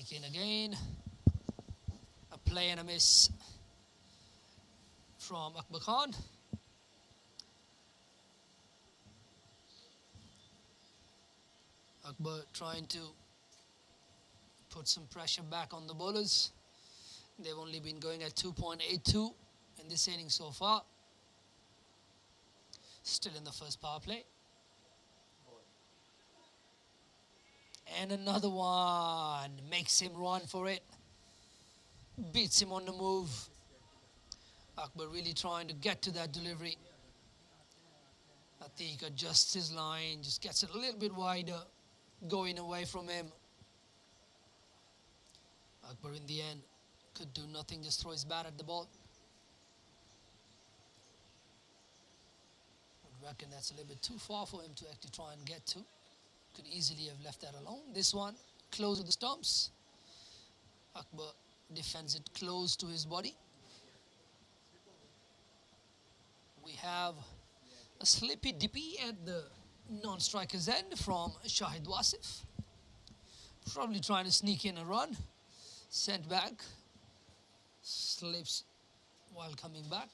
Back in again. A play and a miss from Akbar Khan. Akbar trying to put some pressure back on the bowlers. They've only been going at 2.82 in this inning so far. Still in the first power play. And another one. Makes him run for it. Beats him on the move. Akbar really trying to get to that delivery. Atiq adjusts his line, just gets it a little bit wider, going away from him. Akbar in the end could do nothing, just throw his bat at the ball. I reckon that's a little bit too far for him to actually try and get to. Could easily have left that alone. This one, close to the stumps. Akbar defends it close to his body. We have a slippy dippy at the non-striker's end from Shahid Wasif. Probably trying to sneak in a run. Sent back. Slips while coming back.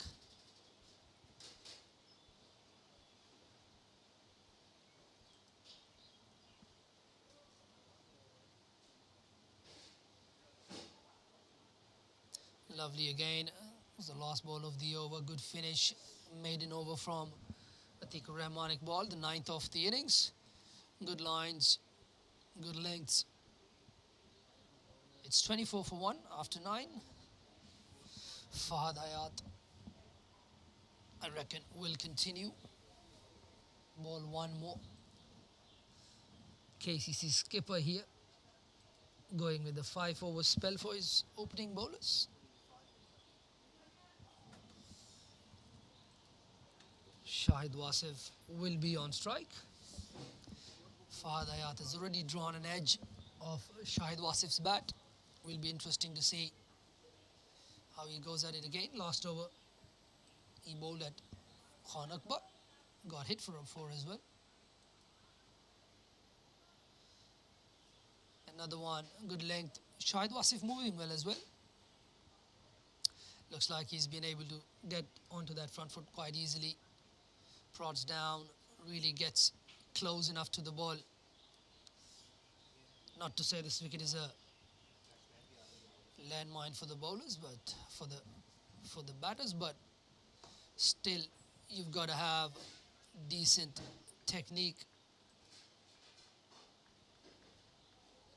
Lovely again. It was the last ball of the over. Good finish. Maiden over from Atiq Rahmanic ball. The 9th of the innings. Good lines. Good lengths. It's 24 for 1 after 9. Fahad Hayat, I reckon, will continue. Ball one more. KCC skipper here. Going with the 5-over spell for his opening bowlers. Shahid Wasif will be on strike. Fahad Hayat has already drawn an edge of Shahid Wasif's bat. Will be interesting to see how he goes at it again. Last over, he bowled at Khan Akbar. Got hit for a 4 as well. Another one, good length. Shahid Wasif moving well as well. Looks like he's been able to get onto that front foot quite easily. Prods down, really gets close enough to the ball. Not to say this wicket is a landmine for the bowlers, but for the batters, but still you've got to have decent technique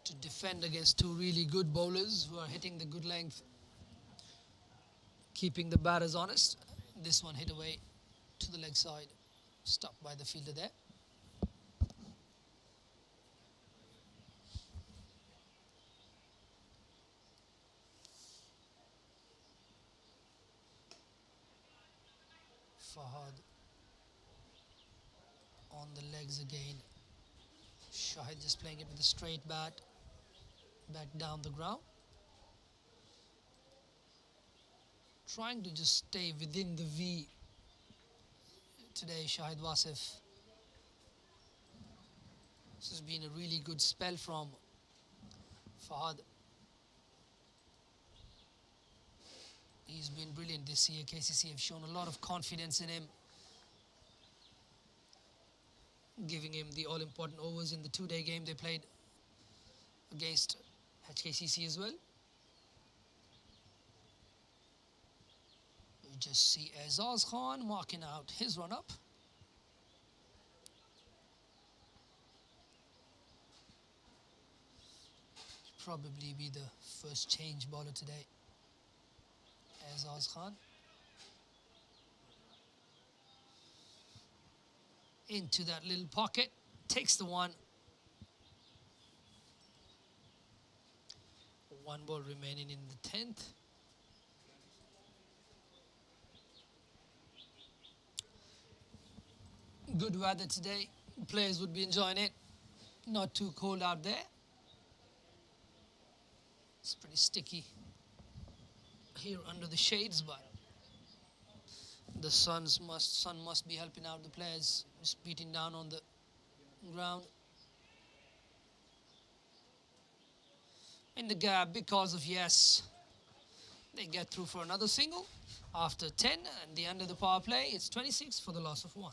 to defend against two really good bowlers who are hitting the good length, keeping the batters honest. This one hit away to the leg side, stopped by the fielder there. Fahad on the legs again. Shahid just playing it with a straight bat, back down the ground. Trying to just stay within the V today, Shahid Wasif. This has been a really good spell from Fahad. He's been brilliant this year. KCC have shown a lot of confidence in him, giving him the all-important overs in the two-day game they played against KCC as well. We just see Azaz Khan marking out his run-up. Probably be the first change bowler today. Azaz Khan. Into that little pocket. Takes the one. One ball remaining in the 10th. Good weather today. Players would be enjoying it. Not too cold out there. It's pretty sticky here under the shades, but the sun must be helping out the players, just beating down on the ground. in the gap because of yes. They get through for another single after 10 and the end of the power play. It's 26 for the loss of 1.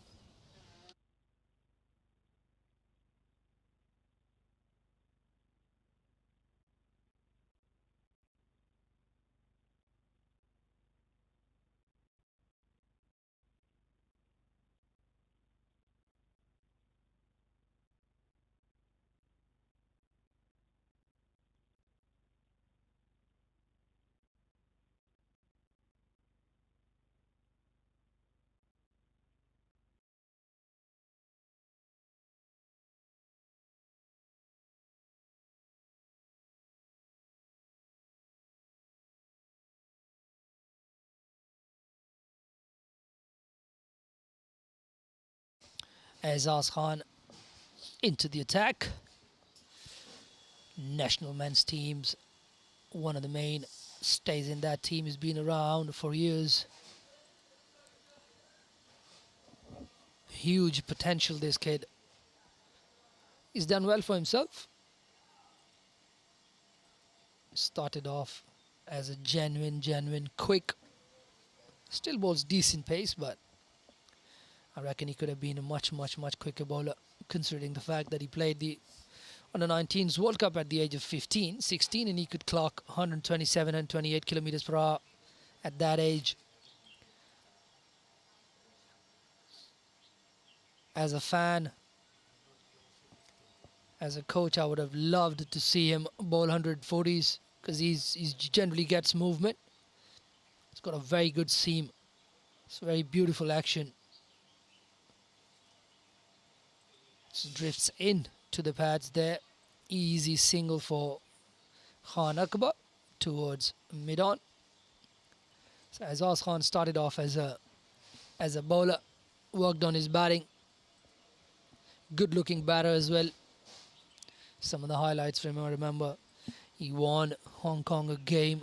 Azaz Khan into the attack. National men's teams, one of the main stays in that team, has been around for years. Huge potential, this kid. He's done well for himself. Started off as a genuine, quick. Still bowls decent pace, but I reckon he could have been a much quicker bowler, considering the fact that he played the Under-19s World Cup at the age of 15, 16, and he could clock 127 and 28 kilometers per hour at that age. As a fan, as a coach, I would have loved to see him bowl 140s because he generally gets movement. He's got a very good seam. It's a very beautiful action. So drifts in to the pads there. Easy single for Khan Akbar towards mid-on. So Azaz Khan started off as a bowler, worked on his batting. Good looking batter as well. Some of the highlights from him, I remember he won Hong Kong a game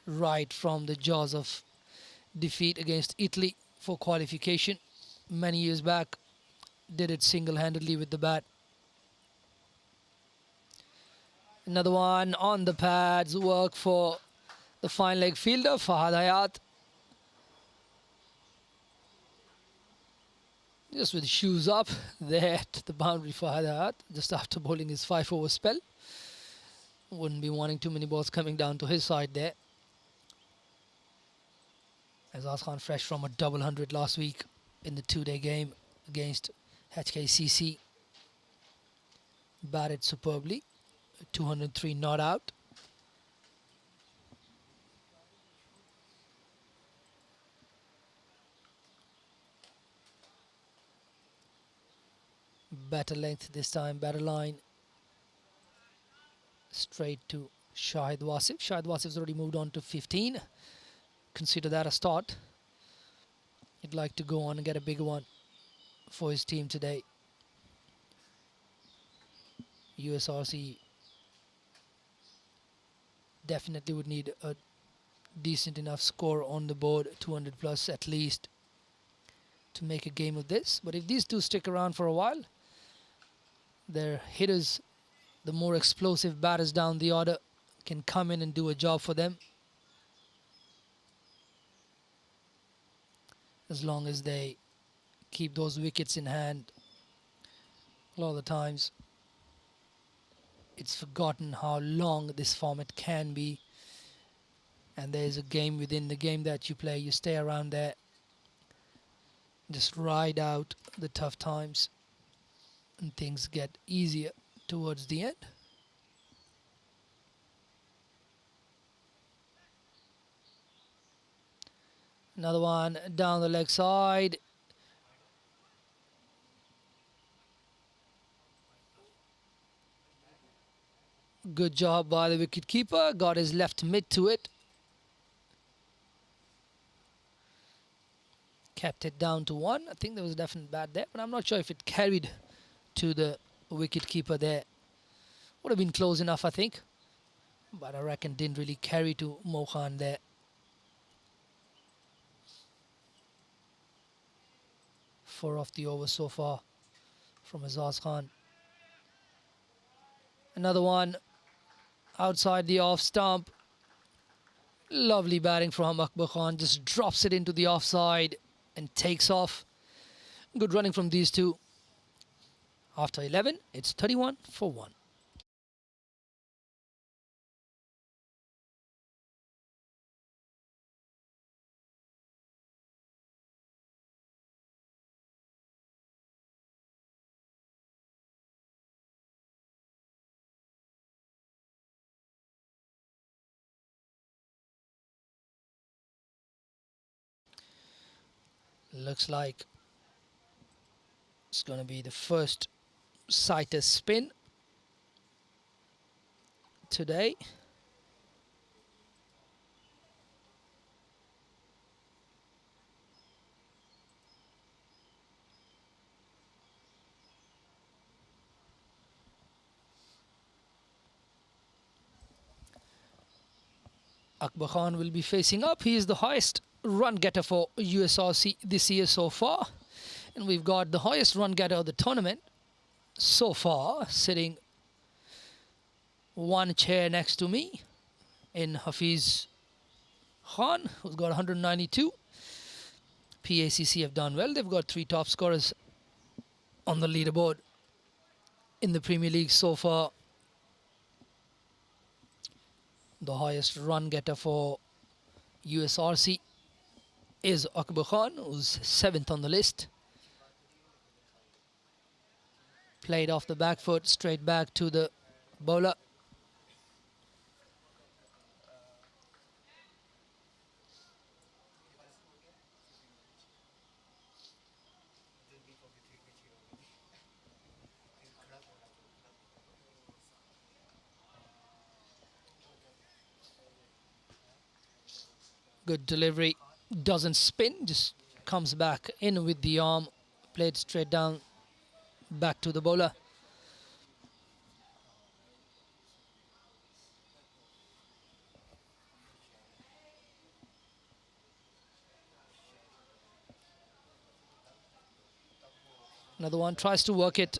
right from the jaws of defeat against Italy for qualification many years back. Did it single-handedly with the bat. Another one on the pads, work for the fine leg fielder, Fahad Hayat. Just with shoes up there at the boundary for Fahad Hayat, just after bowling his 5-over spell. Wouldn't be wanting too many balls coming down to his side there. Azaz Khan fresh from a double 100 last week in the 2-day game against KCC. Batted superbly. 203 not out. Better length this time, better line. Straight to Shahid Wasif. Shahid Wasif's already moved on to 15. Consider that a start. He'd like to go on and get a bigger one for his team today. USRC definitely would need a decent enough score on the board, 200 plus at least, to make a game of this. But if these two stick around for a while, their hitters, the more explosive batters down the order, can come in and do a job for them, as long as they keep those wickets in hand. A lot of the times it's forgotten how long this format can be, and there's a game within the game that you play. You stay around there, just ride out the tough times, and things get easier towards the end. Another one down the leg side. Good job by the wicket keeper. Got his left mid to it. Kept it down to 1. I think there was a definite bat there, but I'm not sure if it carried to the wicket keeper there. Would have been close enough, I think, but I reckon didn't really carry to Mo Khan there. 4 off the over so far from Azaz Khan. Another one outside the off stump. Lovely batting from Akbar Khan, just drops it into the offside and takes off. Good running from these two. After 11, it's 31 for 1. Looks like it's going to be the first sighter spin today. Akbar Khan will be facing up. He is the highest run getter for USRC this year so far. And we've got the highest run getter of the tournament so far, sitting one chair next to me in Hafiz Khan, who's got 192. PACC have done well. They've got 3 top scorers on the leaderboard in the Premier League so far. The highest run getter for USRC is Akbar Khan, who's 7th on the list. Played off the back foot, straight back to the bowler. Good delivery, doesn't spin, just comes back in with the arm, played straight down, back to the bowler. Another one, tries to work it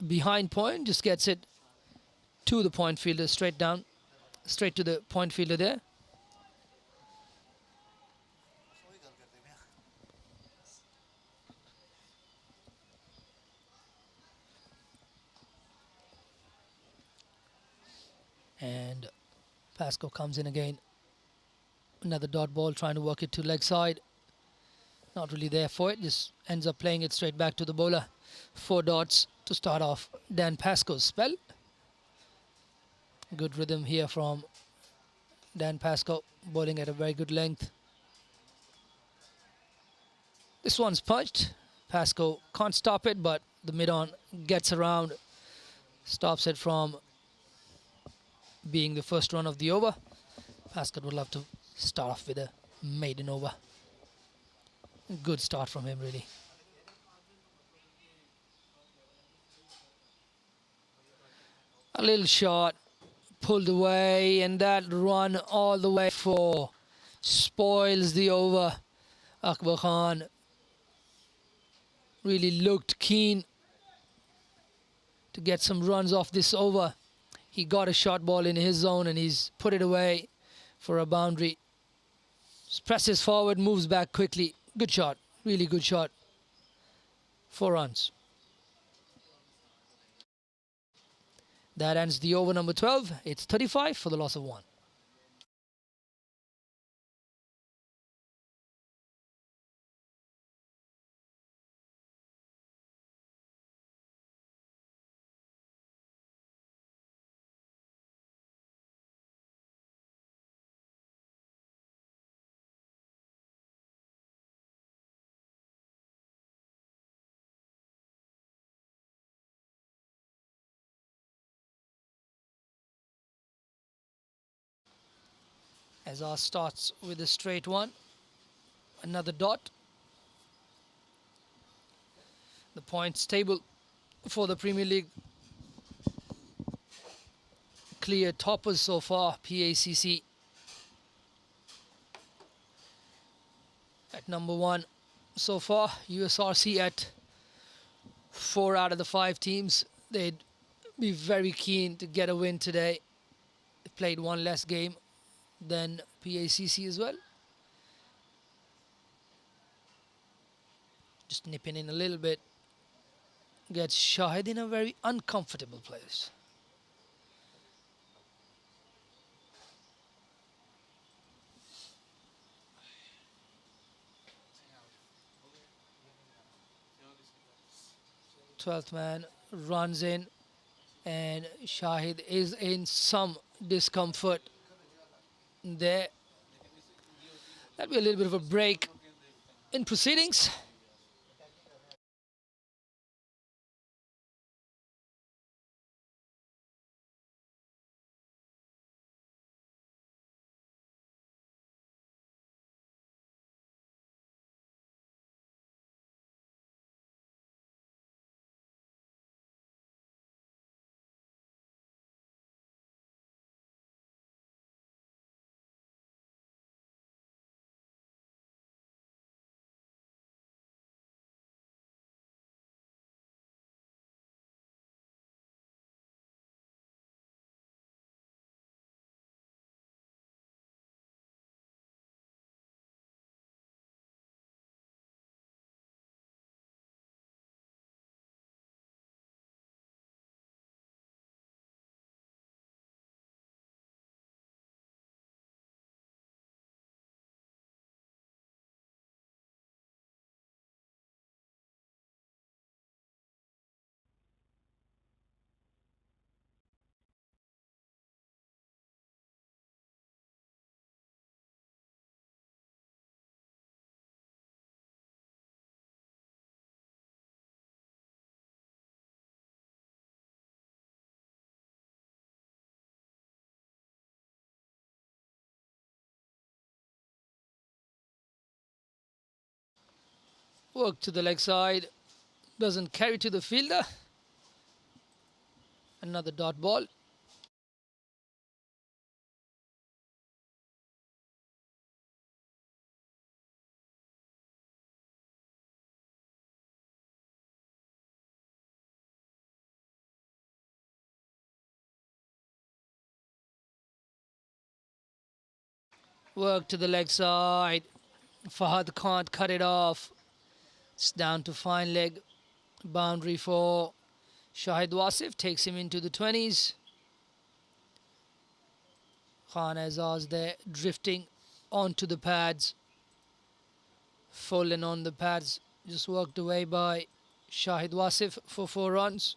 behind point, just gets it to the point fielder, straight down, straight to the point fielder there. And Pascoe comes in again. Another dot ball, trying to work it to leg side. Not really there for it, just ends up playing it straight back to the bowler. 4 dots to start off Dan Pascoe's spell. Good rhythm here from Dan Pascoe, bowling at a very good length. This one's punched. Pascoe can't stop it, but the mid-on gets around, stops it from being the first run of the over. Pascoe would love to start off with a maiden over. Good start from him, really. A little shot, pulled away, and that run all the way for spoils the over. Akbar Khan really looked keen to get some runs off this over. He got a short ball in his zone and he's put it away for a boundary. Just presses forward, moves back quickly. Good shot, really good shot. 4 runs. That ends the over number 12. It's 35 for the loss of 1. Azar starts with a straight one. Another dot. The points table for the Premier League. Clear toppers so far, PACC at number 1 so far. USRC at 4 out of the 5 teams. They'd be very keen to get a win today. played one less game than PACC as well. Just nipping in a little bit. Gets Shahid in a very uncomfortable place. Twelfth man runs in, and Shahid is in some discomfort there. That'll be a little bit of a break in proceedings. Work to the leg side. Doesn't carry to the fielder. Another dot ball. Work to the leg side. Fahad can't cut it off. It's down to fine leg. Boundary for Shahid Wasif. Takes him into the 20s. Khan Azaz there drifting onto the pads. Fallen on the pads. Just worked away by Shahid Wasif for 4 runs.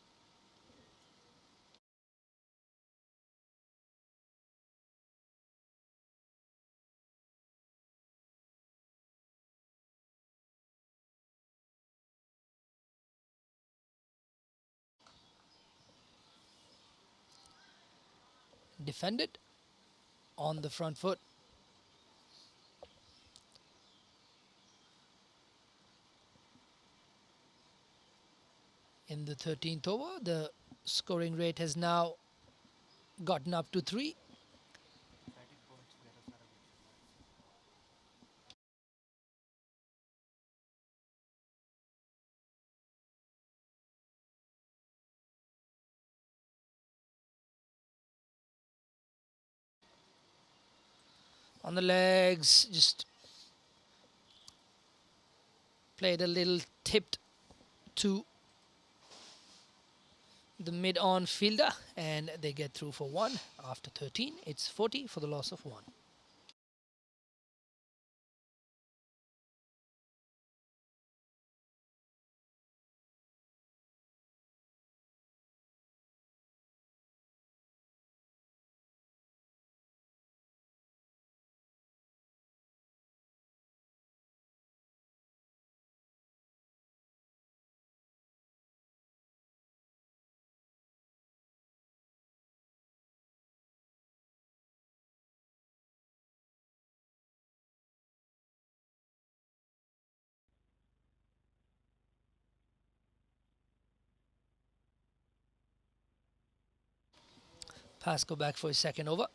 Defended on the front foot. In the 13th over, the scoring rate has now gotten up to 3. On the legs, just played a little tipped to the mid-on fielder, and they get through for 1 after 13. It's 40 for the loss of 1. Pass go back for his second over.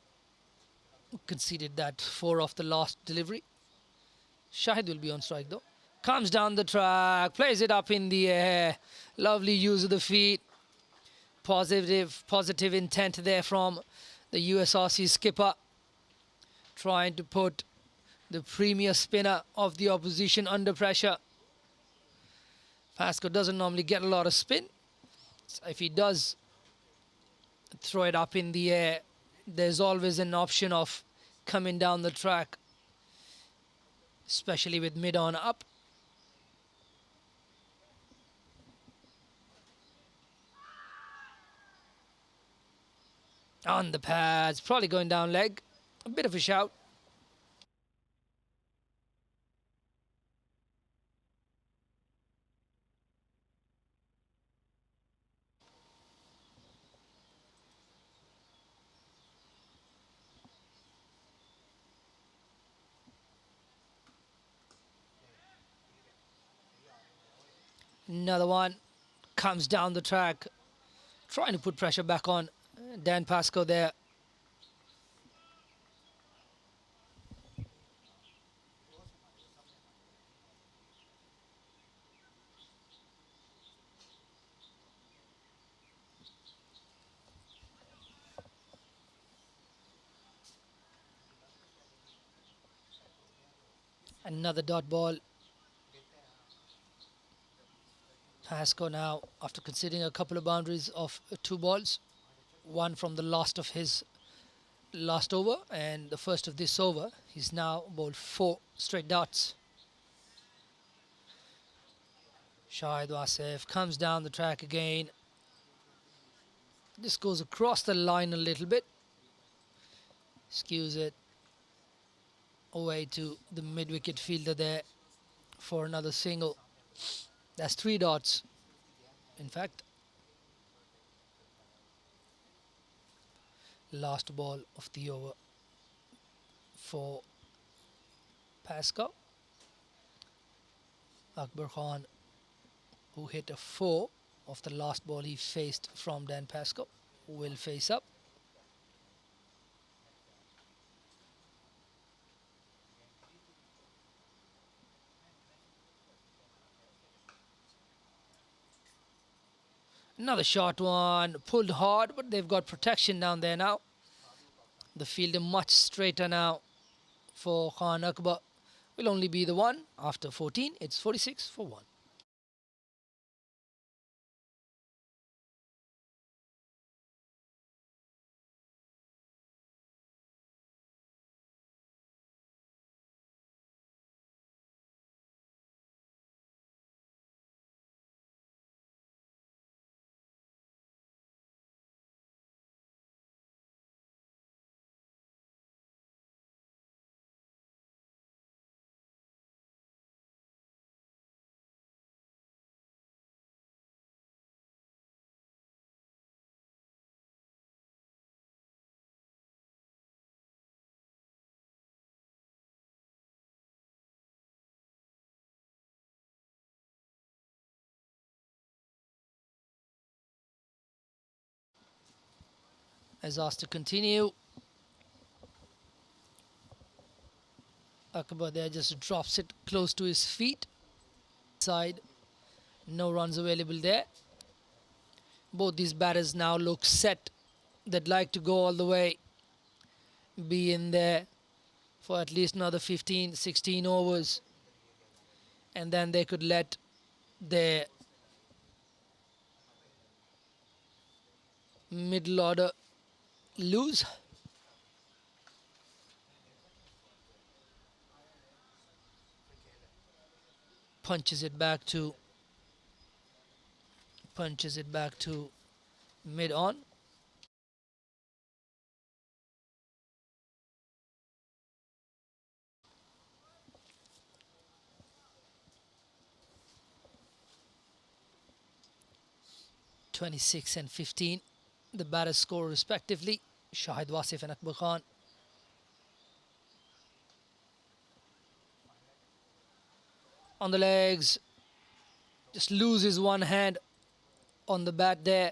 Conceded that 4 off the last delivery. Shahid will be on strike though. Comes down the track, plays it up in the air. Lovely use of the feet. Positive intent there from The USRC skipper trying to put the premier spinner of the opposition under pressure. Pascoe doesn't normally get a lot of spin. So if he does throw it up in the air, there's always an option of coming down the track, especially with mid-on up. On the pads, probably going down leg. A bit of a shout. Another one comes down the track, trying to put pressure back on Dan Pascoe there. Another dot ball. Pascoe now, after conceding a couple of boundaries of 2 balls, one from the last of his last over and the first of this over, he's now bowled 4 straight dots. Shahid Wasif comes down the track again. This goes across the line a little bit, skews it away to the mid-wicket fielder there for another single. That's 3 dots, in fact. Last ball of the over for Pascoe. Akbar Khan, who hit a 4 of the last ball he faced from Dan Pascoe, will face up. Another short one, pulled hard, but they've got protection down there now. The fielder much straighter now for Khan Akbar. Will only be the one after 14. It's 46 for 1. As asked to continue. Akbar there just drops it close to his feet. Side, no runs available there. Both these batters now look set. They'd like to go all the way, be in there for at least another 15, 16 overs. And then they could let their middle order loose. Punches it back to mid on. (26 and 15). The batters score respectively. Shahid Wasif and Akbar Khan. On the legs, just loses one hand on the bat there.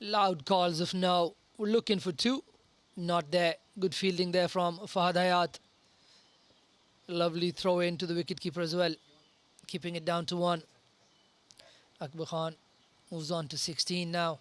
Loud calls of no. We're looking for 2. Not there. Good fielding there from Fahad Hayat. Lovely throw into the wicketkeeper as well, keeping it down to 1. Akbar Khan moves on to 16 now.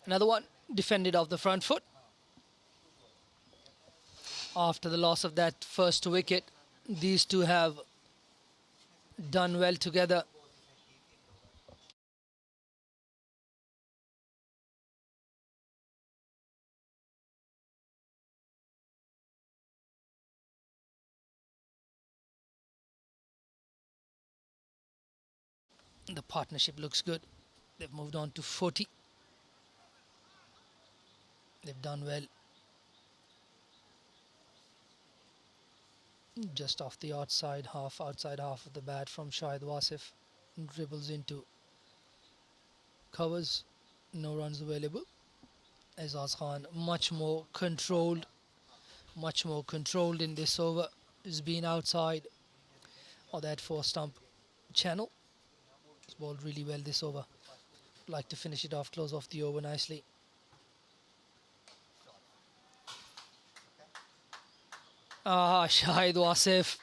Another one defended off the front foot. After the loss of that first wicket, these two have done well together. The partnership looks good. They've moved on to 40. They've done well. Just off the outside half of the bat from Shahid Wasif. Dribbles into covers. No runs available. Azaz Khan much more controlled in this over. He's been outside of that four stump channel. He's bowled really well this over. Like to finish it off, close off the over nicely. Shahid Wasif.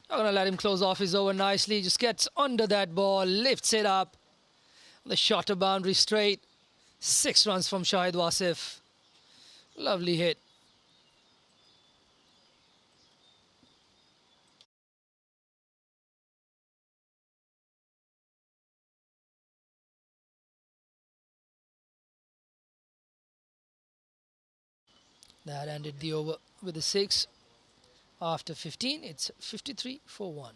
Not going to let him close off his over nicely. Just gets under that ball, lifts it up. The shorter boundary straight. 6 runs from Shahid Wasif. Lovely hit. That ended the over with a 6. After 15, it's 53 for 1.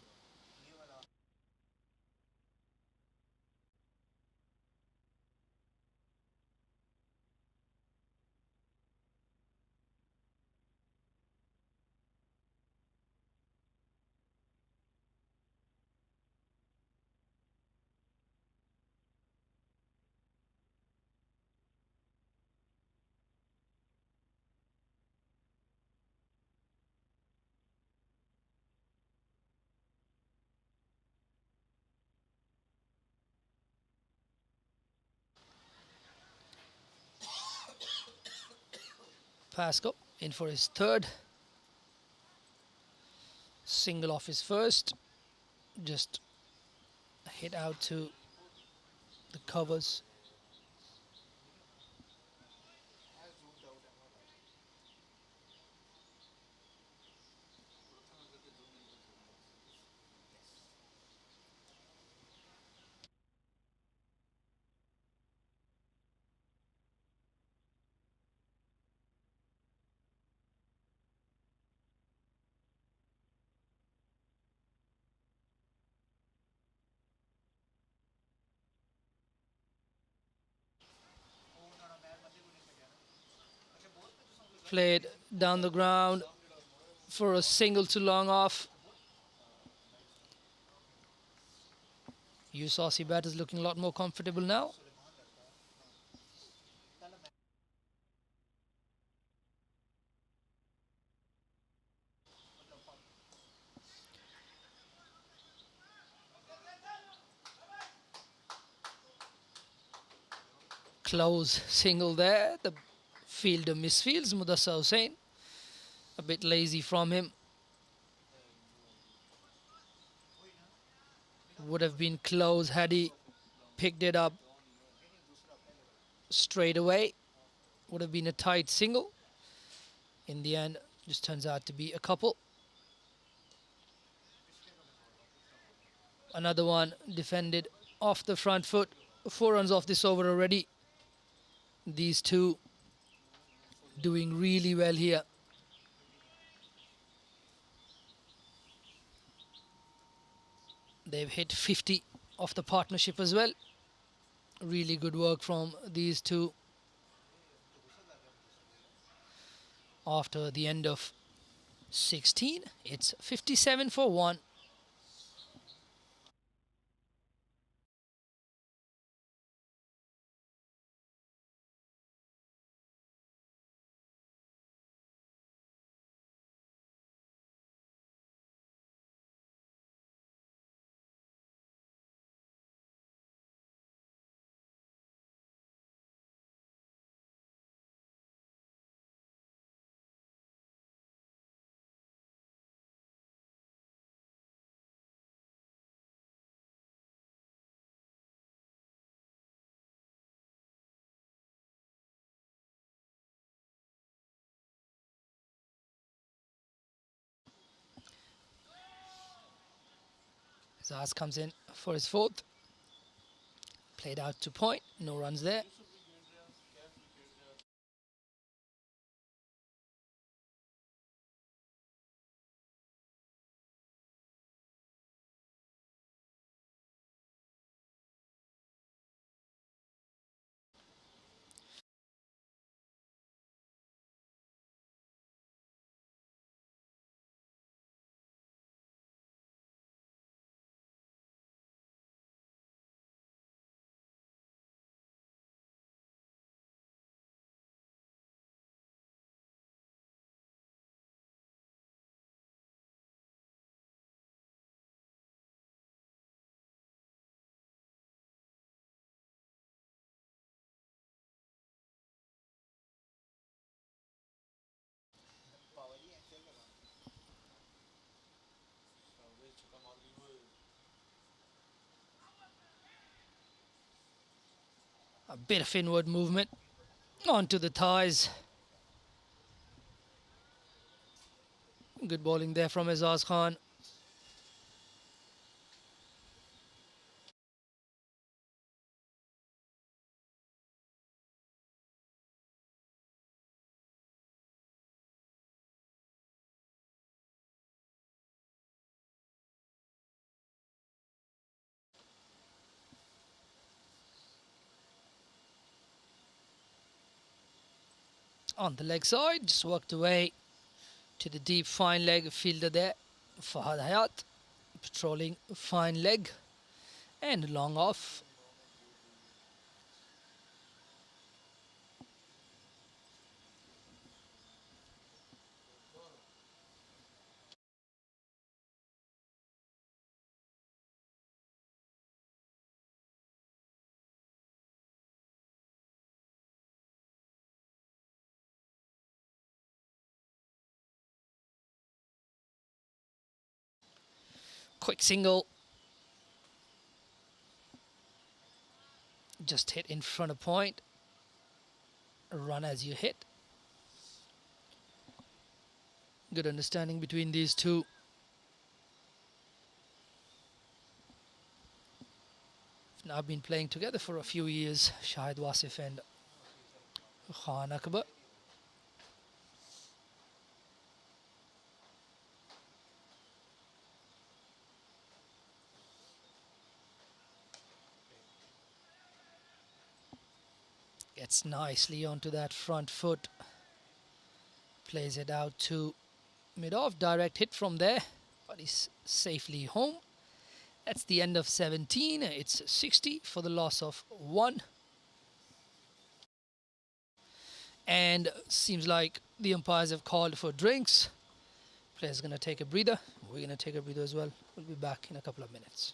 Pascoe in for his third. Single off his first. Just hit out to the covers. Played down the ground for a single to long off. USRC bat is looking a lot more comfortable now. Close single there. The fielder misfields. Mudassar Hussain. A bit lazy from him. Would have been close had he picked it up straight away. Would have been a tight single. In the end, just turns out to be a couple. Another one defended off the front foot. 4 runs off this over already. These two doing really well here. They've hit 50 off the partnership as well. Really good work from these two. After the end of 16, it's 57 for 1. Zaz comes in for his fourth. Played out to point. No runs there. A bit of inward movement onto the thighs. Good bowling there from Azaz Khan. On the leg side, just worked away to the deep fine leg fielder there. Fahad Hayat patrolling fine leg and long off. Quick single. Just hit in front of point. Run as you hit. Good understanding between these two. Now been playing together for a few years, Shahid Wasif and Khan Akbar. Gets nicely onto that front foot. Plays it out to mid-off. Direct hit from there, but he's safely home. That's the end of 17. It's 60 for the loss of 1. And seems like the umpires have called for drinks. Player's going to take a breather. We're going to take a breather as well. We'll be back in a couple of minutes.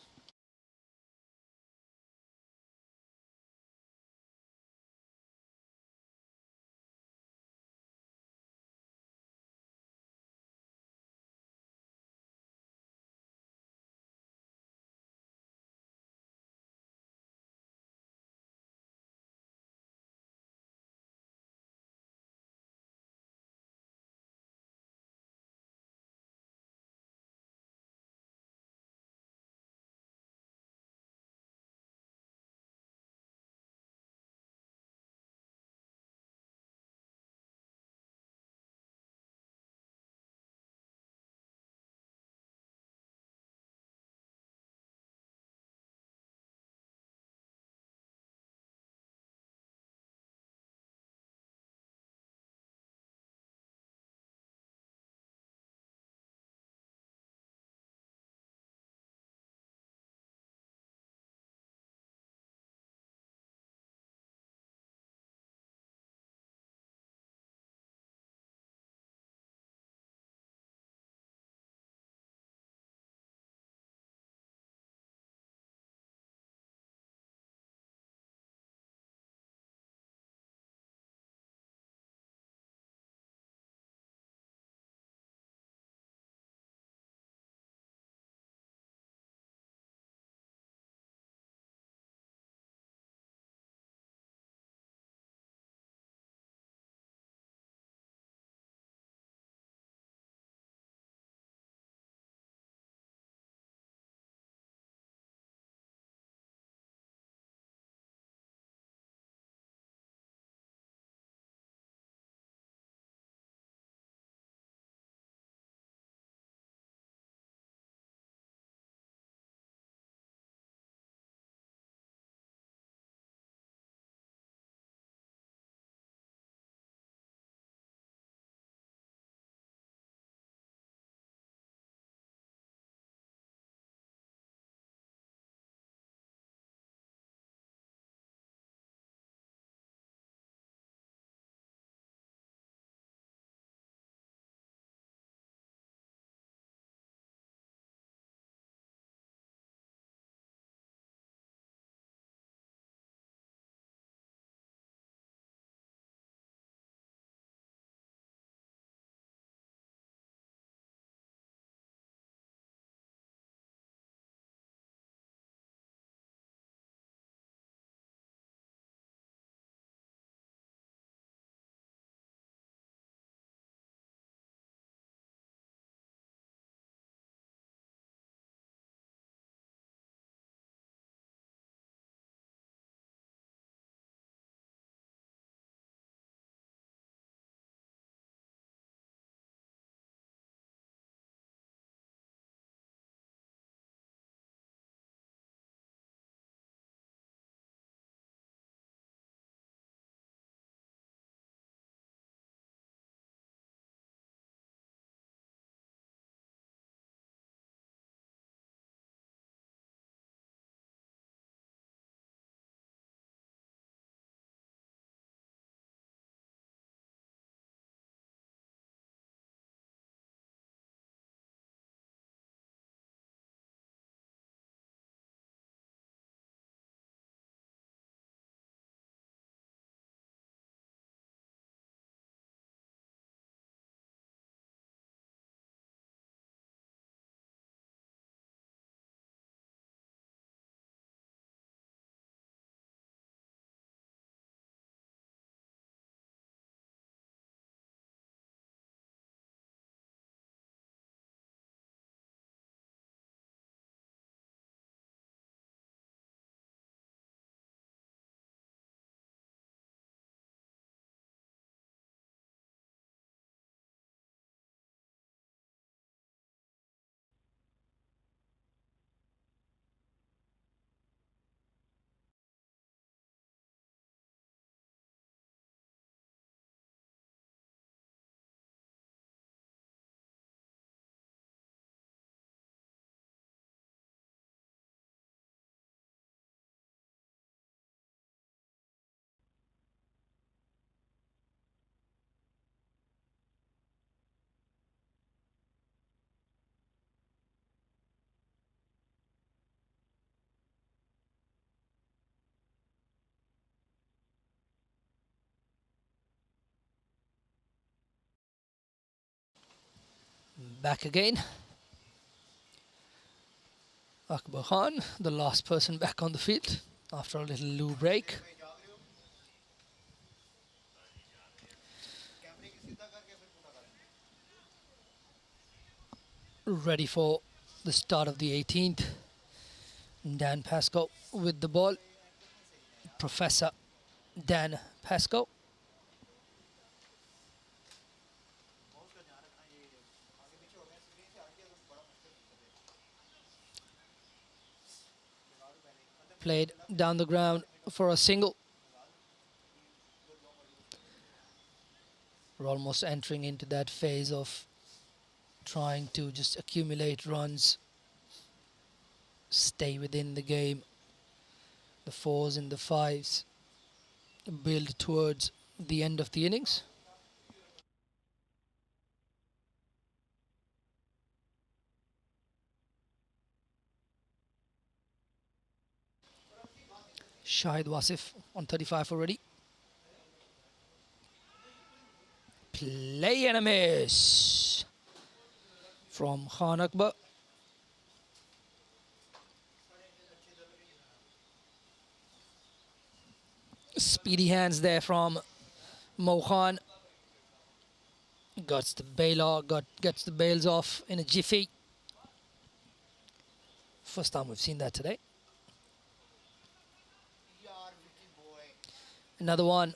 Back again. Akbar Khan, the last person back on the field after a little loo break. Ready for the start of the 18th. Dan Pascoe with the ball. Professor Dan Pascoe. Played down the ground for a single. We're almost entering into that phase of trying to just accumulate runs, stay within the game, the 4s and the 5s, build towards the end of the innings. Shahid Wasif on 35 already. Play and a miss from Khan Akbar. Speedy hands there from Mo Khan. Gets the bails off in a jiffy. First time we've seen that today. Another one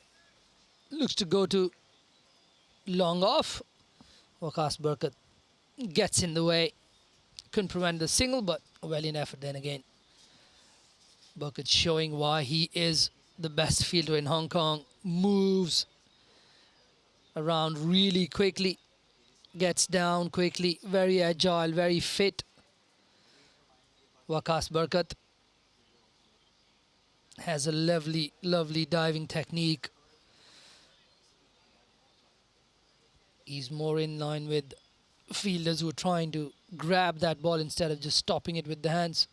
looks to go to long off. Waqas Burkat gets in the way. Couldn't prevent the single, but a valiant effort then again. Burkat showing why he is the best fielder in Hong Kong. Moves around really quickly. Gets down quickly. Very agile, very fit. Waqas Burkat has a lovely, lovely diving technique. He's more in line with fielders who are trying to grab that ball instead of just stopping it with the hands.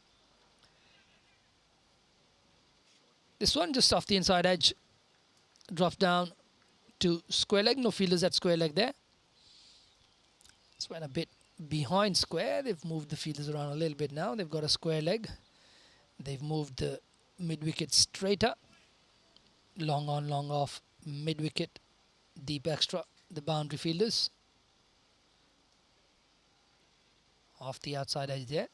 This one just off the inside edge. Drops down to square leg. No fielders at square leg there. This went a bit behind square. They've moved the fielders around a little bit now. They've got a square leg. They've moved the mid-wicket straighter. Long on, long off, mid-wicket, deep extra, the boundary fielders. Off the outside edge there.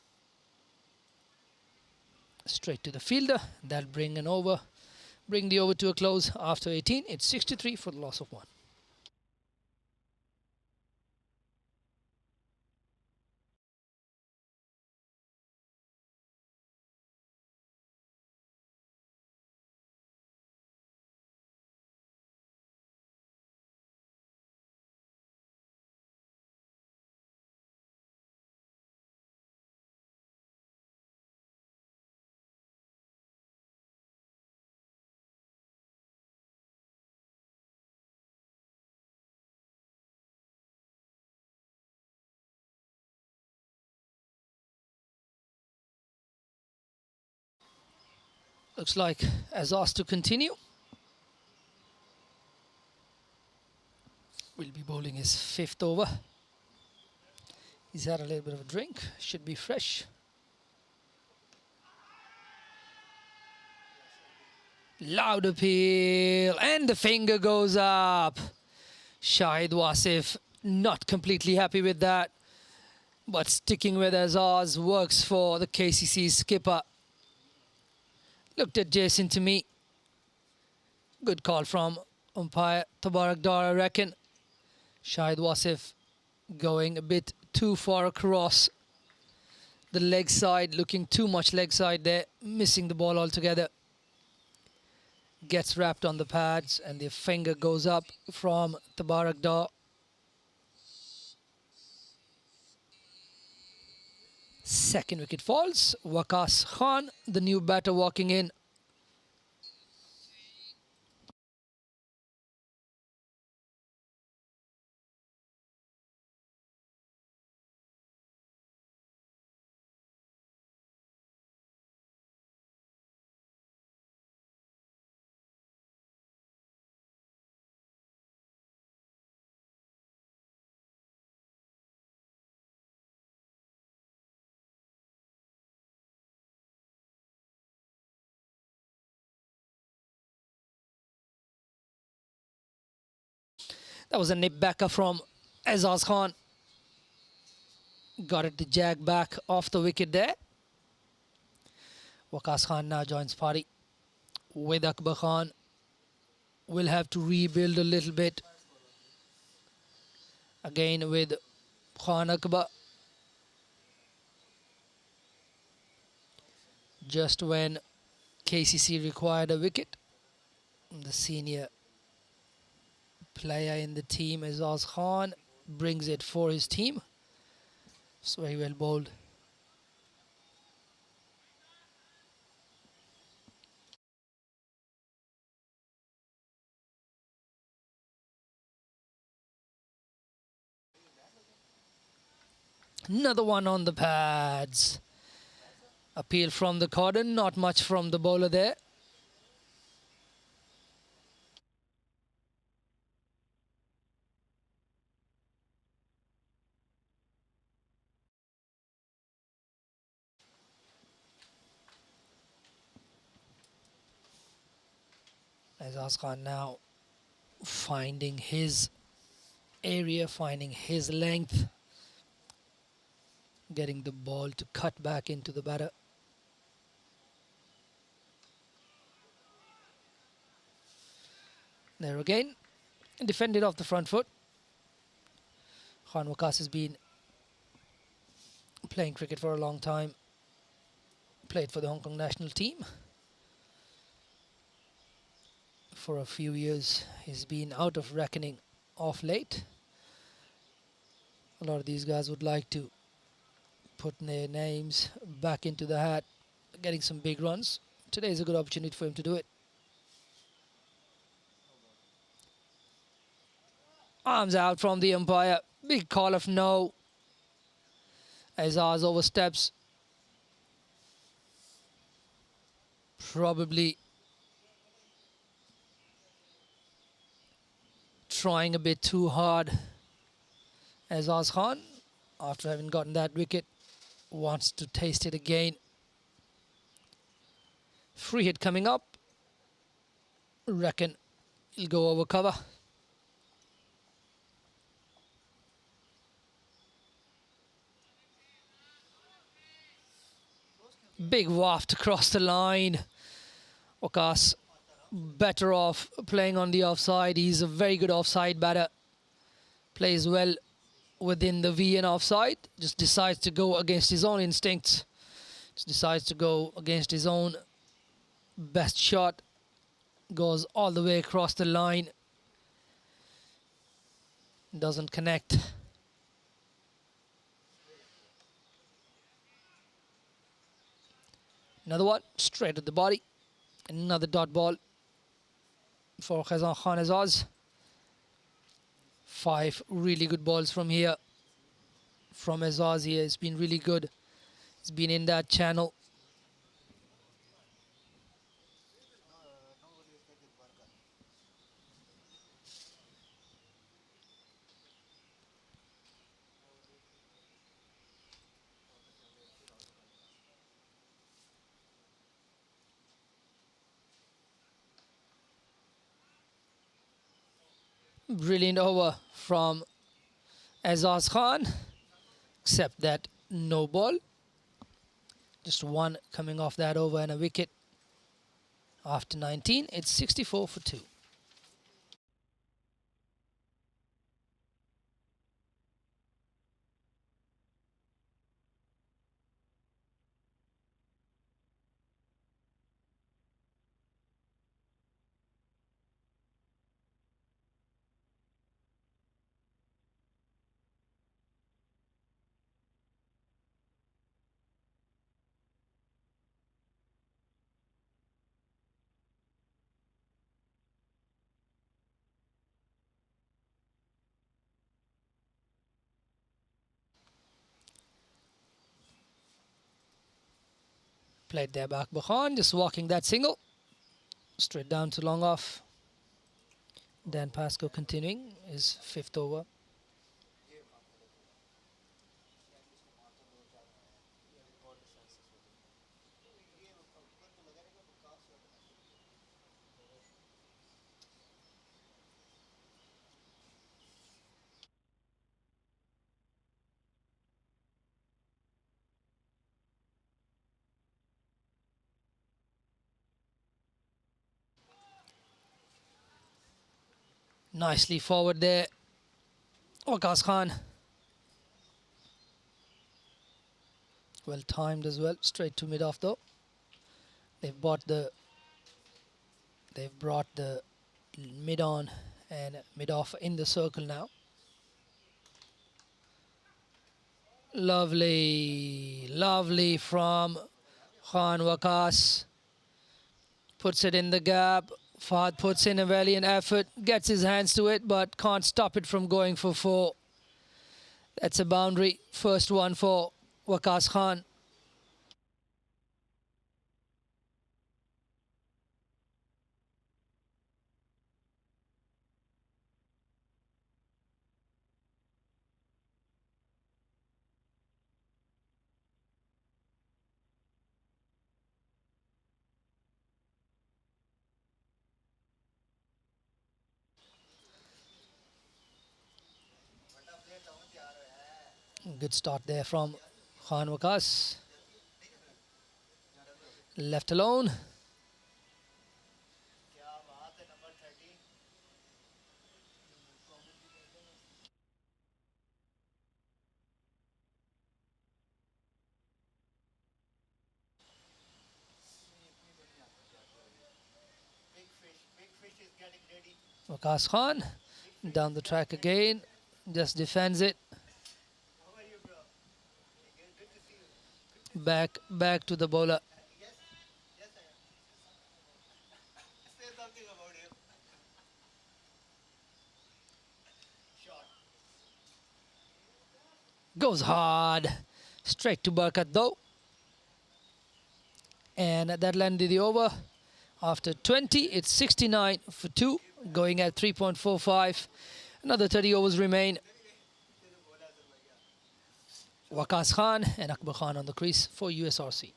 Straight to the fielder. That'll bring the over to a close after 18. It's 63 for the loss of 1. Looks like Azaz to continue. Will be bowling his 5th over. He's had a little bit of a drink. Should be fresh. Loud appeal. And the finger goes up. Shahid Wasif not completely happy with that. But sticking with Azaz works for the KCC skipper. Looked at Jason to me. Good call from umpire Tabarak Dar, I reckon. Shahid Wasif going a bit too far across the leg side, looking too much leg side there, missing the ball altogether. Gets wrapped on the pads and the finger goes up from Tabarak Dar. Second wicket falls. Waqas Khan, the new batter, walking in. That was a nip backer from Azaz Khan. Got it to jag back off the wicket there. Waqas Khan now joins party with Akbar Khan. Will have to rebuild a little bit. Again with Khan Akbar. Just when KCC required a wicket, the senior player in the team, Azaz Khan, brings it for his team. It's very well bowled. Another one on the pads. Appeal from the cordon, not much from the bowler there. Azaz Khan now finding his area, finding his length, getting the ball to cut back into the batter. There again, defended off the front foot. Khan Waqas has been playing cricket for a long time. Played for the Hong Kong national team for a few years. He's been out of reckoning of late. A lot of these guys would like to put their names back into the hat, getting some big runs. Today is a good opportunity for him to do it. Arms out from the umpire. Big call of no. Azaz oversteps. Probably trying a bit too hard. Azaz Khan, after having gotten that wicket, wants to taste it again. Free hit coming up. Reckon he'll go over cover. Big waft across the line. Waqas better off playing on the offside. He's a very good offside batter. Plays well within the V and offside. Just decides to go against his own instincts. Just decides to go against his own best shot. Goes all the way across the line. Doesn't connect. Another one straight at the body. Another dot ball for Khazan Khan Azaz. 5 really good balls from here. From Azaz here. It's been really good. It's been in that channel. Brilliant over from Azaz Khan. Except that no ball. Just one coming off that over and a wicket. After 19, it's 64 for 2. Played there by Akbar Khan, just walking that single. Straight down to long off. Dan Pascoe continuing his 5th over. Nicely forward there, Waqas Khan. Well timed as well, straight to mid-off though. They've brought the mid-on and mid-off in the circle now. Lovely, lovely from Khan Waqas. Puts it in the gap. Fahad puts in a valiant effort, gets his hands to it, but can't stop it from going for 4. That's a boundary. First one for Waqas Khan. Good start there from Khan Waqas. Left alone. Waqas Khan down the track again. Just defends it. Back to the bowler. Goes hard. Straight to Barkat though. And that'll end the over. After 20, it's 69 for 2, going at 3.45. Another 30 overs remain. Waqas Khan and Akbar Khan on the crease for USRC.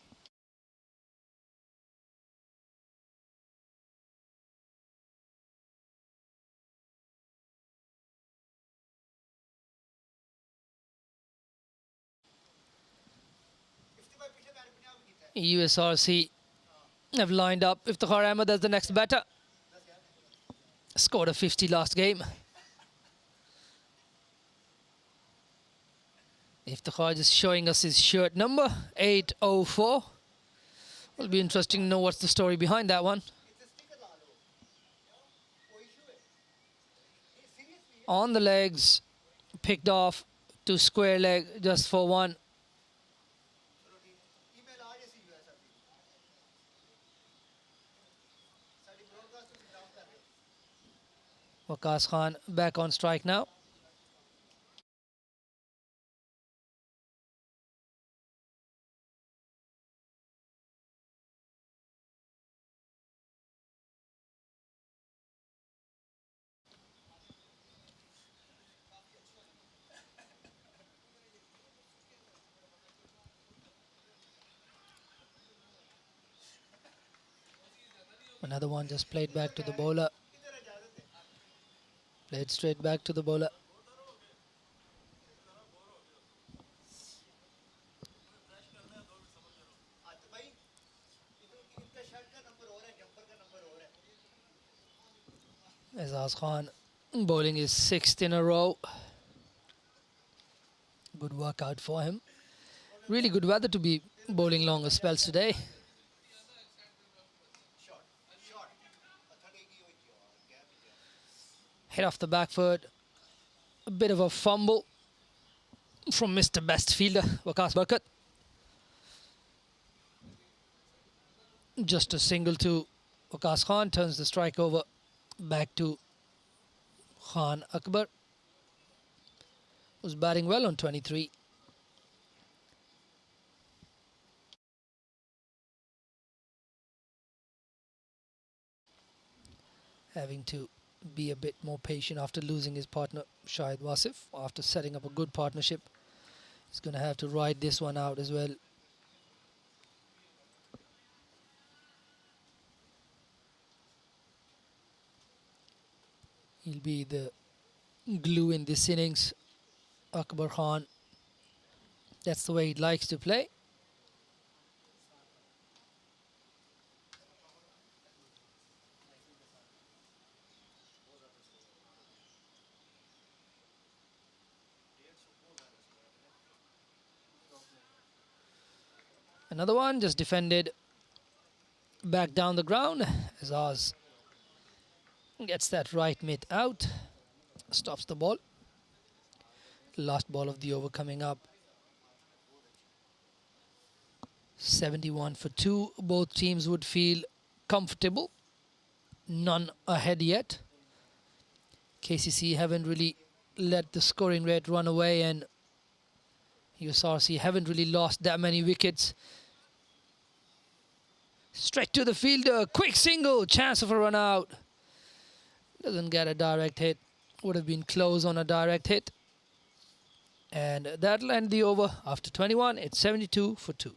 USRC have lined up Iftikhar Ahmed as the next batter. Scored a 50 last game. Iftikhar just showing us his shirt number, 804. Will be interesting to know what's the story behind that one. On the legs, picked off to square leg just for 1. Waqas Khan back on strike now. Another one just played back to the bowler. Played straight back to the bowler. Azaz Khan bowling his 6th in a row. Good workout for him. Really good weather to be bowling longer spells today. Hit off the back foot. A bit of a fumble from Mr. Best Fielder, Waqas Barkat. Just a single to Waqas Khan, turns the strike over back to Khan Akbar, who's batting well on 23. Having to be a bit more patient after losing his partner Shahid Wasif. After setting up a good partnership, he's going to have to ride this one out as well. He'll be the glue in this innings, Akbar Khan. That's the way he likes to play. Another one just defended back down the ground as Oz gets that right mid out, stops the ball. Last ball of the over coming up. 71 for 2. Both teams would feel comfortable. None ahead yet. KCC haven't really let the scoring rate run away, and USRC haven't really lost that many wickets. Straight to the fielder, quick single, chance of a run out. Doesn't get a direct hit. Would have been close on a direct hit. And that'll end the over. After 21, it's 72 for 2.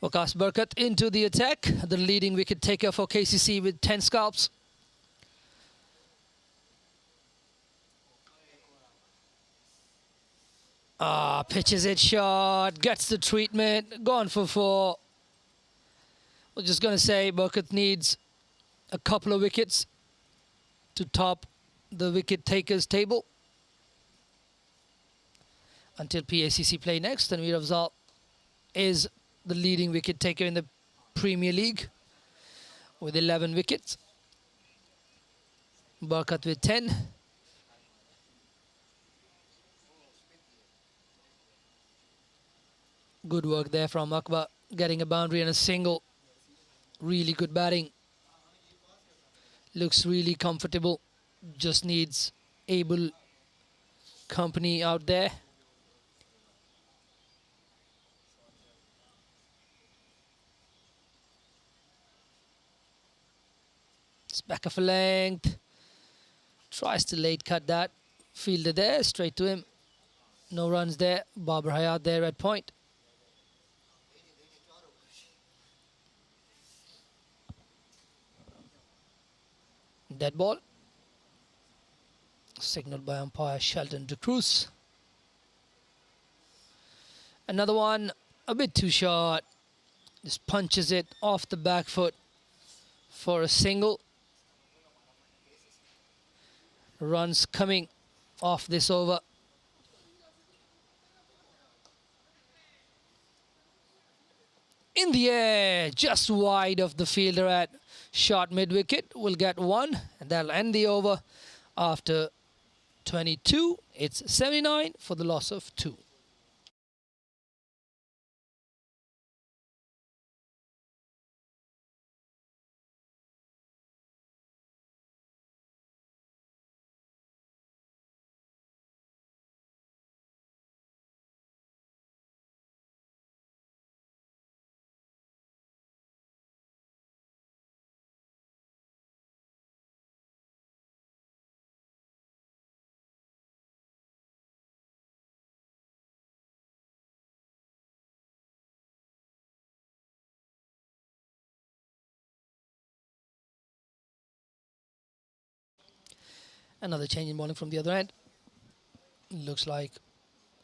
Waqas Barkat into the attack, the leading wicket taker for KCC with 10 scalps. Pitches it short, gets the treatment, gone for 4. We're just going to say Barkat needs a couple of wickets to top the wicket takers table until PACC play next. And Tanveer Afzal is the leading wicket taker in the Premier League with 11 wickets. Barkat with 10. Good work there from Akbar, getting a boundary and a single. Really good batting. Looks really comfortable. Just needs able company out there. It's back of a length. Tries to late cut that. Fielder there, straight to him. No runs there. Babar Hayat there at point. Dead ball. Signaled by umpire Shelton de Cruz. Another one, a bit too short. Just punches it off the back foot for a single. Runs coming off this over. In the air, just wide of the fielder at short mid-wicket. Will get 1, and that'll end the over after 22. It's 79 for the loss of 2. Another change in bowling from the other end. Looks like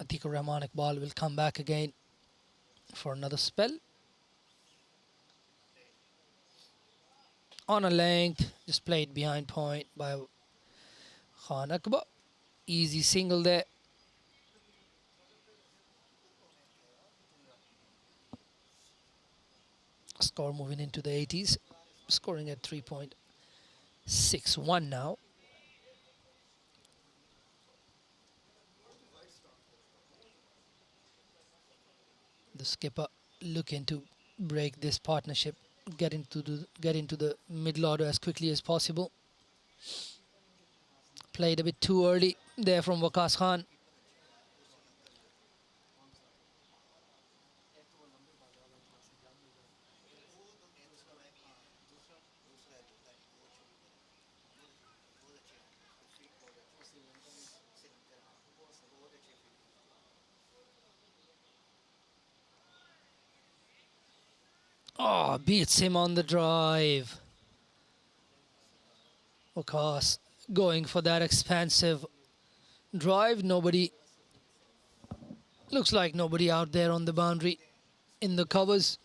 Atikur Rahman Iqbal will come back again for another spell. On a length, just played behind point by Khan Akbar. Easy single there. Score moving into the 80s. Scoring at 3.61 now. The skipper looking to break this partnership, get into the middle order as quickly as possible. Played a bit too early there from Waqas Khan. Oh, beats him on the drive. Waqas going for that expansive drive. Nobody, looks like nobody out there on the boundary in the covers.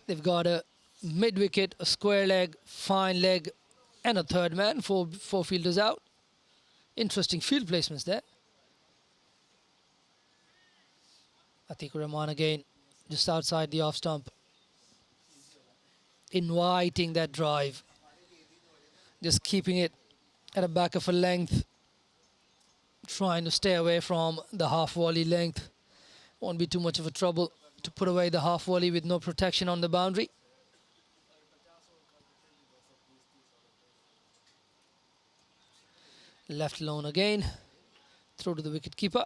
They've got a mid wicket, a square leg, fine leg, and a third man. Four fielders out. Interesting field placements there. Atikur Rahman again, just outside the off stump, inviting that drive, just keeping it at a back of a length, trying to stay away from the half volley length. Won't be too much of a trouble to put away the half volley with no protection on the boundary. Left alone again, throw to the wicket keeper.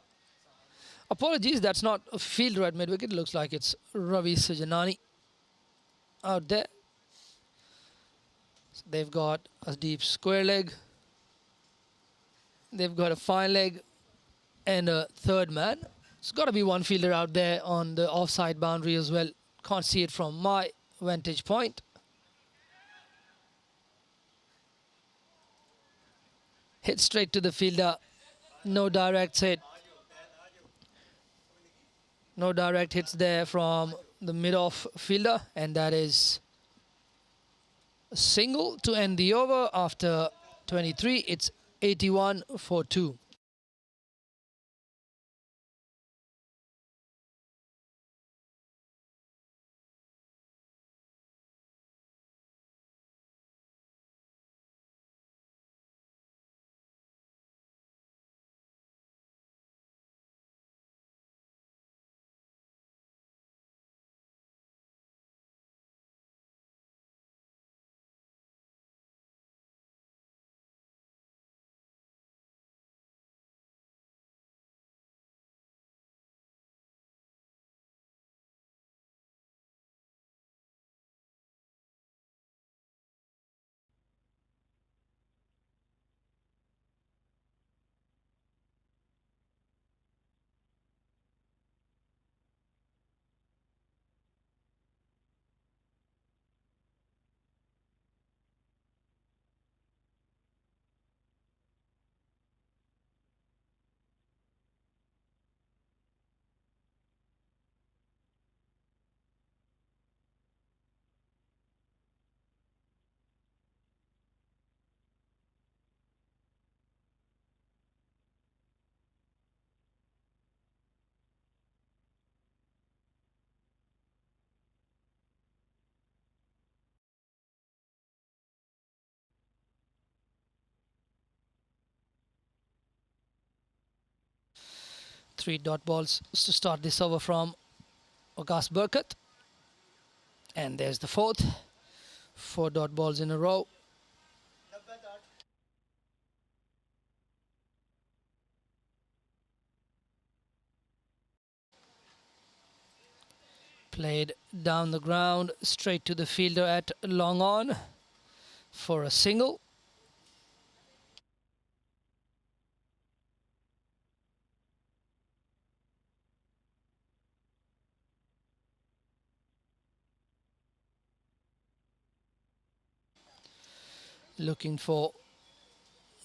Apologies, that's not a fielder at mid wicket. Looks like it's Ravi Sajanani out there. So they've got a deep square leg, they've got a fine leg, and a third man. It's got to be one fielder out there on the offside boundary as well. Can't see it from my vantage point. Hit straight to the fielder. No direct hit. No direct hits there from the mid-off fielder. And that is a single to end the over after 23. It's 81 for 2. Three dot balls to start this over from Waqas Burkut. And there's the fourth. 4 dot balls in a row. Played down the ground, straight to the fielder at long on for a single. Looking for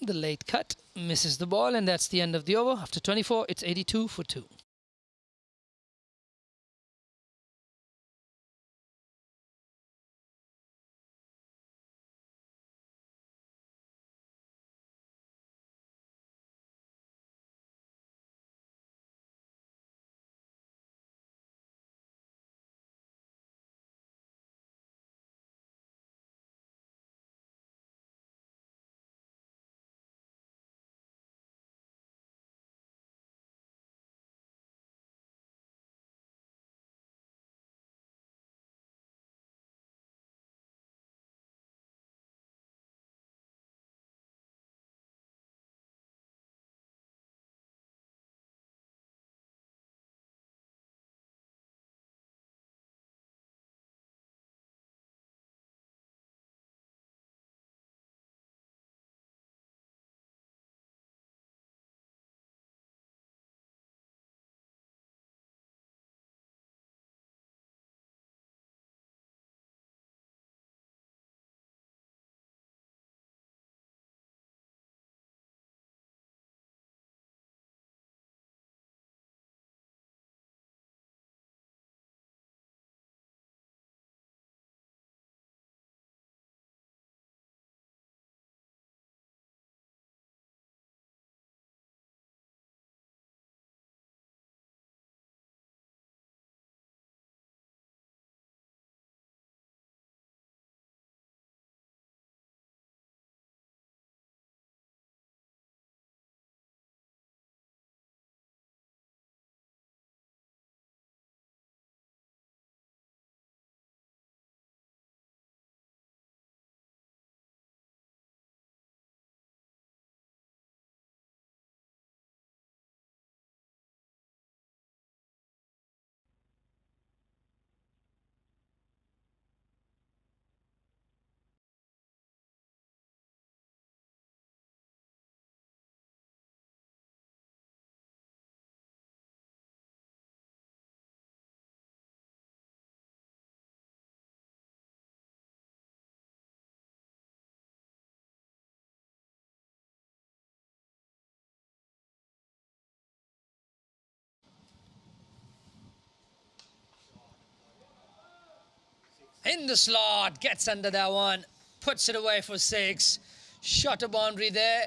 the late cut, misses the ball, and that's the end of the over. After 24, it's 82 for 2. In the slot, gets under that one, puts it away for 6. Shot a boundary there.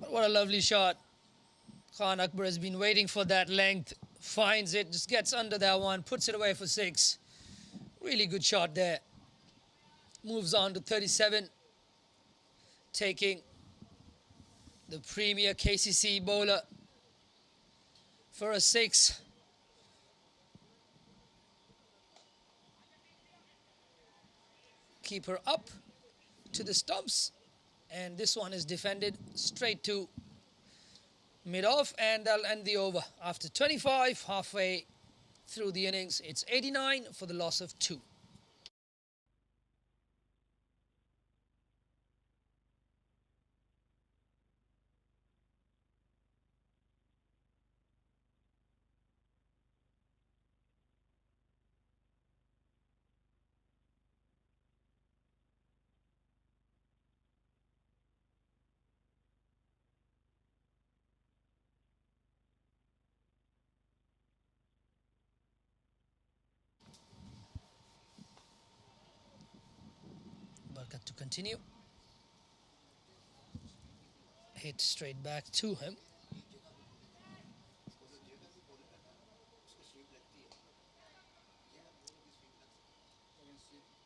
But what a lovely shot. Khan Akbar has been waiting for that length, finds it, just gets under that one, puts it away for 6. Really good shot there. Moves on to 37, taking the premier KCC bowler for a 6. Keeper up to the stumps, and this one is defended straight to mid-off, and they'll end the over. After 25, halfway through the innings, it's 89 for the loss of 2. Barkat to continue. Hit straight back to him.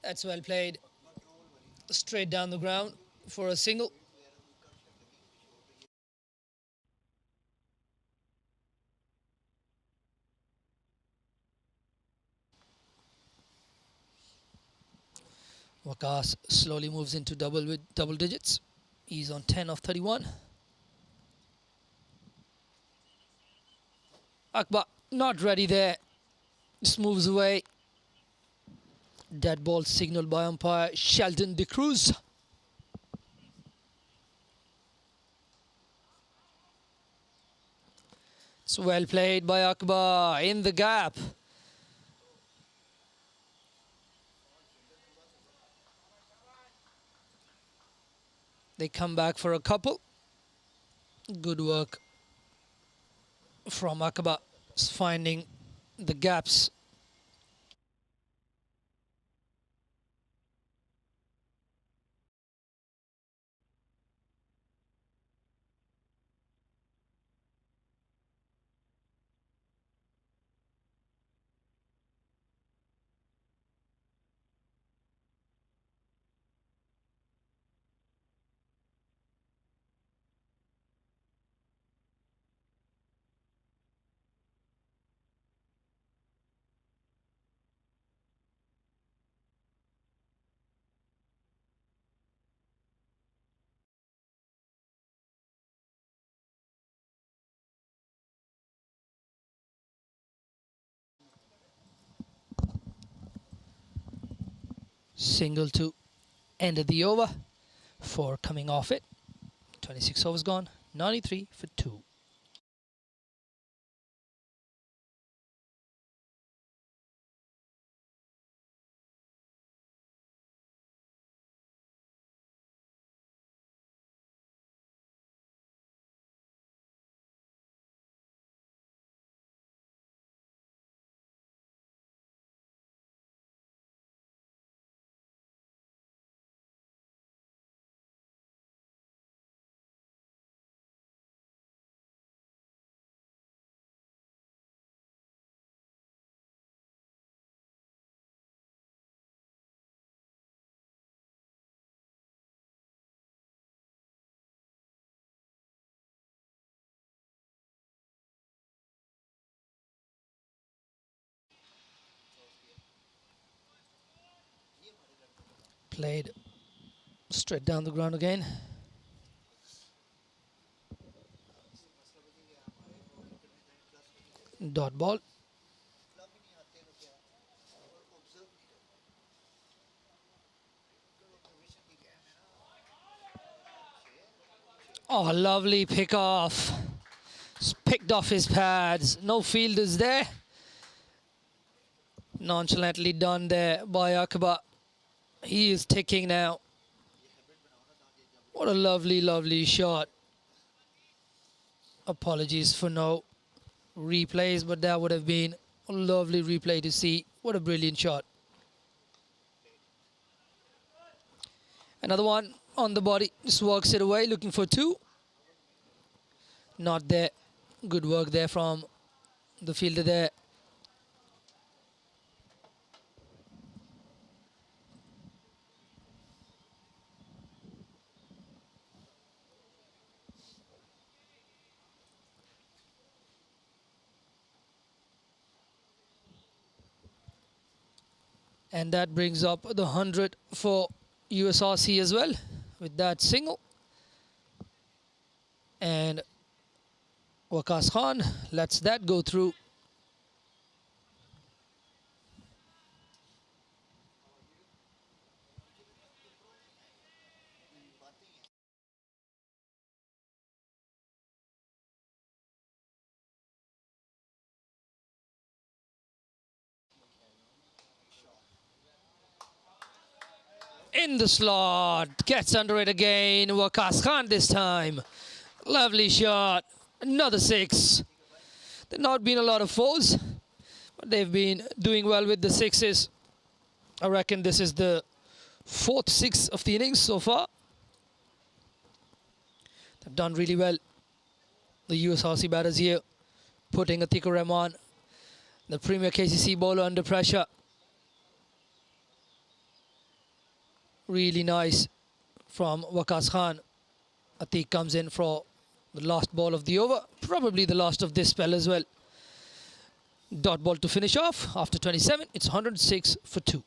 That's well played. Straight down the ground for a single. Waqas slowly moves into double digits. He's on 10 of 31. Akbar not ready there. Just moves away. Dead ball signaled by umpire Sheldon De Cruz. It's well played by Akbar in the gap. They come back for a couple. Good work from Akbar, finding the gaps. Single to end of the over. 4 coming off it. 26 overs gone. 93 for 2. Played straight down the ground again. Dot ball. Oh, lovely pick off. Just picked off his pads. No fielders there. Nonchalantly done there by Akbar. He is ticking now. What a lovely, lovely shot. Apologies for no replays, but that would have been a lovely replay to see. What a brilliant shot. Another one on the body, just works it away, looking for two. Not there. Good work there from the fielder there. And that brings up the 100 for USRC as well with that single. And Waqas Khan lets that go through. In the slot, gets under it again. Waqas Khan this time. Lovely shot. Another six. There've not been a lot of fours, but they've been doing well with the sixes. I reckon this is the fourth six of the innings so far. They've done really well. The USRC batters here, putting Atikur Rahman, the premier KCC bowler, under pressure. Really nice from Waqas Khan. Atiq comes in for the last ball of the over, probably the last of this spell as well. Dot ball to finish off. After 27, it's 106 for 2.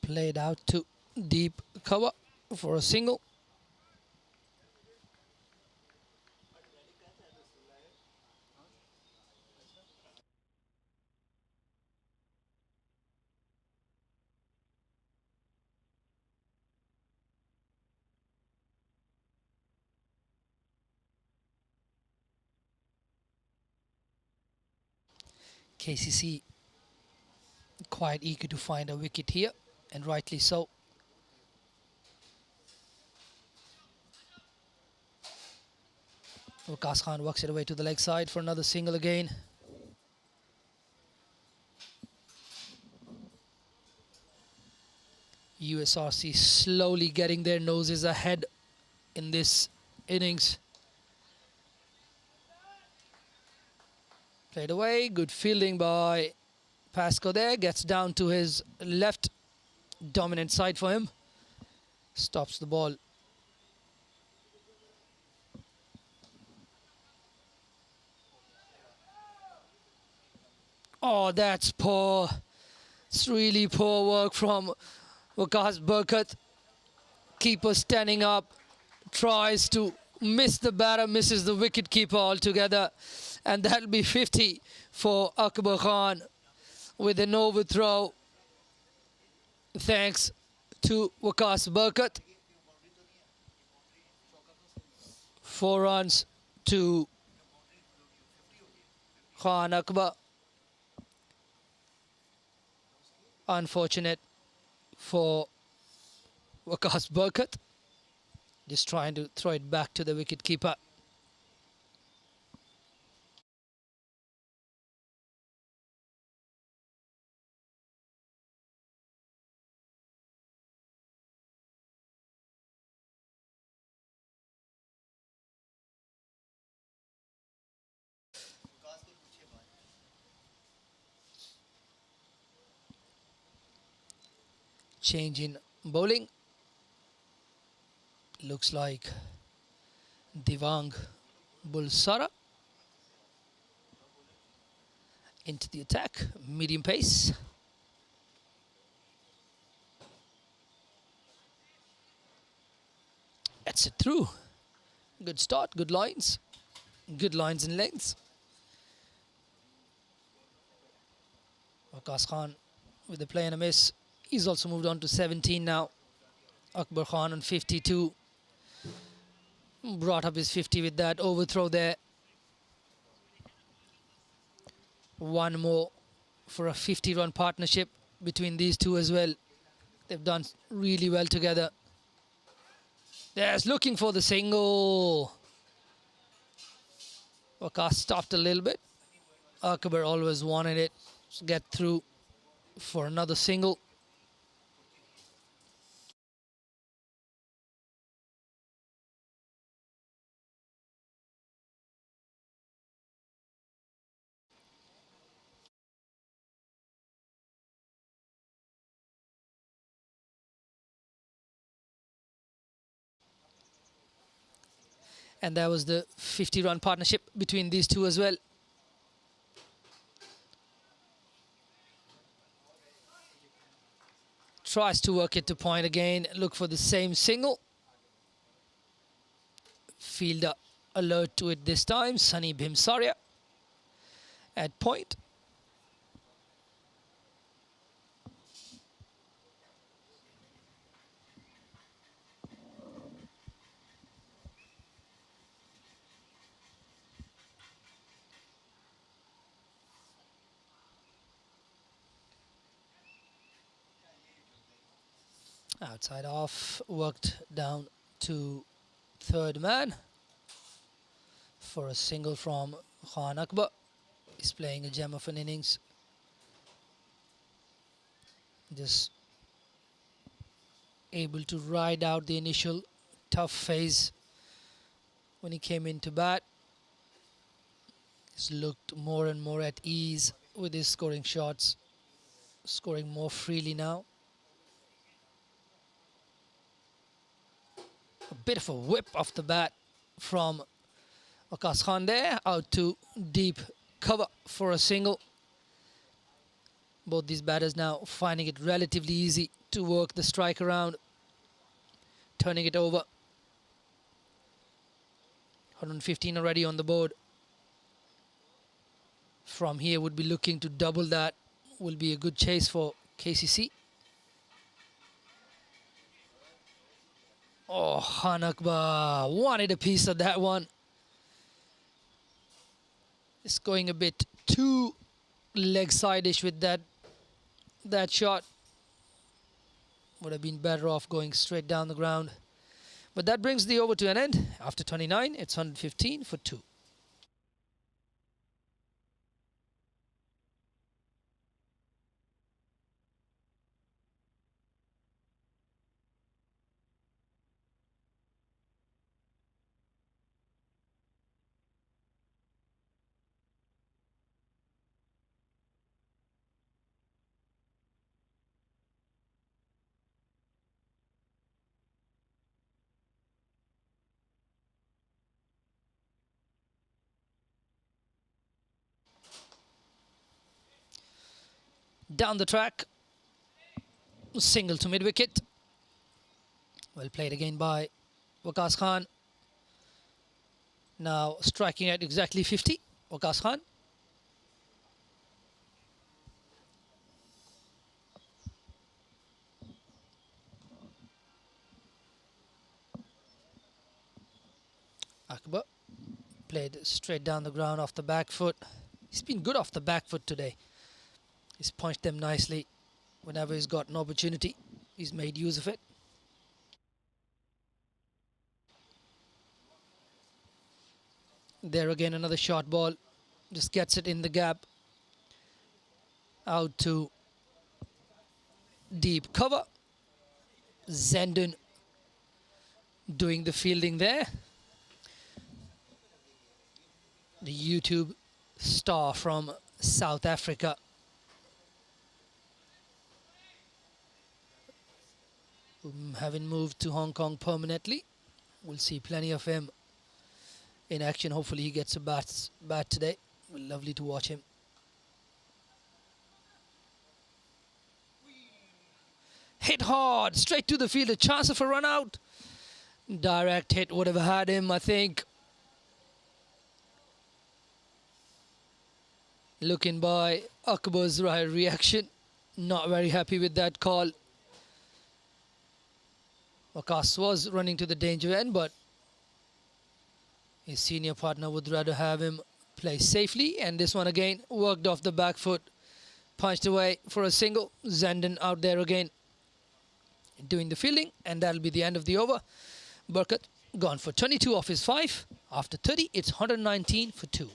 Played out to deep cover for a single. KCC quite eager to find a wicket here, and rightly so. Waqas Khan works it away to the leg side for another single again. USRC slowly getting their noses ahead in this innings. Played away, good fielding by Pascoe there, gets down to his left, dominant side for him. Stops the ball. Oh, that's poor. It's really poor work from Waqas Burkat. Keeper standing up, tries to miss the batter, misses the wicket keeper altogether. And that'll be 50 for Akbar Khan with an overthrow. Thanks to Waqas Burkat. 4 runs to Khan Akbar. Unfortunate for Waqas Burkat. Just trying to throw it back to the wicket keeper. Change in bowling. Looks like Devang Bulsara into the attack, medium pace. That's it through. Good start, good lines and lengths. Waqas Khan with the play and a miss. He's also moved on to 17 now. Akbar Khan on 52. Brought up his 50 with that overthrow there. One more for a 50-run partnership between these two as well. They've done really well together. There's looking for the single. Waqas stopped a little bit. Akbar always wanted it to get through for another single. And that was the 50-run partnership between these two as well. Tries to work it to point again. Look for the same single. Fielder alert to it this time. Sunny Bhimsaria at point. Outside off, worked down to third man for a single from Khan Akbar. He's playing a gem of an innings. Just able to ride out the initial tough phase when he came into bat. He's looked more and more at ease with his scoring shots, scoring more freely now. A bit of a whip off the bat from Waqas Khan there, out to deep cover for a single. Both these batters now finding it relatively easy to work the strike around, turning it over. 115 already on the board. From here would be looking to double that. Will be a good chase for KCC. Oh, Khan Akbar wanted a piece of that one. It's going a bit too leg side-ish with that shot. Would have been better off going straight down the ground. But that brings the over to an end. After 29, it's 115 for 2. Down the track, single to mid-wicket. Well played again by Waqas Khan. Now striking at exactly 50, Waqas Khan. Akbar played straight down the ground off the back foot. He's been good off the back foot today. He's punched them nicely whenever he's got an opportunity. He's made use of it. There again, another short ball. Just gets it in the gap. Out to deep cover. Zenden doing the fielding there. The YouTube star from South Africa. Having moved to Hong Kong permanently. We'll see plenty of him in action. Hopefully he gets a bat today. Lovely to watch him. Hit hard, straight to the field. A chance of a run out. Direct hit would have had him, I think. Looking by Akbar's reaction. Not very happy with that call. Waqas was running to the danger end, but his senior partner would rather have him play safely. And this one again worked off the back foot. Punched away for a single. Zenden out there again doing the fielding. And that'll be the end of the over. Burkut gone for 22 off his 5. After 30, it's 119 for 2.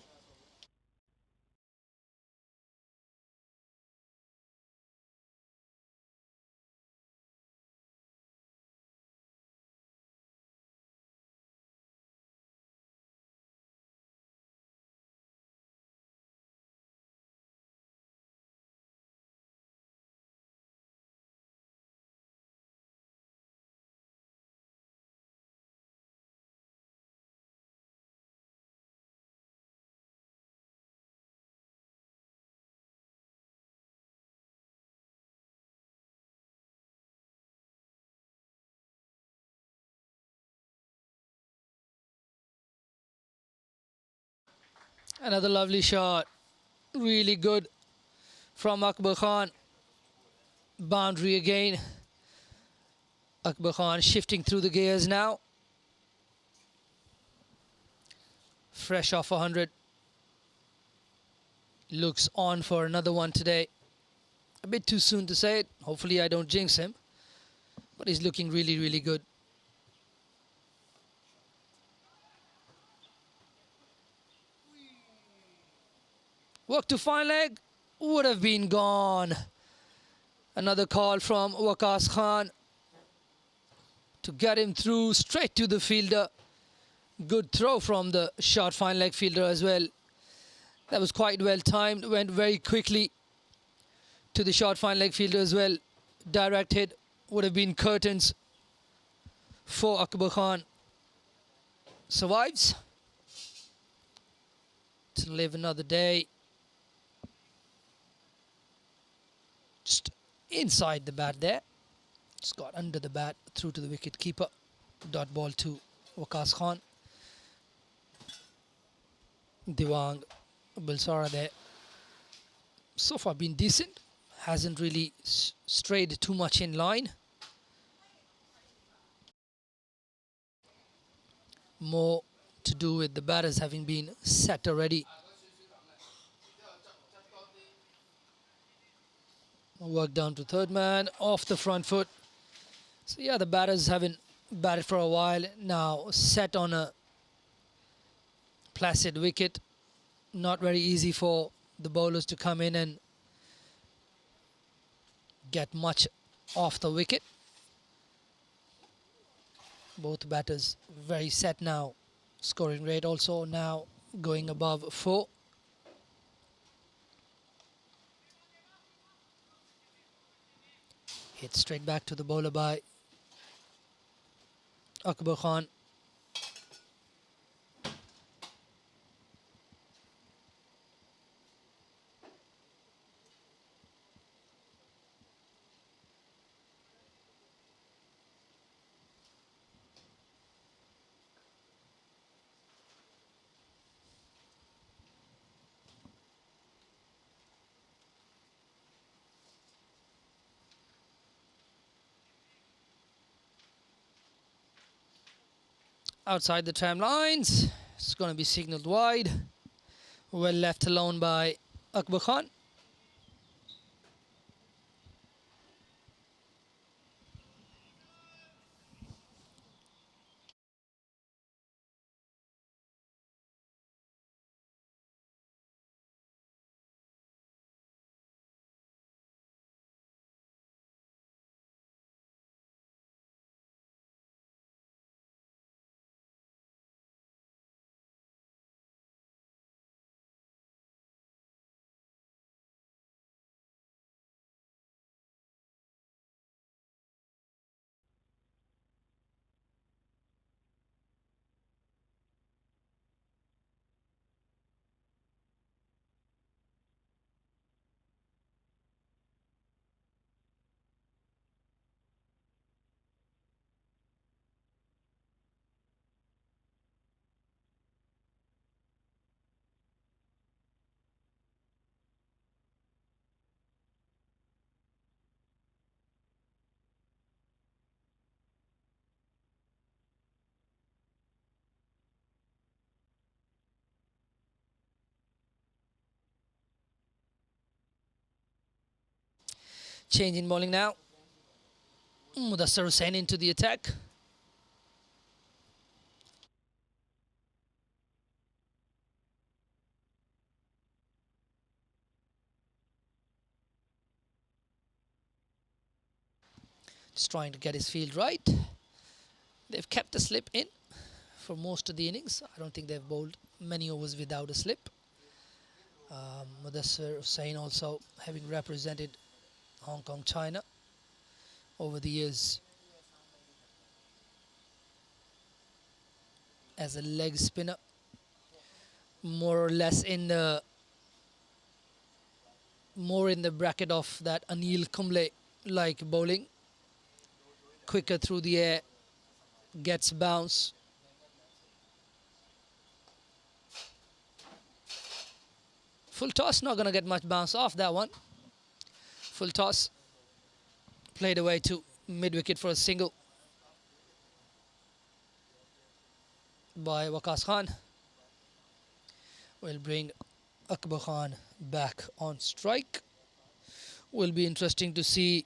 Another lovely shot. Really good from Akbar Khan. Boundary again. Akbar Khan shifting through the gears now. Fresh off 100. Looks on for another one today. A bit too soon to say it. Hopefully I don't jinx him. But he's looking really, really good. Work to fine leg. Would have been gone. Another call from Waqas Khan to get him through straight to the fielder. Good throw from the short fine leg fielder as well. That was quite well timed. Went very quickly to the short fine leg fielder as well. Direct hit would have been curtains for Akbar Khan. Survives to live another day. Just inside the bat there. Just got under the bat, through to the wicket keeper. Dot ball to Waqas Khan. Diwang Bulsara there. So far been decent. Hasn't really strayed too much in line. More to do with the batters having been set already. Work down to third man, off the front foot. So yeah, the batters haven't batted for a while. Now set on a placid wicket. Not very easy for the bowlers to come in and get much off the wicket. Both batters very set now. Scoring rate also now going above 4. Hit straight back to the bowler by Akbar Khan. Outside the tram lines. It's going to be signalled wide. Well left alone by Akbar Khan. Change in bowling now. Mudassar Hussain into the attack. Just trying to get his field right. They've kept the slip in for most of the innings. I don't think they've bowled many overs without a slip. Mudassar Hussain also having represented Hong Kong, China over the years as a leg spinner, more or less in the bracket of that Anil Kumble like bowling. Quicker through the air, gets bounce. Full toss, not going to get much bounce off that one. Full toss, played away to mid-wicket for a single by Waqas Khan. Will bring Akbar Khan back on strike. Will be interesting to see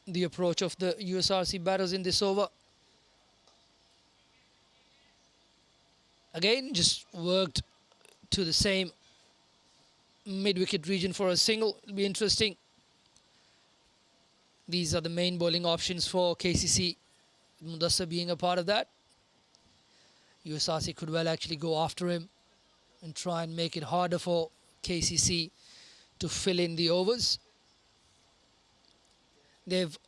the approach of the USRC batters in this over. Again, just worked to the same mid-wicket region for a single. It'll be interesting. These are the main bowling options for KCC. Mudassar being a part of that. USRC could well actually go after him and try and make it harder for KCC to fill in the overs. They've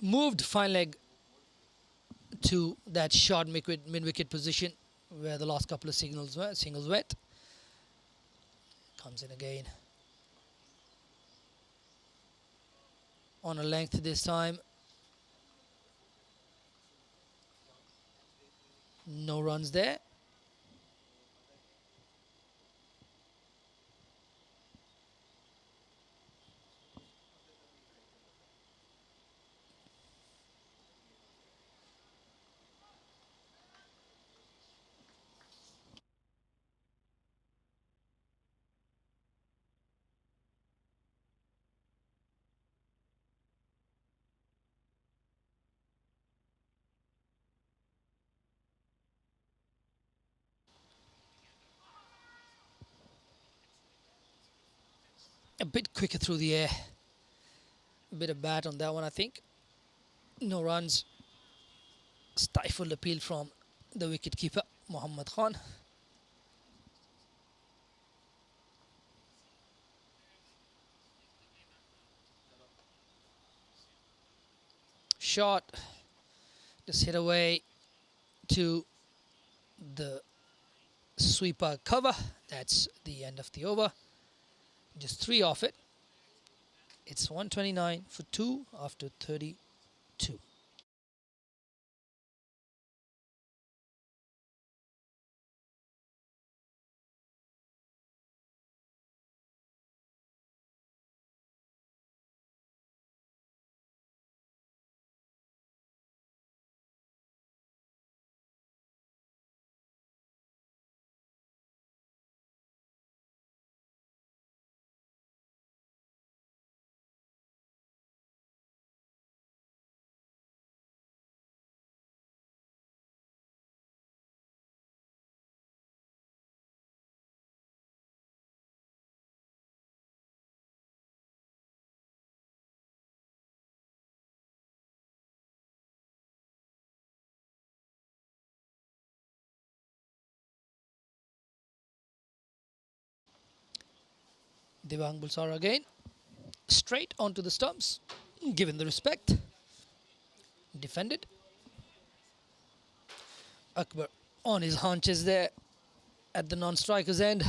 moved fine leg to that short mid-wicket position where the last couple of singles went. Comes in again. On a length this time. No runs there. A bit quicker through the air. A bit of bat on that one, I think. No runs. Stifled appeal from the wicket-keeper, Muhammad Khan. Shot. Just hit away to the sweeper cover. That's the end of the over. Just 3 off it. It's 129 for 2 after 32. Devang Bulsara again. Straight onto the stumps. Given the respect. Defended. Akbar on his haunches there at the non-striker's end.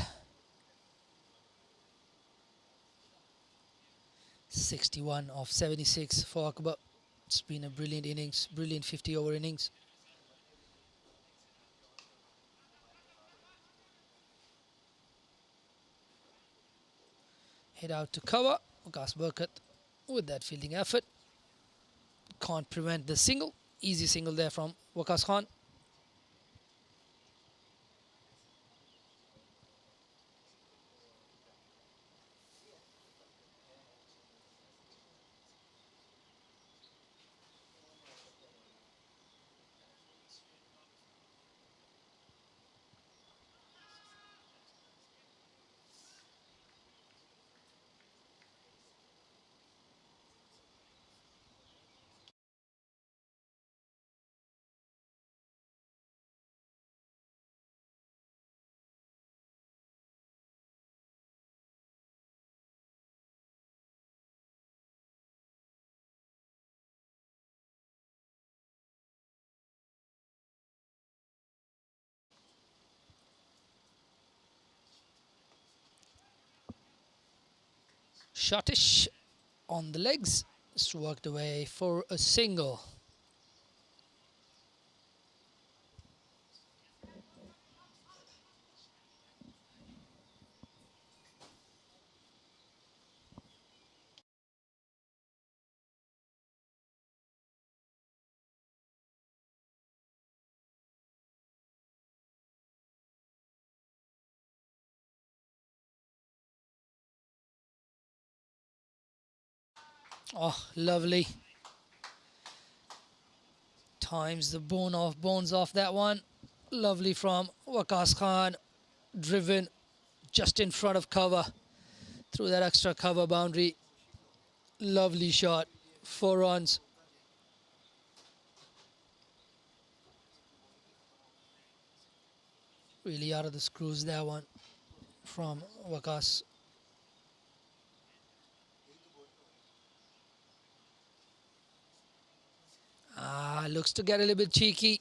61 of 76 for Akbar. It's been a brilliant innings, brilliant 50-over innings. Head out to cover. Waqas Burkat with that fielding effort. Can't prevent the single. Easy single there from Waqas Khan. Shortish on the legs. Just worked away for a single. Oh, lovely. Times the bones off that one. Lovely from Waqas Khan. Driven just in front of cover. Through that extra cover boundary. Lovely shot. 4 runs. Really out of the screws, that one from Waqas. Looks to get a little bit cheeky.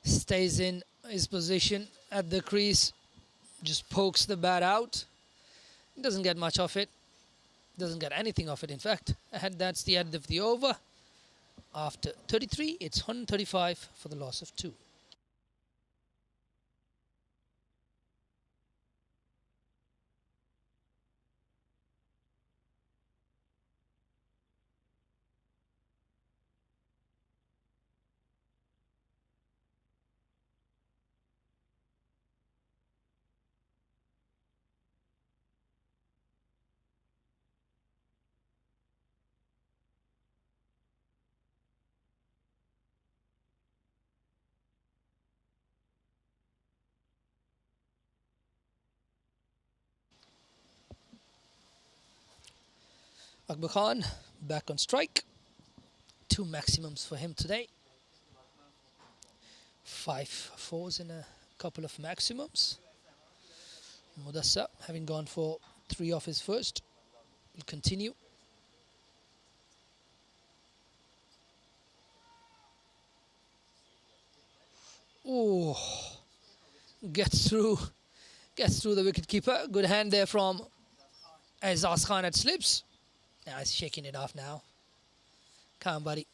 Stays in his position at the crease. Just pokes the bat out. Doesn't get much of it. Doesn't get anything of it, in fact. And that's the end of the over. After 33, it's 135 for the loss of 2. Akbar Khan back on strike. 2 maximums for him today. 5 fours and a couple of maximums. Mudassar, having gone for 3 off his first, will continue. Oh, gets through the wicket keeper. Good hand there from Azaz Khan at slips. Now he's shaking it off now. Come on, buddy.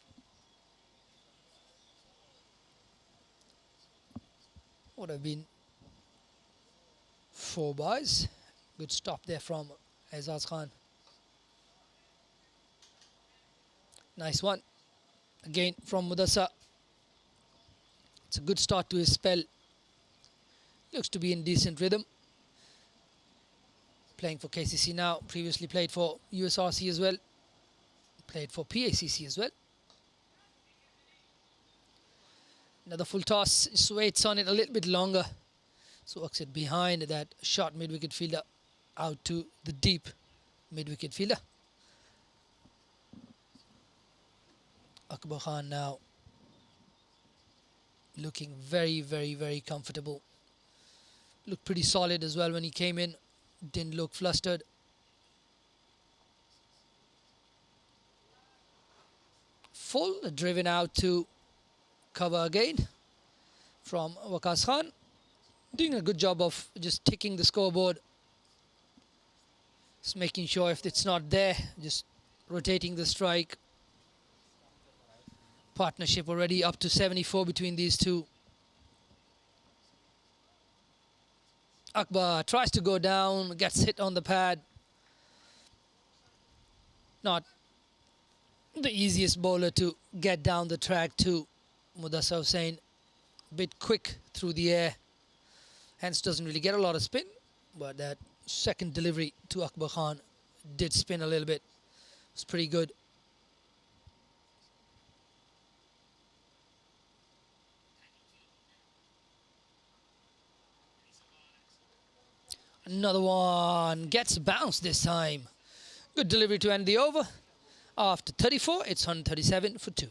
Would have been 4 buys. Good stop there from Azaz Khan. Nice one. Again from Mudassar. It's a good start to his spell. Looks to be in decent rhythm. Playing for KCC now. Previously played for USRC as well. Played for PACC as well. Another full toss. Just waits on it a little bit longer. So works it behind that short mid-wicket fielder out to the deep mid-wicket fielder. Akbar Khan now looking very, very, very comfortable. Looked pretty solid as well when he came in. Didn't look flustered. Full, driven out to cover again from Waqas Khan. Doing a good job of just ticking the scoreboard. Just making sure if it's not there, just rotating the strike. Partnership already up to 74 between these two. Akbar tries to go down, gets hit on the pad. Not the easiest bowler to get down the track to. Mudassar Hussain, a bit quick through the air. Hence doesn't really get a lot of spin. But that second delivery to Akbar Khan did spin a little bit. It's pretty good. Another one gets bounced this time. Good delivery to end the over. After 34, it's 137 for 2.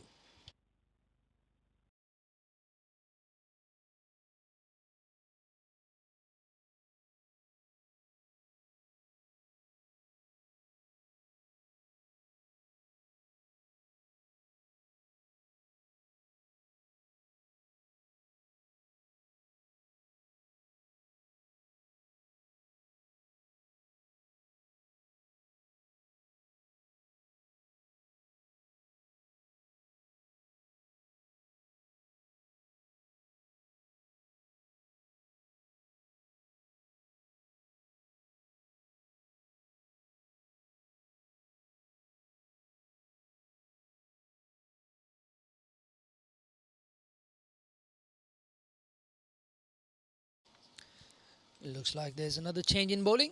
Looks like there's another change in bowling.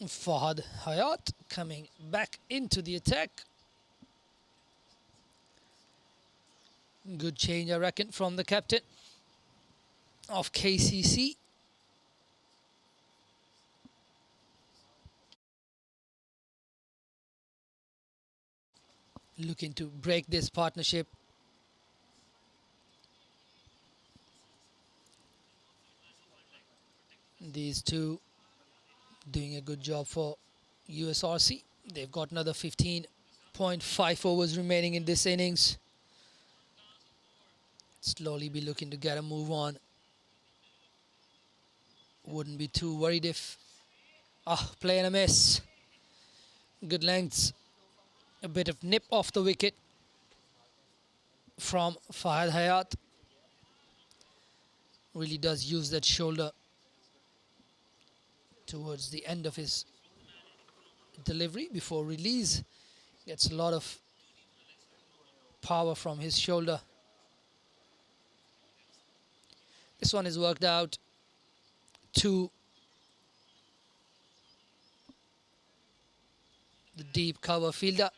Fahad Hayat coming back into the attack. Good change, I reckon, from the captain of KCC. Looking to break this partnership. These two doing a good job for USRC. They've got another 15.5 overs remaining in this innings. Slowly be looking to get a move on. Wouldn't be too worried if... play and a miss. Good lengths. A bit of nip off the wicket from Fahad Hayat. Really does use that shoulder towards the end of his delivery before release. Gets a lot of power from his shoulder. This one is worked out to the deep cover fielder.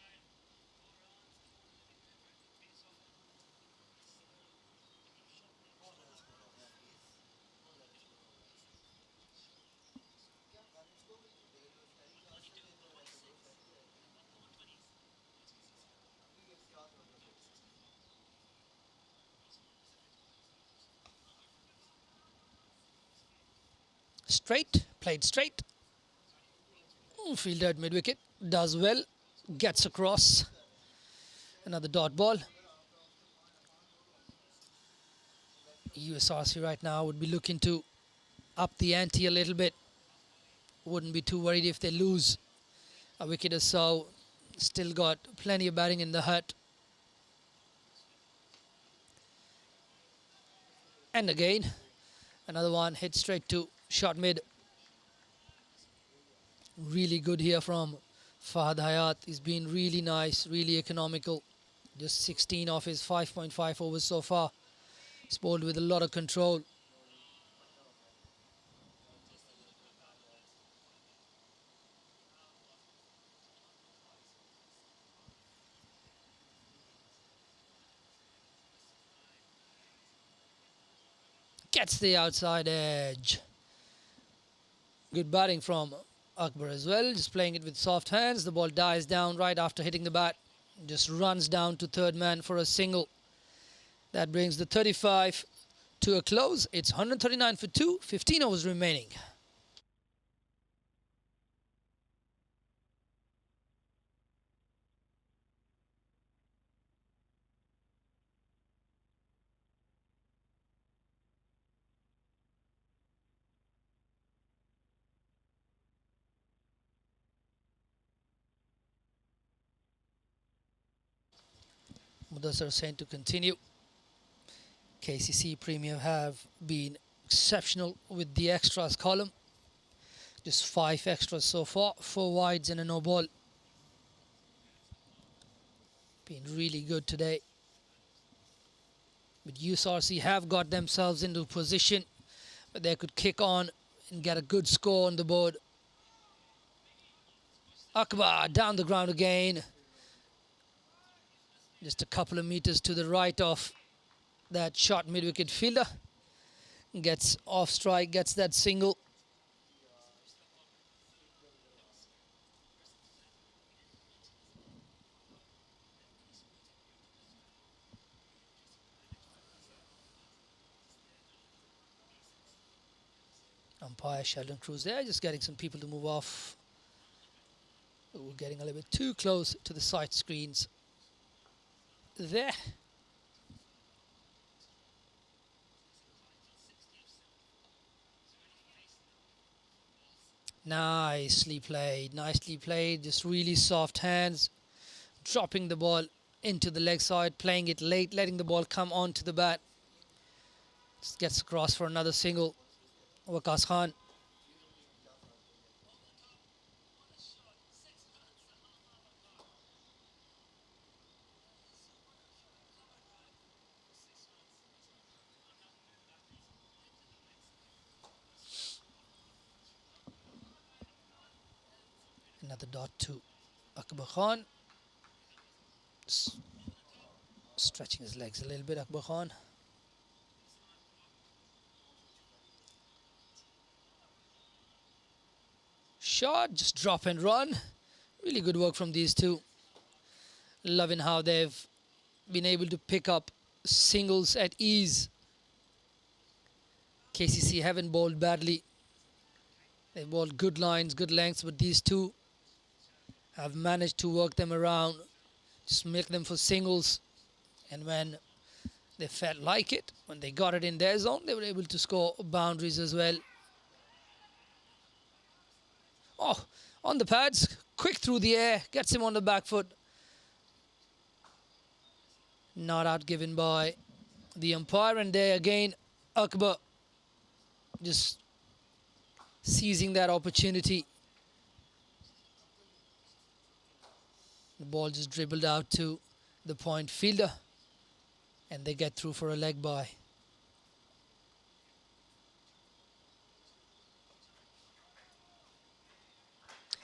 Straight, played straight. Fielder at mid-wicket, does well, gets across. Another dot ball. USRC right now would be looking to up the ante a little bit. Wouldn't be too worried if they lose a wicket or so. Still got plenty of batting in the hut. And again, another one hit straight to short mid. Really good here from Fahad Hayat. He's been really nice, really economical. Just 16 off his 5.5 overs so far. He's bowled with a lot of control. Gets the outside edge. Good batting from Akbar as well. Just playing it with soft hands. The ball dies down right after hitting the bat. Just runs down to third man for a single. That brings the 35 to a close. It's 139 for 2, 15 overs remaining. Mudassar saying to continue. KCC Premier have been exceptional with the extras column. Just 5 extras so far, 4 wides and a no ball. Been really good today. But USRC have got themselves into position where they could kick on and get a good score on the board. Akbar down the ground again. Just a couple of meters to the right of that short mid-wicket fielder. Gets off strike, gets that single. Umpire Sheldon Cruz there, just getting some people to move off. We're getting a little bit too close to the sight screens there. Nicely played, just really soft hands, dropping the ball into the leg side, playing it late, letting the ball come onto the bat. Just gets across for another single. Waqas Khan. Another dot to Akbar Khan. Stretching his legs a little bit, Akbar Khan. Shot, just drop and run. Really good work from these two. Loving how they've been able to pick up singles at ease. KCC haven't bowled badly. They've bowled good lines, good lengths, but these two have managed to work them around, just make them for singles. And when they felt like it, when they got it in their zone, they were able to score boundaries as well. Oh, on the pads, quick through the air, gets him on the back foot. Not out given by the umpire, and there again, Akbar just seizing that opportunity. The ball just dribbled out to the point fielder, and they get through for a leg bye.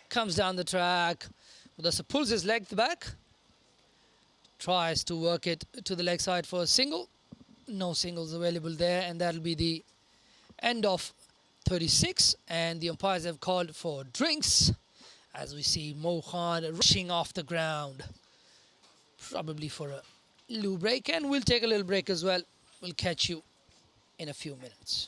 Comes down the track, Mudasar pulls his leg back, tries to work it to the leg side for a single. No singles available there, and that'll be the end of 36. And the umpires have called for drinks as we see Mo Khan rushing off the ground, probably for a loo break, and we'll take a little break as well. We'll catch you in a few minutes.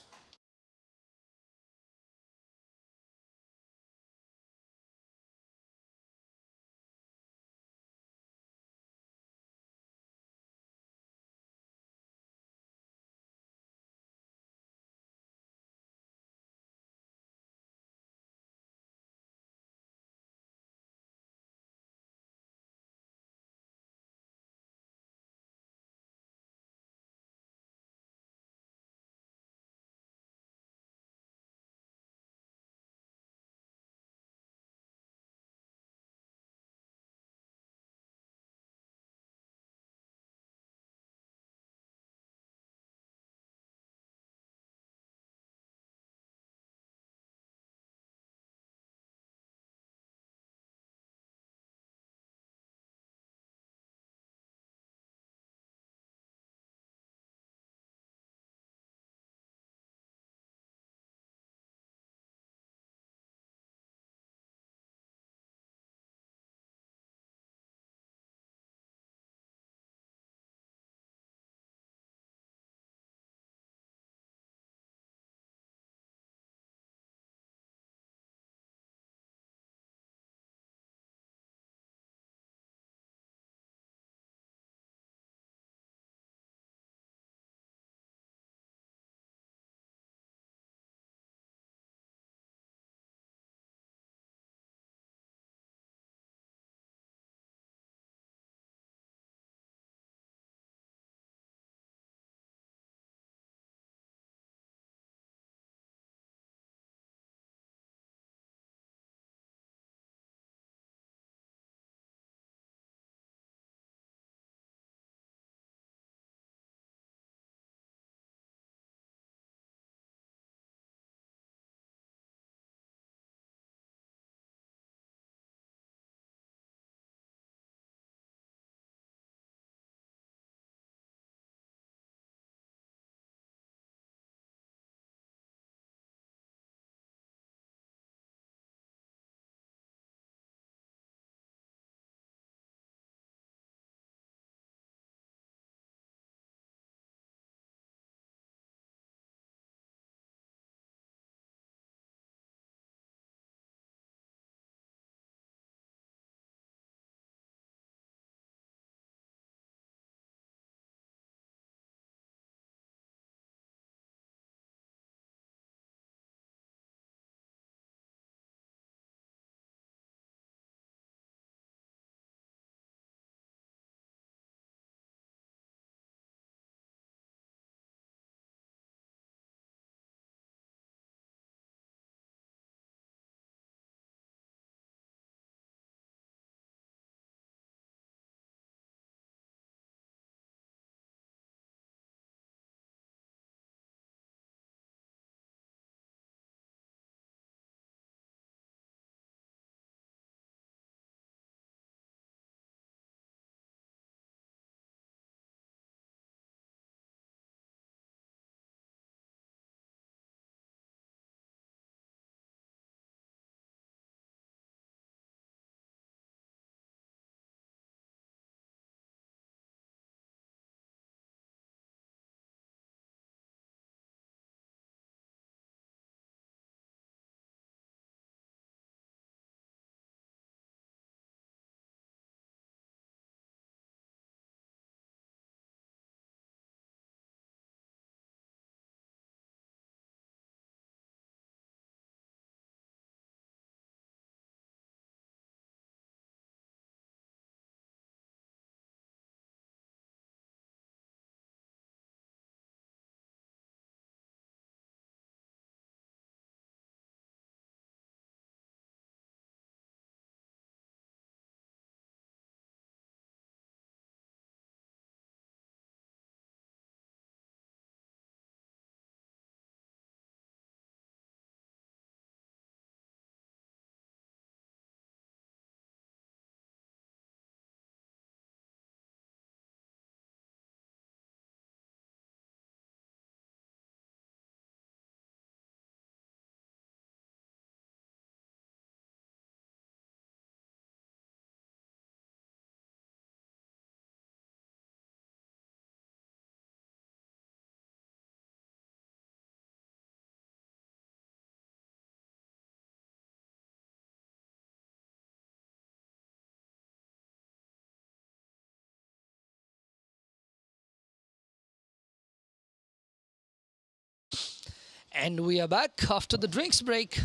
And we are back after the drinks break.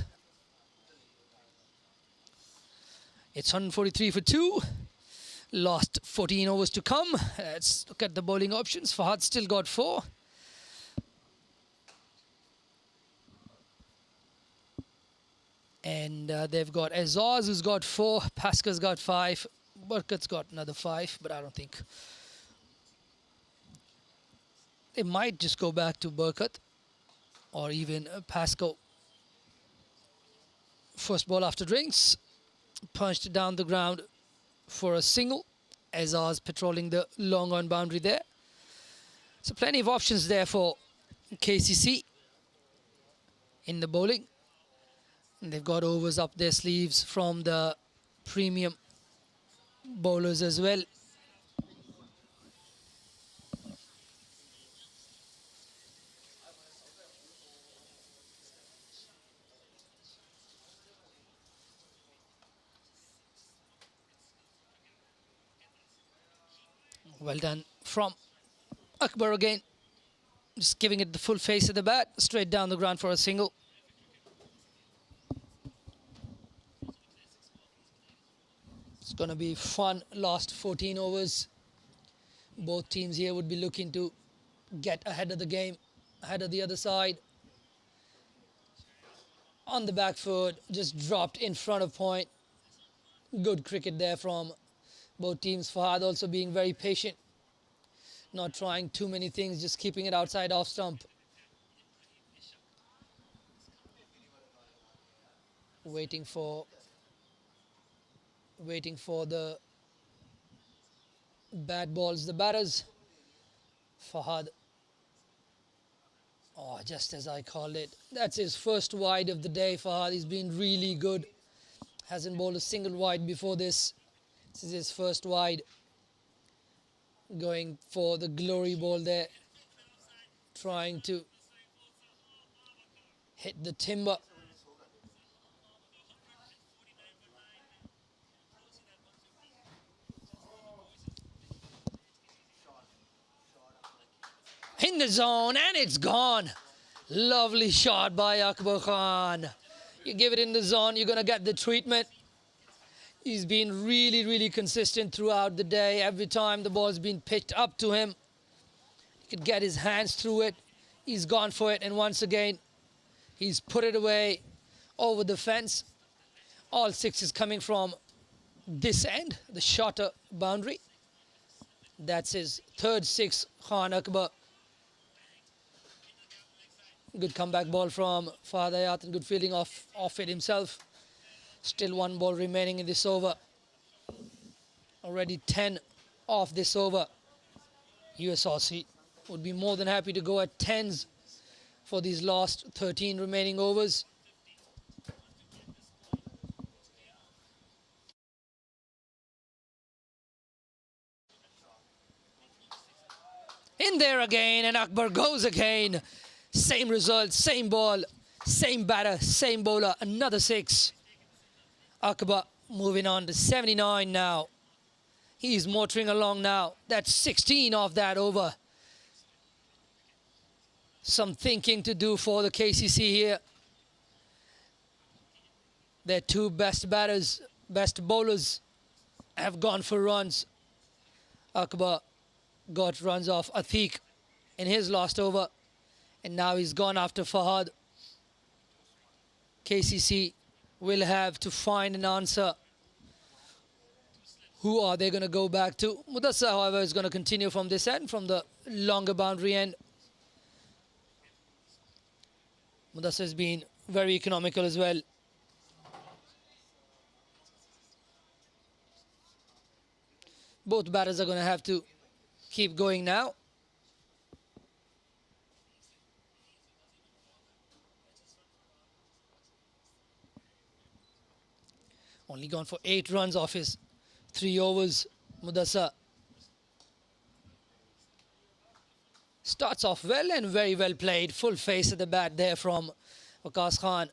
It's 143 for 2. Last 14 overs to come. Let's look at the bowling options. Fahad still got 4. And they've got Azaz, who's got 4. Pasca's got 5. Burkut's got another 5, but I don't think they might just go back to Burkut or even Pasco. First ball after drinks, punched it down the ground for a single. Azaz patrolling the long on boundary there. So plenty of options there for KCC in the bowling. And they've got overs up their sleeves from the premium bowlers as well. Well done from Akbar again. Just giving it the full face of the bat, straight down the ground for a single. It's going to be fun last 14 overs. Both teams here would be looking to get ahead of the game, ahead of the other side. On the back foot, just dropped in front of point. Good cricket there from both teams. Fahad also being very patient, not trying too many things, just keeping it outside off stump. Waiting for the bad balls, the batters. Fahad, oh, just as I called it. That's his first wide of the day. Fahad, he's been really good. Hasn't bowled a single wide before this. This is his first wide. Going for the glory ball there. Trying to hit the timber. In the zone, and it's gone. Lovely shot by Akbar Khan. You give it in the zone, you're going to get the treatment. He's been really, really consistent throughout the day. Every time the ball's been pitched up to him, he could get his hands through it. He's gone for it, and once again, he's put it away over the fence. All 6 is coming from this end, the shorter boundary. That's his third 6, Khan Akbar. Good comeback ball from Fahad Hayat and good fielding off it himself. Still 1 ball remaining in this over. Already 10 off this over. USRC would be more than happy to go at 10s for these last 13 remaining overs. In there again, and Akbar goes again. Same result, same ball, same batter, same bowler, another 6. Akbar moving on to 79 now. He's motoring along now. That's 16 off that over. Some thinking to do for the KCC here. Their 2 best batters, best bowlers have gone for runs. Akbar got runs off Atiq in his last over. And now he's gone after Fahad. KCC will have to find an answer. Who are they going to go back to? Mudassar, however, is going to continue from this end, from the longer boundary end. Mudassar has been very economical as well. Both batters are going to have to keep going now. Only gone for 8 runs off his 3 overs. Mudassar starts off well and very well played. Full face of the bat there from Waqas Khan.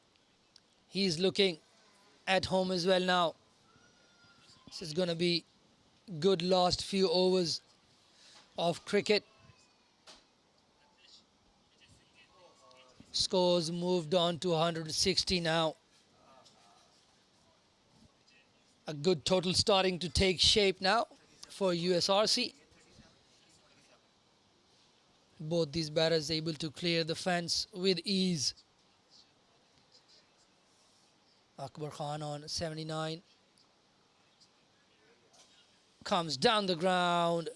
He's looking at home as well now. This is going to be good last few overs of cricket. Scores moved on to 160 now. A good total starting to take shape now for USRC. Both these batters able to clear the fence with ease. Akbar Khan on 79. Comes down the ground.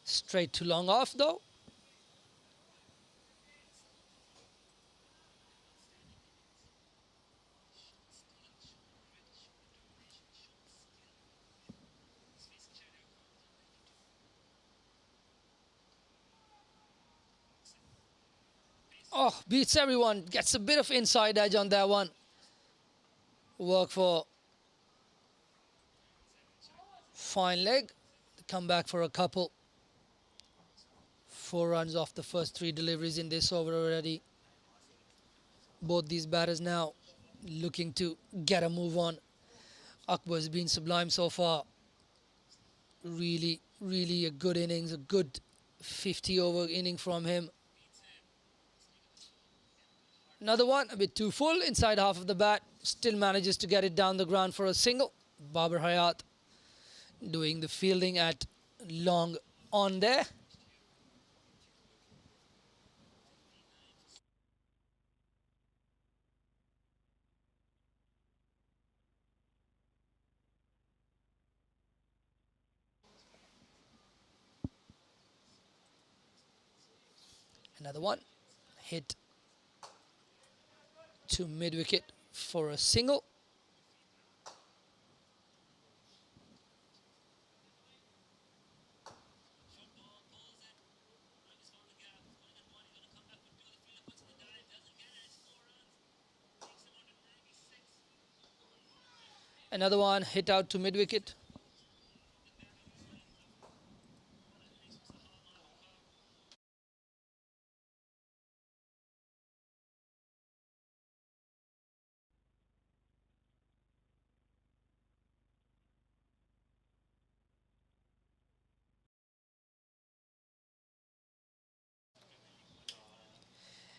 Straight to long off though. Oh, beats everyone. Gets a bit of inside edge on that one. Work for fine leg. Come back for a couple. 4 runs off the first 3 deliveries in this over already. Both these batters now looking to get a move on. Akbar's been sublime so far. Really, really a good innings. A good 50 over inning from him. Another one, a bit too full inside half of the bat. Still manages to get it down the ground for a single. Babar Hayat doing the fielding at long on there. Another one. Hit to mid-wicket for a single. Another one hit out to mid-wicket.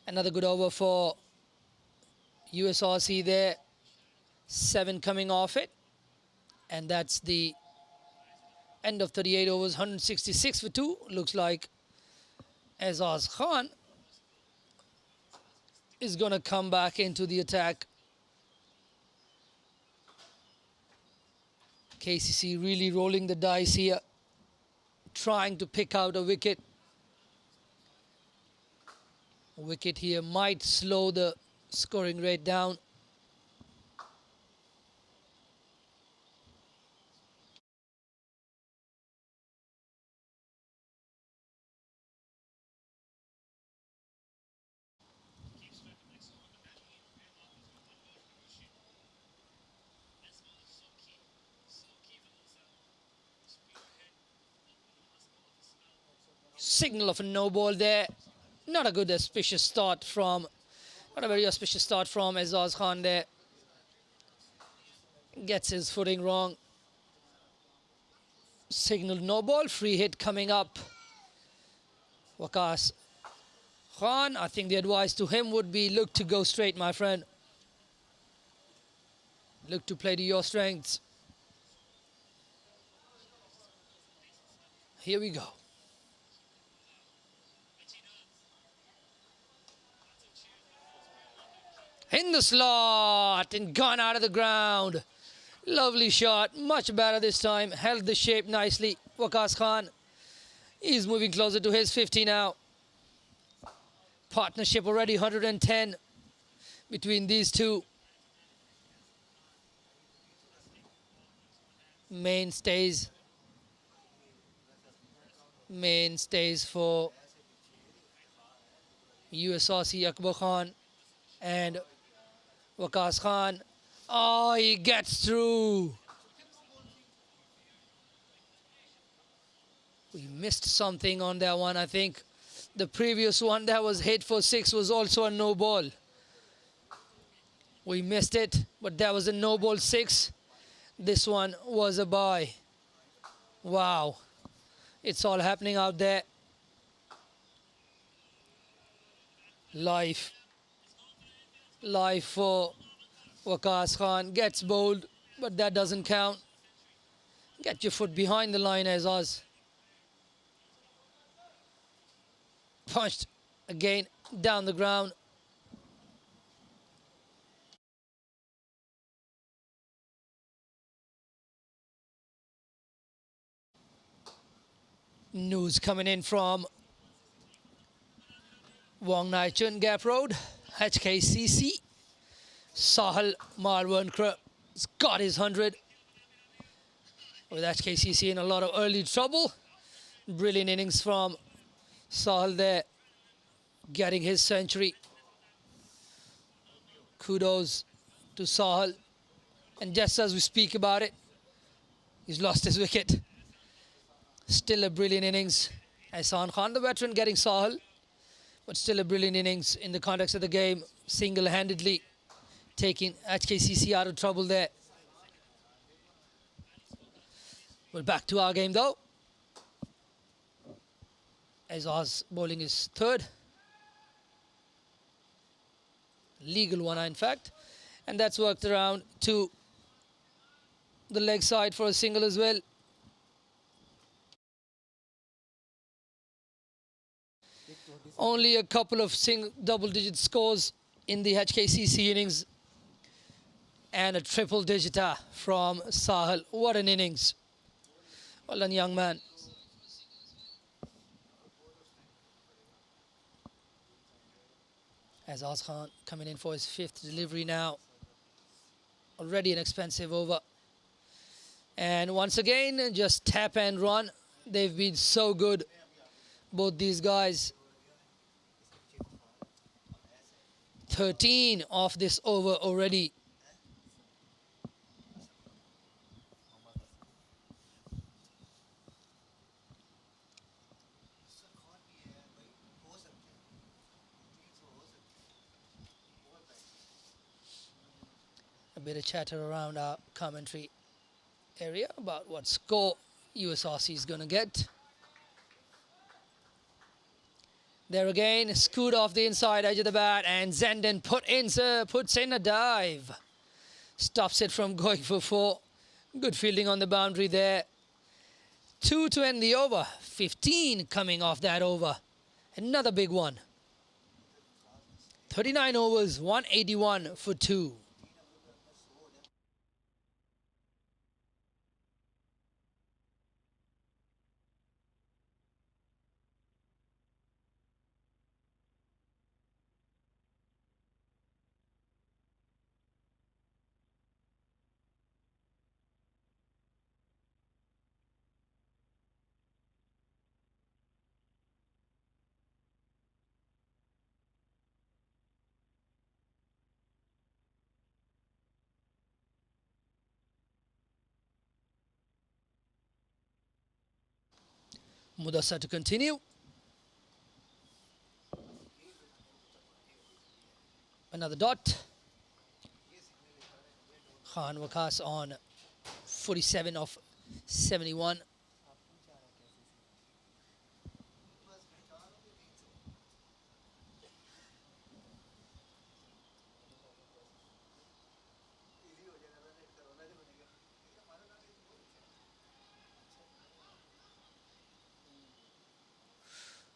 Another good over for USRC there. 7 coming off it. And that's the end of 38 overs. 166 for 2. Looks like Azaz Khan is going to come back into the attack. KCC really rolling the dice here. Trying to pick out a wicket. A wicket here might slow the scoring rate down. Signal of a no ball there. Not a good auspicious start from, not a very auspicious start from Azaz Khan there. Gets his footing wrong. Signal no ball. Free hit coming up. Waqas Khan, I think the advice to him would be look to go straight, my friend. Look to play to your strengths. Here we go. In the slot and gone out of the ground. Lovely shot. Much better this time. Held the shape nicely. Waqas Khan is moving closer to his 50 now. Partnership already 110 between these two. Mainstays for USRC, Akbar Khan and Waqas Khan. Oh, he gets through. We missed something on that one, I think. The previous one that was hit for 6 was also a no ball. We missed it, but that was a no ball 6. This one was a bye. Wow. It's all happening out there. Life. Life for Waqas Khan. Gets bowled, but that doesn't count. Get your foot behind the line, Azaz. Punched again down the ground. News coming in from Wong Nai Chun Gap Road, HKCC. Sahal Malwankar has got his 100. With HKCC in a lot of early trouble. Brilliant innings from Sahal there, getting his century. Kudos to Sahal. And just as we speak about it, he's lost his wicket. Still a brilliant innings. Ehsan Khan, the veteran, getting Sahal. But still a brilliant innings in the context of the game. Single-handedly taking HKCC out of trouble there. We're back to our game though. Azaz bowling his third. Legal one, in fact. And that's worked around to the leg side for a single as well. Only a couple of double-digit scores in the HKCC innings. And a triple-digiter from Sahal. What an innings. Well done, young man. Azaz Khan coming in for his 5th delivery now. Already an expensive over. And once again, just tap and run. They've been so good, both these guys. 13 off this over already. A bit of chatter around our commentary area about what score USRC is going to get. There again, scoot off the inside edge of the bat, and Zenden puts in a dive. Stops it from going for 4. Good fielding on the boundary there. 2 to end the over. 15 coming off that over. Another big one. 39 overs, 181 for 2. Mudasa to continue. Another dot. Khan Waqas on 47 of 71.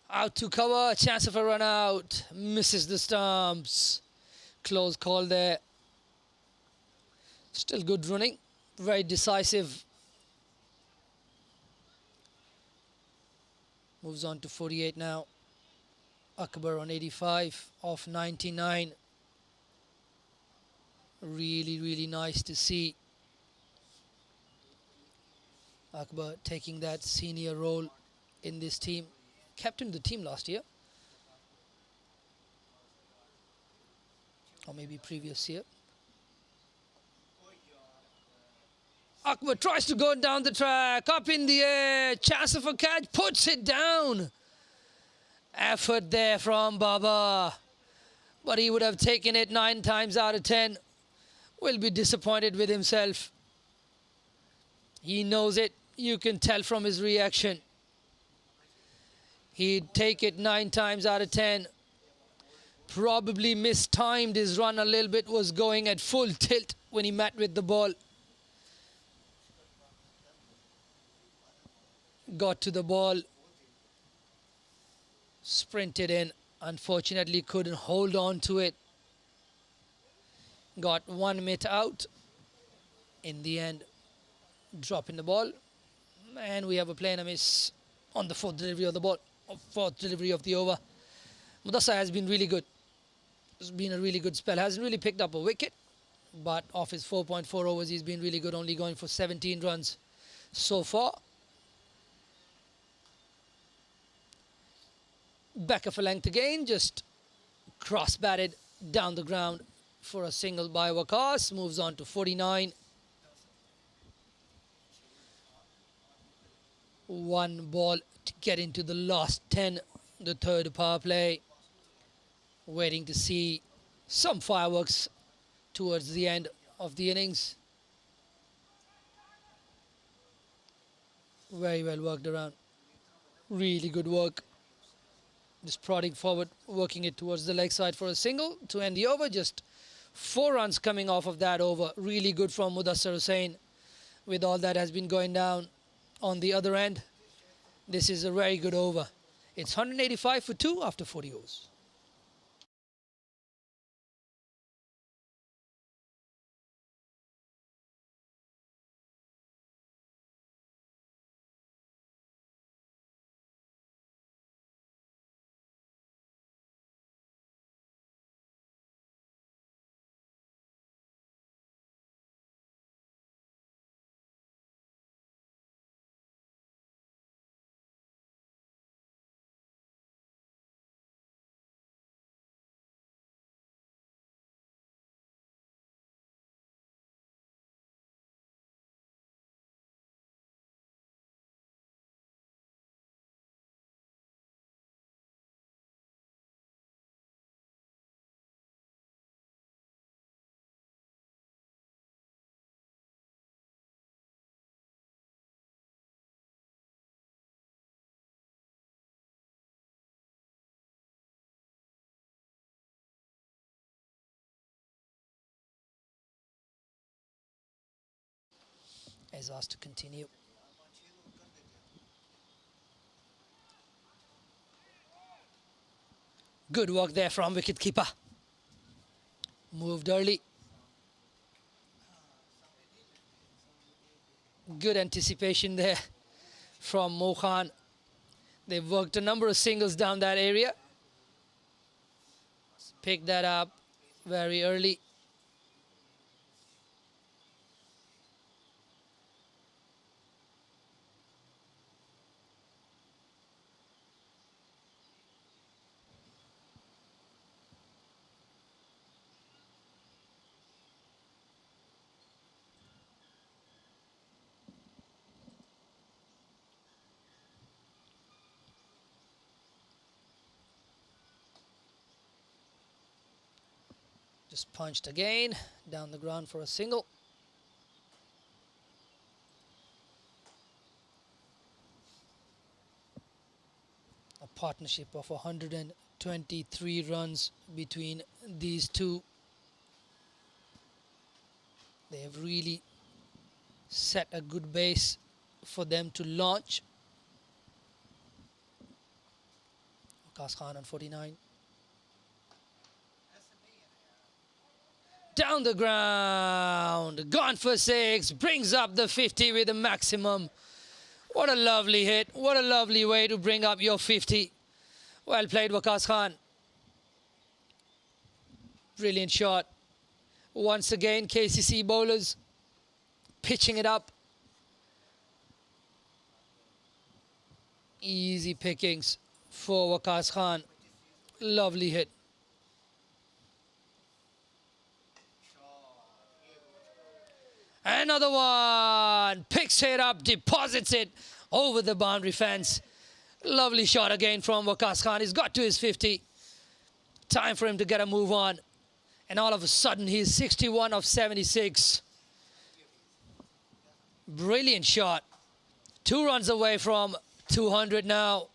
Out to cover, chance of a run out, misses the stumps. Close call there. Still good running, very decisive. Moves on to 48 now. Akbar on 85 off 99. Really, really nice to see Akbar taking that senior role in this team. Captained the team last year, or maybe previous year. Akbar tries to go down the track, up in the air, chance of a catch, puts it down. Effort there from Baba, but he would have taken it 9 times out of 10. Will be disappointed with himself. He knows it, you can tell from his reaction. He'd take it 9 times out of 10. Probably mistimed his run a little bit, was going at full tilt when he met with the ball. Got to the ball, sprinted in, unfortunately couldn't hold on to it. Got 1 mitt out. In the end, dropping the ball. And we have a play and a miss on the fourth delivery of the ball, fourth delivery of the over. Mudassar has been really good. It's been a really good spell. Hasn't really picked up a wicket, but off his 4.4 overs, he's been really good, only going for 17 runs so far. Back of a length again, just cross-batted down the ground for a single by Waqas. Moves on to 49. 1 ball to get into the last 10, the third power play. Waiting to see some fireworks towards the end of the innings. Very well worked around. Really good work. Just prodding forward, working it towards the leg side for a single to end the over. Just 4 runs coming off of that over. Really good from Mudassar Hussain with all that has been going down on the other end. This is a very good over. It's 185 for 2 after 40 overs. Is asked to continue. Good work there from wicketkeeper. Moved early. Good anticipation there from Mo Khan. They've worked a number of singles down that area. Picked that up very early. Just punched again, down the ground for a single. A partnership of 123 runs between these two. They have really set a good base for them to launch. Waqas Khan on 49. Down the ground, gone for 6, brings up the 50 with a maximum. What a lovely hit, what a lovely way to bring up your 50. Well played, Waqas Khan. Brilliant shot. Once again, KCC bowlers pitching it up. Easy pickings for Waqas Khan. Lovely hit. Another one, picks it up, deposits it over the boundary fence. Lovely shot again from Waqas Khan. He's got to his 50. Time for him to get a move on. And all of a sudden, he's 61 of 76. Brilliant shot. 2 runs away from 200 now.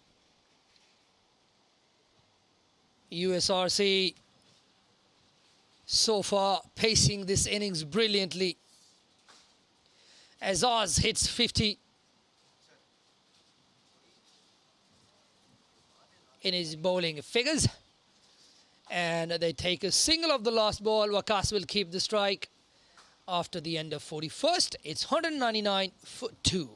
USRC so far pacing this innings brilliantly. Azaz hits 50 in his bowling figures. And they take a single of the last ball. Waqas will keep the strike after the end of 41st. It's 199 for 2.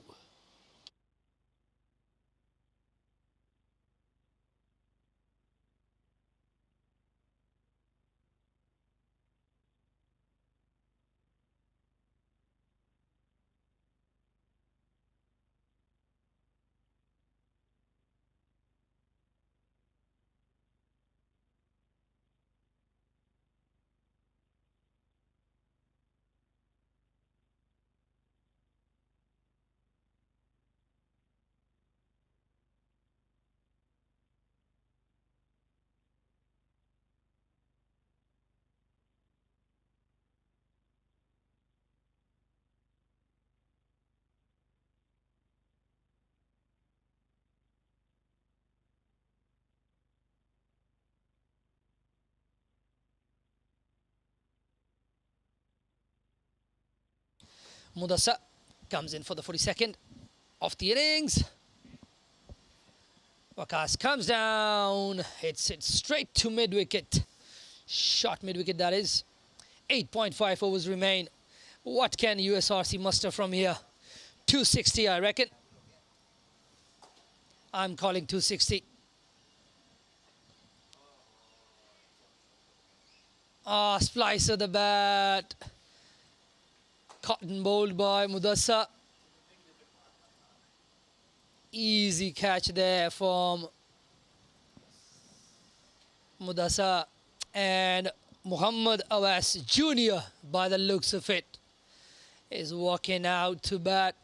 Mudasa comes in for the 42nd of the innings. Waqas comes down, hits it straight to mid-wicket. Short mid-wicket, that is. 8.5 overs remain. What can USRC muster from here? 260, I reckon. I'm calling 260. Splice of the bat. Cotton bowled by Mudasa. Easy catch there from Mudasa. And Muhammad Awas Jr., by the looks of it, is walking out to bat.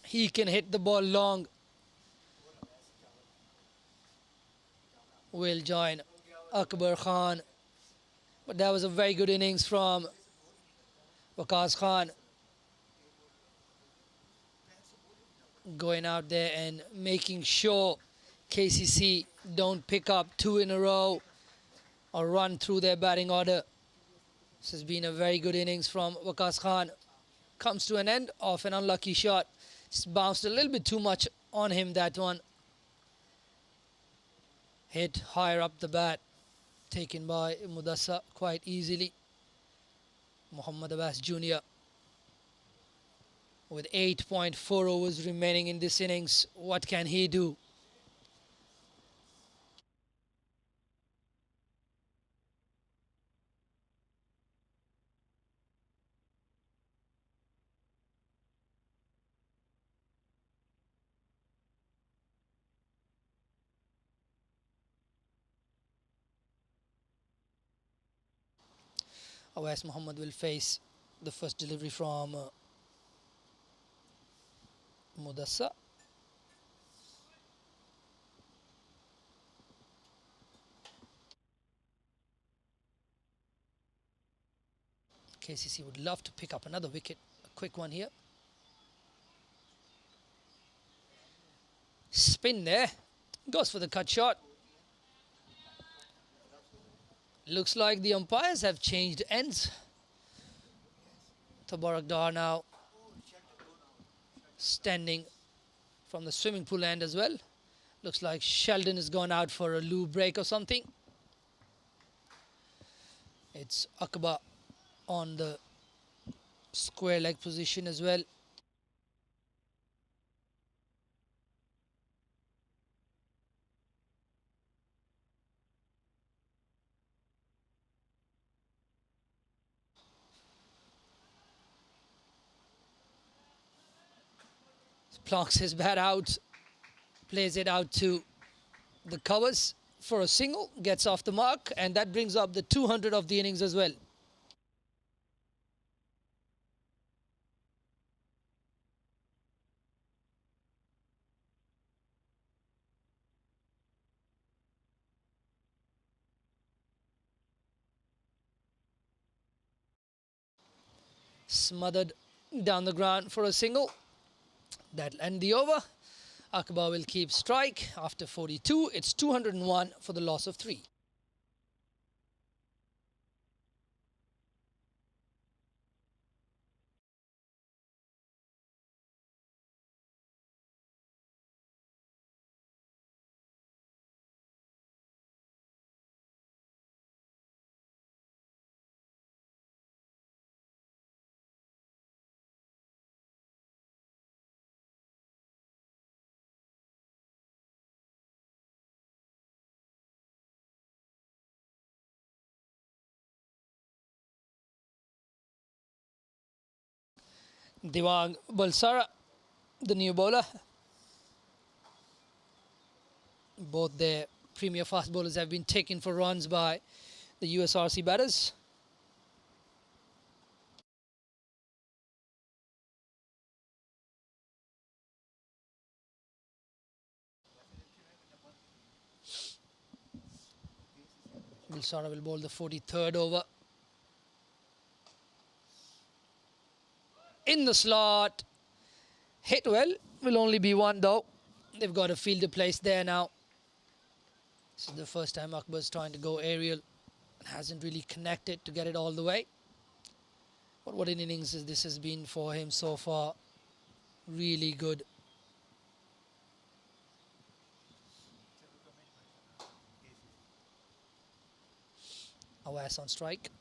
He can hit the ball long. Will join Akbar Khan. But that was a very good innings from Waqas Khan. Going out there and making sure KCC don't pick up 2 in a row or run through their batting order. This has been a very good innings from Waqas Khan. Comes to an end of an unlucky shot. Just bounced a little bit too much on him, that one. Hit higher up the bat. Taken by Mudasa quite easily. Muhammad Abbas Jr. with 8.4 overs remaining in this innings. What can he do? Awais Muhammad will face the first delivery from Mudasa. KCC would love to pick up another wicket. A quick one here. Spin there. Goes for the cut shot. Looks like the umpires have changed ends. Tabarak Dar now standing from the swimming pool end as well. Looks like Sheldon has gone out for a loo break or something. It's Akbar on the square leg position as well. Plonks his bat out, plays it out to the covers for a single, gets off the mark, and that brings up the 200 of the innings as well. Smothered down the ground for a single. That'll end the over. Akbar will keep strike after 42. It's 201 for the loss of 3. Devang Balsara, the new bowler. Both their premier fast bowlers have been taken for runs by the USRC batters. Balsara will bowl the 43rd over. In the slot. Hit well. Will only be one though. They've got a fielder placed there now. This is the first time Akbar's trying to go aerial and hasn't really connected to get it all the way. But what an innings this has been for him so far. Really good. Awas on strike.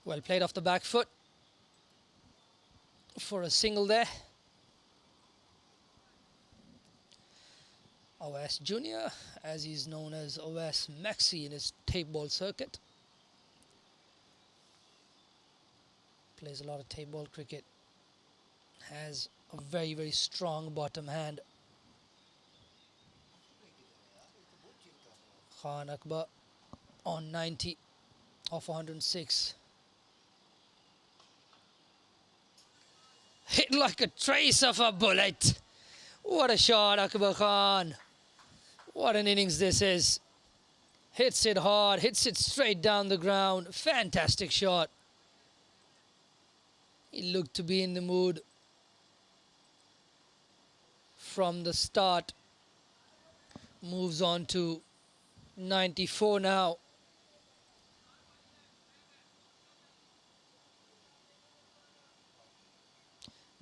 Well played off the back foot for a single there. OS Junior, as he's known as OS Maxi in his tape ball circuit. Plays a lot of tape ball cricket. Has a very, very strong bottom hand. Khan Akbar on 90 off 106. Hit like a trace of a bullet. What a shot, Akbar Khan. What an innings this is. Hits it hard, hits it straight down the ground. Fantastic shot. He looked to be in the mood from the start. Moves on to 94 now.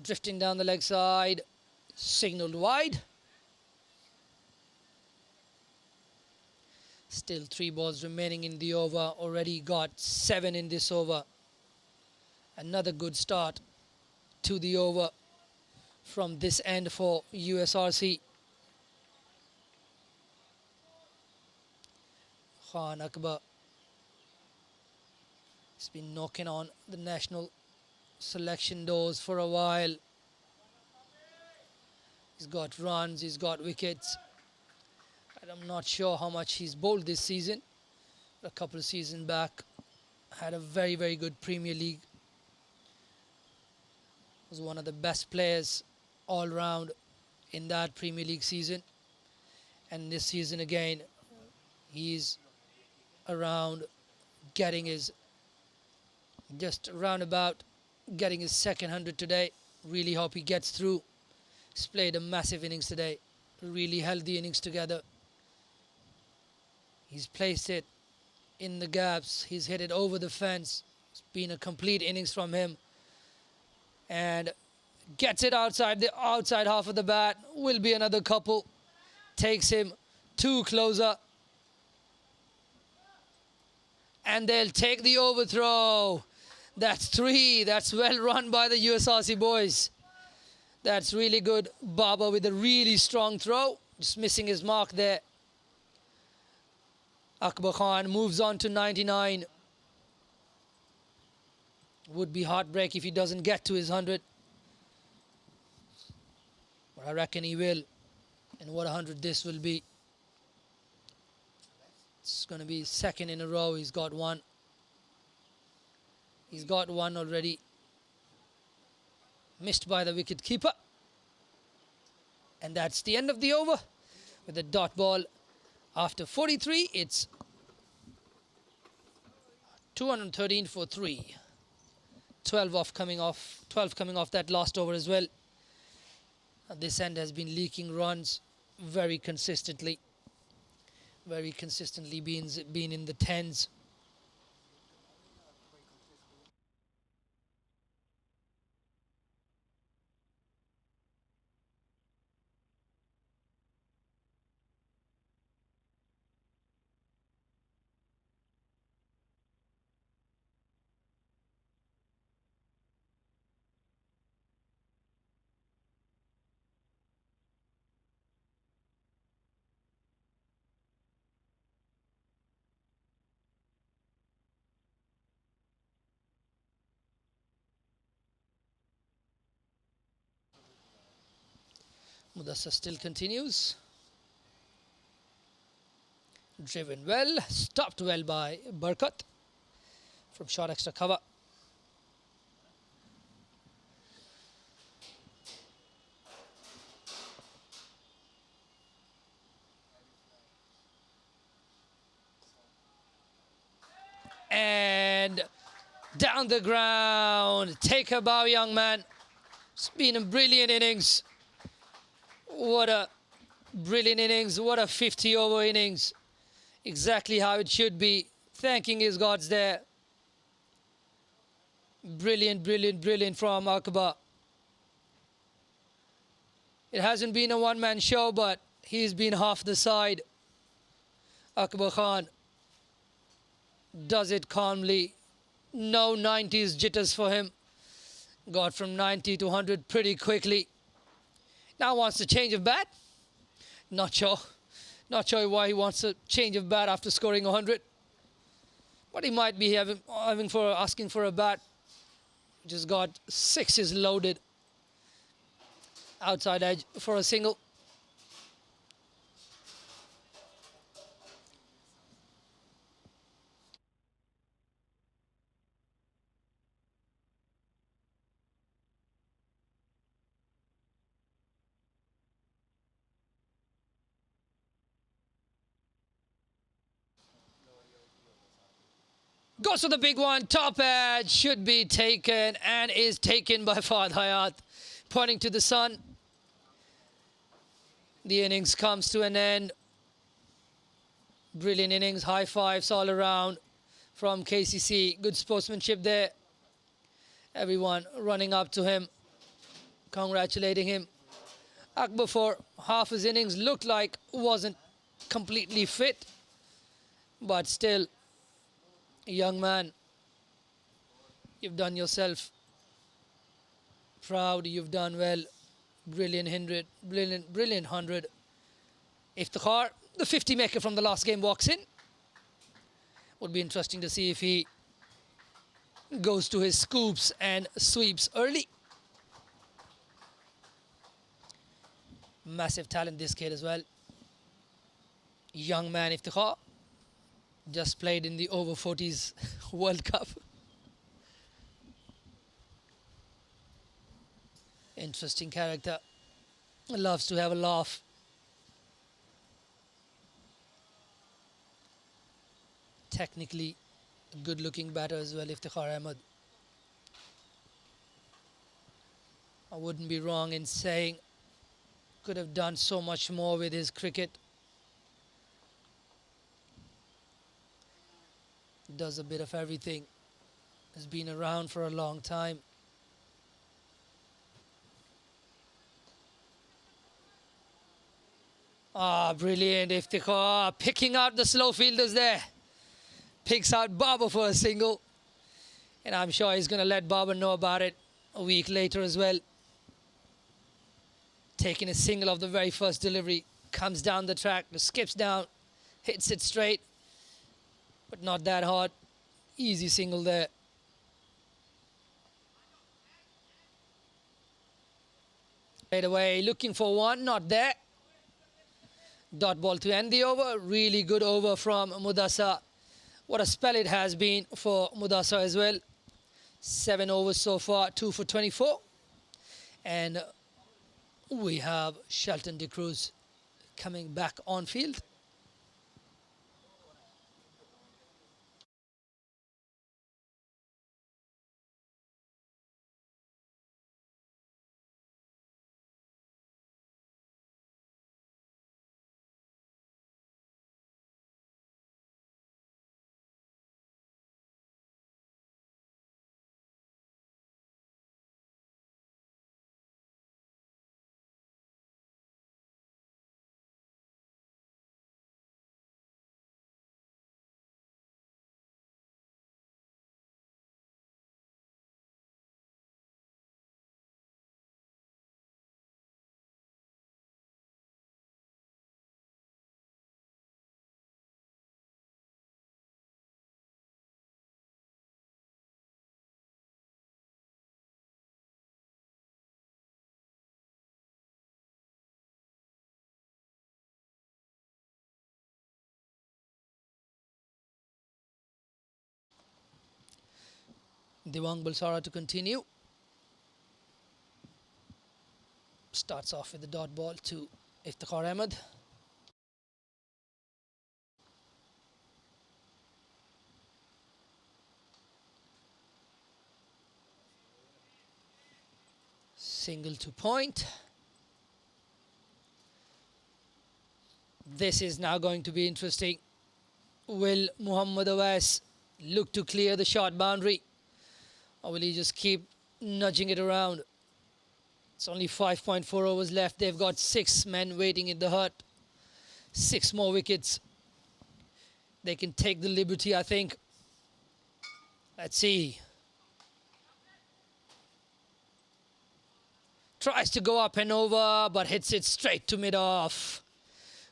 Drifting down the leg side. Signalled wide. Still 3 balls remaining in the over. Already got 7 in this over. Another good start to the over from this end for USRC. Khan Akbar has been knocking on the national selection doors for a while. He's got runs, he's got wickets. And I'm not sure how much he's bowled this season. A couple of seasons back, had a very, very good Premier League. Was one of the best players all round in that Premier League season. And this season again, he's around getting his, just around about getting his second 100 today. Really hope he gets through. He's played a massive innings today. Really held the innings together. He's placed it in the gaps. He's hit it over the fence. It's been a complete innings from him. And gets it outside the outside half of the bat. Will be another couple. Takes him 2 closer. And they'll take the overthrow. That's 3. That's well run by the USRC boys. That's really good. Baba with a really strong throw. Just missing his mark there. Akbar Khan moves on to 99. Would be heartbreak if he doesn't get to his 100. But I reckon he will. And what 100 this will be. It's going to be second in a row. He's got one. He's got one already. Missed by the wicket keeper. And that's the end of the over. With a dot ball. After 43, it's 213 for 3. 12 coming off that last over as well. This end has been leaking runs very consistently. Very consistently been in the 10s. Mudassar still continues. Driven well, stopped well by Barkat from short extra cover. And down the ground. Take a bow, young man. It's been a brilliant innings. What a brilliant innings. What a 50-over innings. Exactly how it should be. Thanking his gods there. Brilliant, brilliant, brilliant from Akbar. It hasn't been a one-man show, but he's been half the side. Akbar Khan does it calmly. No 90s jitters for him. Got from 90 to 100 pretty quickly. Now wants a change of bat. Not sure. Not sure why he wants a change of bat after scoring 100. But he might be asking for a bat. Just got sixes loaded. Outside edge for a single. Goes to the big one. Top edge should be taken and is taken by Fahad Hayat. Pointing to the sun. The innings comes to an end. Brilliant innings. High fives all around from KCC. Good sportsmanship there. Everyone running up to him, congratulating him. Akbar for half his innings looked like wasn't completely fit, but still, young man, you've done yourself proud. You've done well. Brilliant 100, brilliant 100. Iftikhar, the 50 maker from the last game, walks in. Would be interesting to see if he goes to his scoops and sweeps early. Massive talent this kid as well. Young man Iftikhar. Just played in the over 40s World Cup. Interesting character. Loves to have a laugh. Technically a good looking batter as well, Iftikhar Ahmed. I wouldn't be wrong in saying could have done so much more with his cricket. Does a bit of everything. Has been around for a long time. Brilliant Iftikhar. Picking out the slow fielders there. Picks out Babar for a single. And I'm sure he's going to let Babar know about it a week later as well. Taking a single of the very first delivery. Comes down the track, skips down, hits it straight. But not that hard. Easy single there. Straight away, looking for one, not there. Dot ball to end the over. Really good over from Mudassar. What a spell it has been for Mudassar as well. 7 overs so far, 2 for 24. And we have Shelton De Cruz coming back on field. Devang Bulsara to continue. Starts off with the dot ball to Iftikhar Ahmed. Single to point. This is now going to be interesting. Will Muhammad Awais look to clear the short boundary, or will he just keep nudging it around? It's only 5.4 overs left. They've got 6 men waiting in the hut. 6 more wickets. They can take the liberty, I think. Let's see. Tries to go up and over, but hits it straight to mid-off.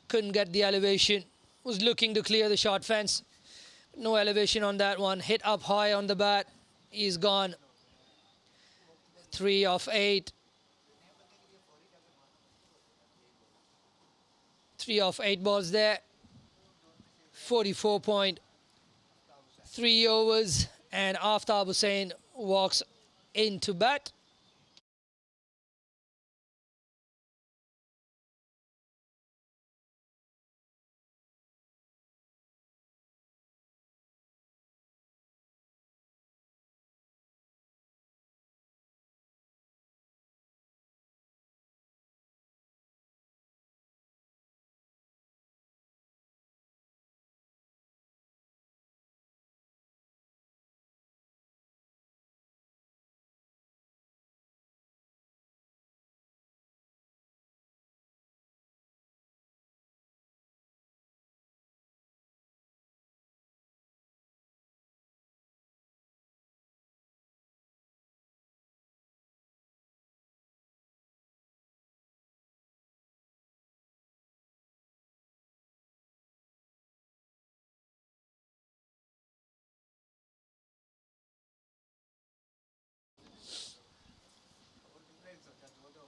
Couldn't get the elevation. Was looking to clear the short fence. No elevation on that one. Hit up high on the bat. He's gone. 3 of 8. 3 of 8 balls there. 44.3 overs. And Aftab Hussain walks into bat.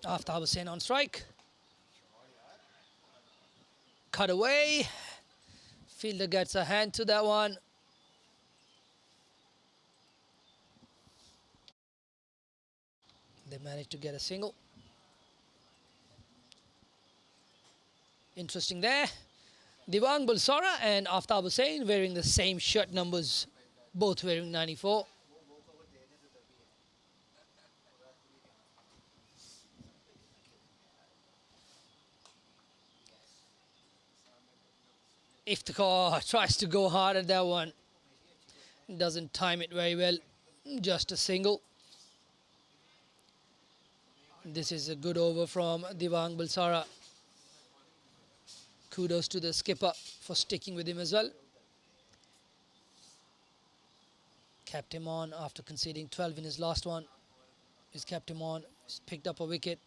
Aftab Hussain on strike. Cut away. Fielder gets a hand to that one. They managed to get a single. Interesting there. Devang Bulsara and Aftab Hussain wearing the same shirt numbers. Both wearing 94. Iftikhar tries to go hard at that one. Doesn't time it very well. Just a single. This is a good over from Devang Bulsara. Kudos to the skipper for sticking with him as well. Kept him on after conceding 12 in his last one. He's kept him on. He's picked up a wicket.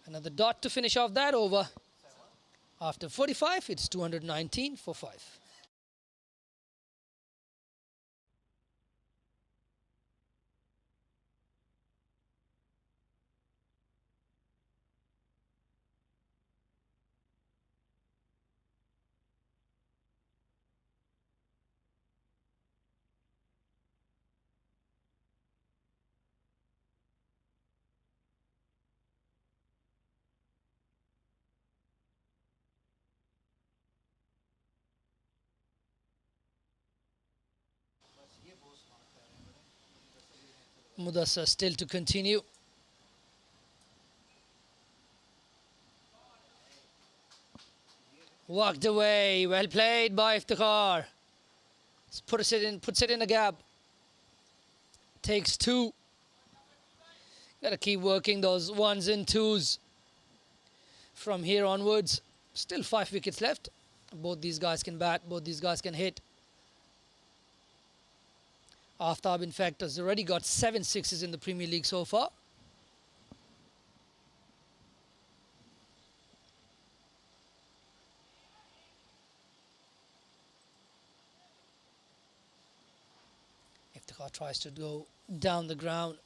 Another dot to finish off that over. After 45, it's 219 for 5. Mudassar still to continue. Walked away. Well played by Iftikhar. Puts it in a gap. Takes 2. Gotta keep working those 1s and 2s from here onwards. Still 5 wickets left. Both these guys can bat. Both these guys can hit. Aftab, in fact, has already got 7 sixes in the Premier League so far. Iftikhar tries to go down the ground,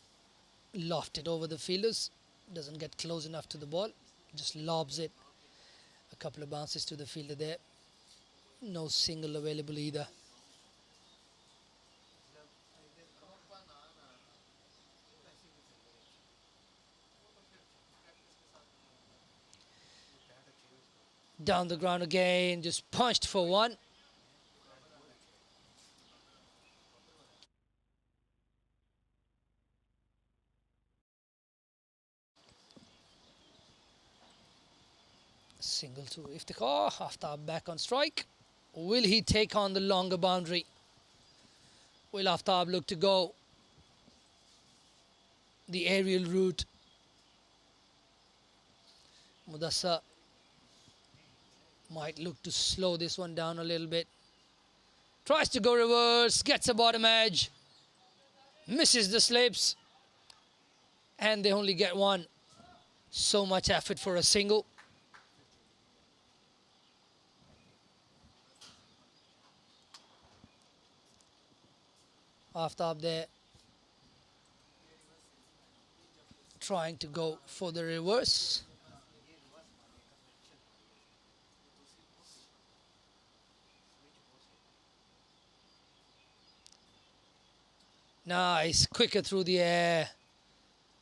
loft it over the fielders. Doesn't get close enough to the ball. Just lobs it. A couple of bounces to the fielder there. No single available either. Down the ground again, just punched for one. Single to Iftikhar. Aftab back on strike. Will he take on the longer boundary? Will Aftab look to go the aerial route? Mudassar might look to slow this one down a little bit. Tries to go reverse, gets a bottom edge, misses the slips, and they only get one. So much effort for a single. Aftab there trying to go for the reverse. Nice, quicker through the air.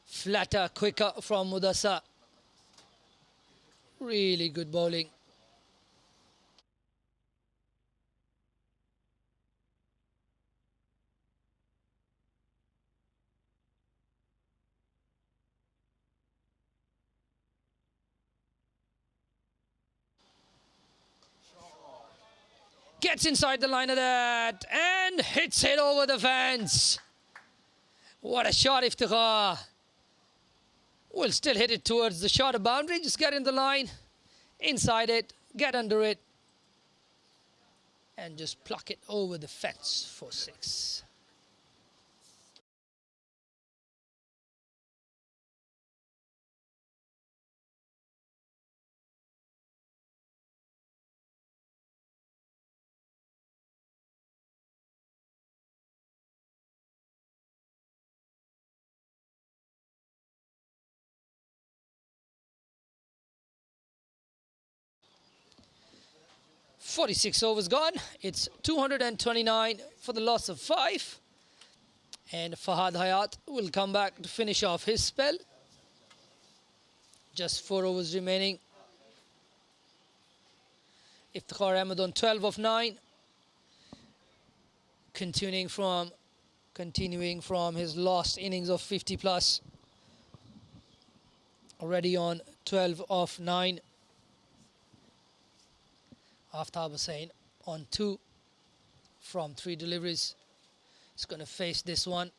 Flatter, quicker from Mudassar. Really good bowling. Gets inside the line of that and hits it over the fence. What a shot, Iftikhar. Will still hit it towards the shorter boundary. Just get in the line, inside it, get under it, and just pluck it over the fence for 6. "46 overs gone. It's 229 for the loss of 5. And Fahad Hayat will come back to finish off his spell. Just 4 overs remaining. Iftikhar Ahmed on 12 of 9. Continuing from his last innings of 50 plus. Already on 12 of 9. Aftab Hussain on 2 from 3 deliveries. He's going to face this one.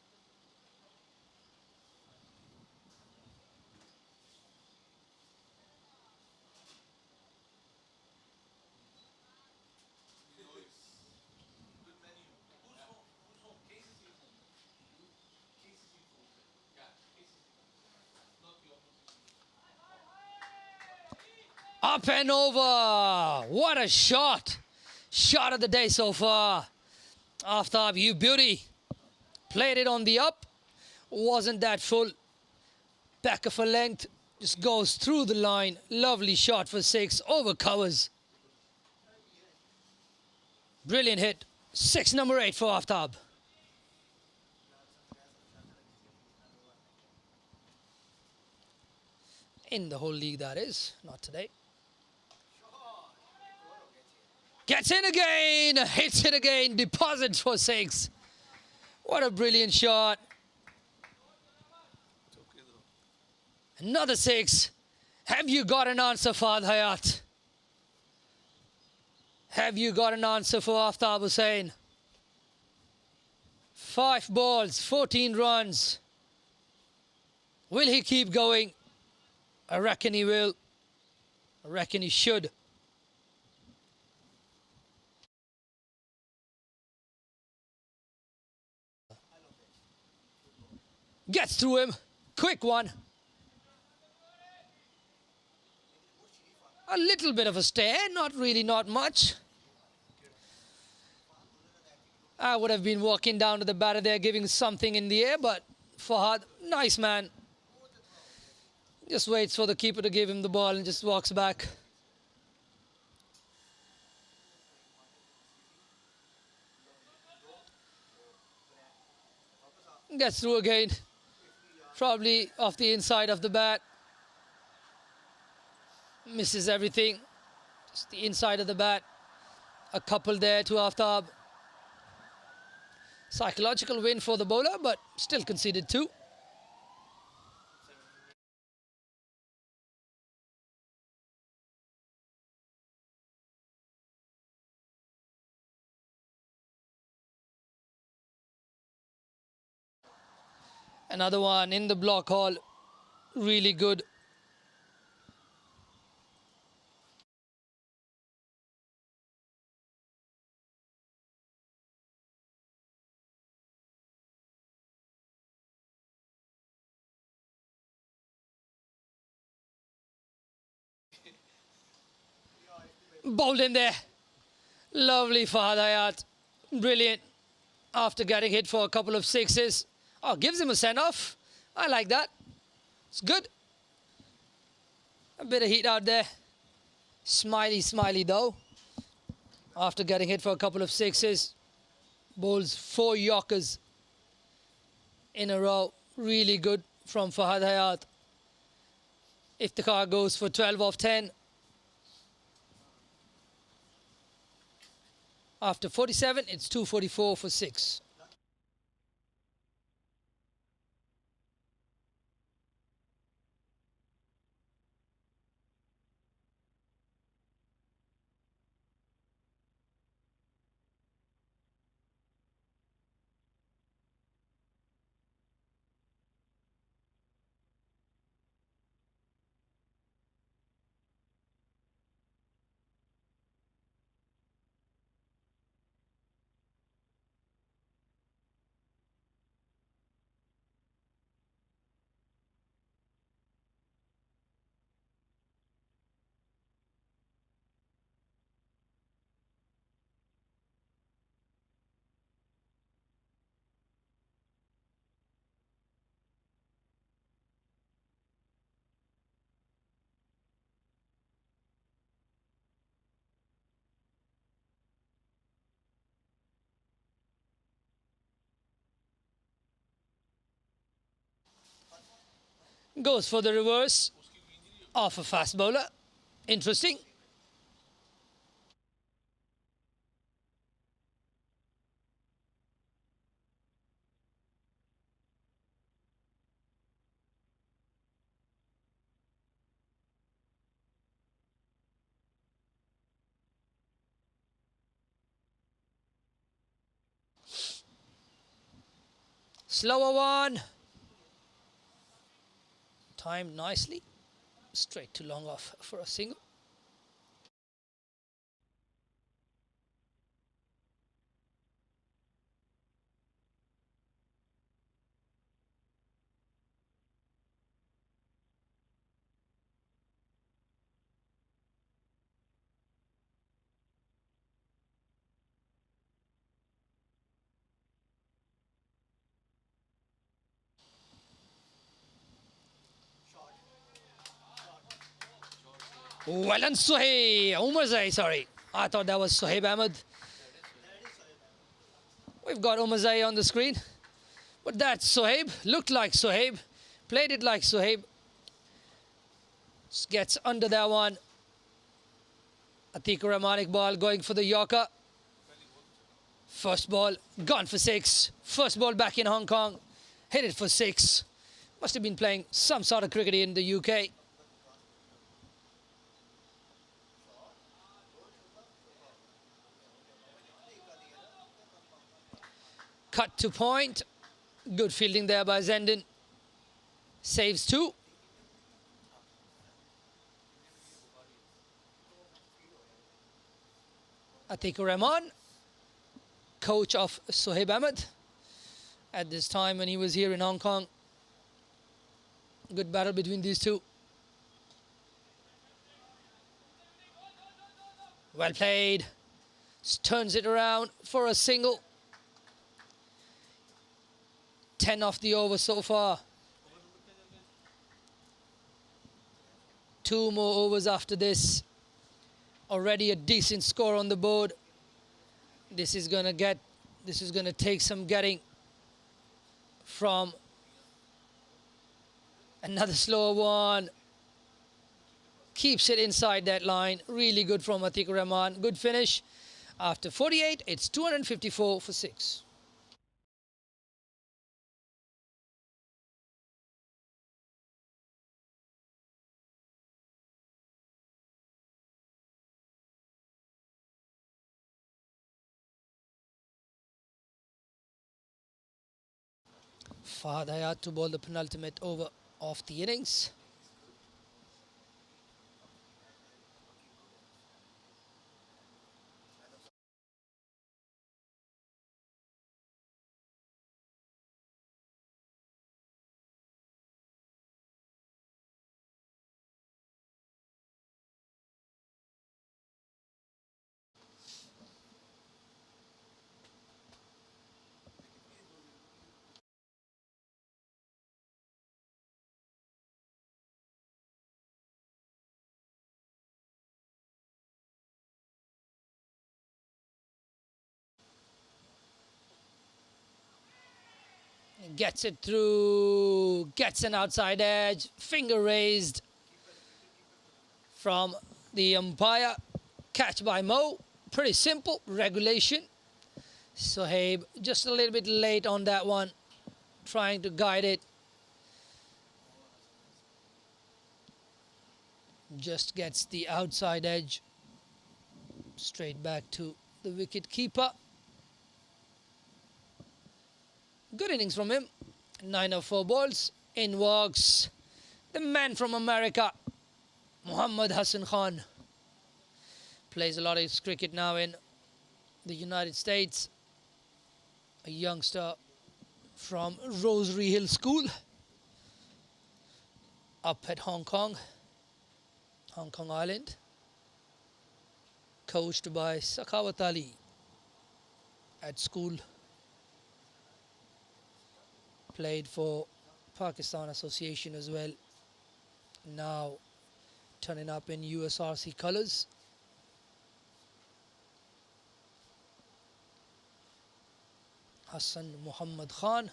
Up and over. What a shot. Shot of the day so far. Aftab, you beauty. Played it on the up. Wasn't that full. Back of a length. Just goes through the line. Lovely shot for 6. Over covers. Brilliant hit. 6 number 8 for Aftab. In the whole league, that is. Not today. Gets in again, hits it again, deposits for 6. What a brilliant shot. Another 6. Have you got an answer, Fahad Hayat? Have you got an answer for Aftab Hussain? 5 balls, 14 runs. Will he keep going? I reckon he will. I reckon he should. Gets through him. Quick one. A little bit of a stare. Not really, not much. I would have been walking down to the batter there, giving something in the air, but Fahad, nice man. Just waits for the keeper to give him the ball and just walks back. Gets through again. Probably off the inside of the bat. Misses everything. Just the inside of the bat. A couple there to Aftab. Psychological win for the bowler, but still conceded 2. Another one in the block hole. Really good. Bowled in there. Lovely Fahad Hayat. Brilliant. After getting hit for a couple of sixes. Oh, gives him a send-off. I like that. It's good. A bit of heat out there. Smiley though. After getting hit for a couple of sixes. Bowls 4 Yorkers in a row. Really good from Fahad Hayat. Iftikhar goes for 12 off 10. After 47, it's 244 for 6. Goes for the reverse of a fast bowler. Interesting. Slower one. Timed nicely. Straight to long off for a single. Well done, Umarzai, sorry. I thought that was Sohaib Ahmed. We've got Umarzai on the screen. But that's Sohaib. Looked like Sohaib. Played it like Sohaib. Gets under that one. Atikur Rahman Iqbal going for the Yorker. First ball, gone for 6. First ball back in Hong Kong. Hit it for 6. Must have been playing some sort of cricket in the UK. Cut to point. Good fielding there by Zendin. Saves 2. Atikur Rahman, coach of Sohaib Ahmed at this time when he was here in Hong Kong. Good battle between these two. Well played. Turns it around for a single. 10 off the over so far. 2 more overs after this. Already a decent score on the board. This is gonna take some getting from another slow one. Keeps it inside that line. Really good from Atikur Rahman. Good finish. After 48, it's 254 for 6. Fahad Hayat to bowl the penultimate over of the innings. Gets it through, gets an outside edge, finger raised from the umpire. Catch by Mo, pretty simple, regulation. Sohaib just a little bit late on that one, trying to guide it. Just gets the outside edge, straight back to the wicket keeper. Good innings from him. 9 of 4 balls. In walks the man from America, Muhammad Hassan Khan. Plays a lot of cricket now in the United States. A youngster from Rosary Hill School up at Hong Kong Island. Coached by Sakhawat Ali at school. Played for Pakistan Association as well. Now turning up in USRC colours. Hassan Muhammad Khan.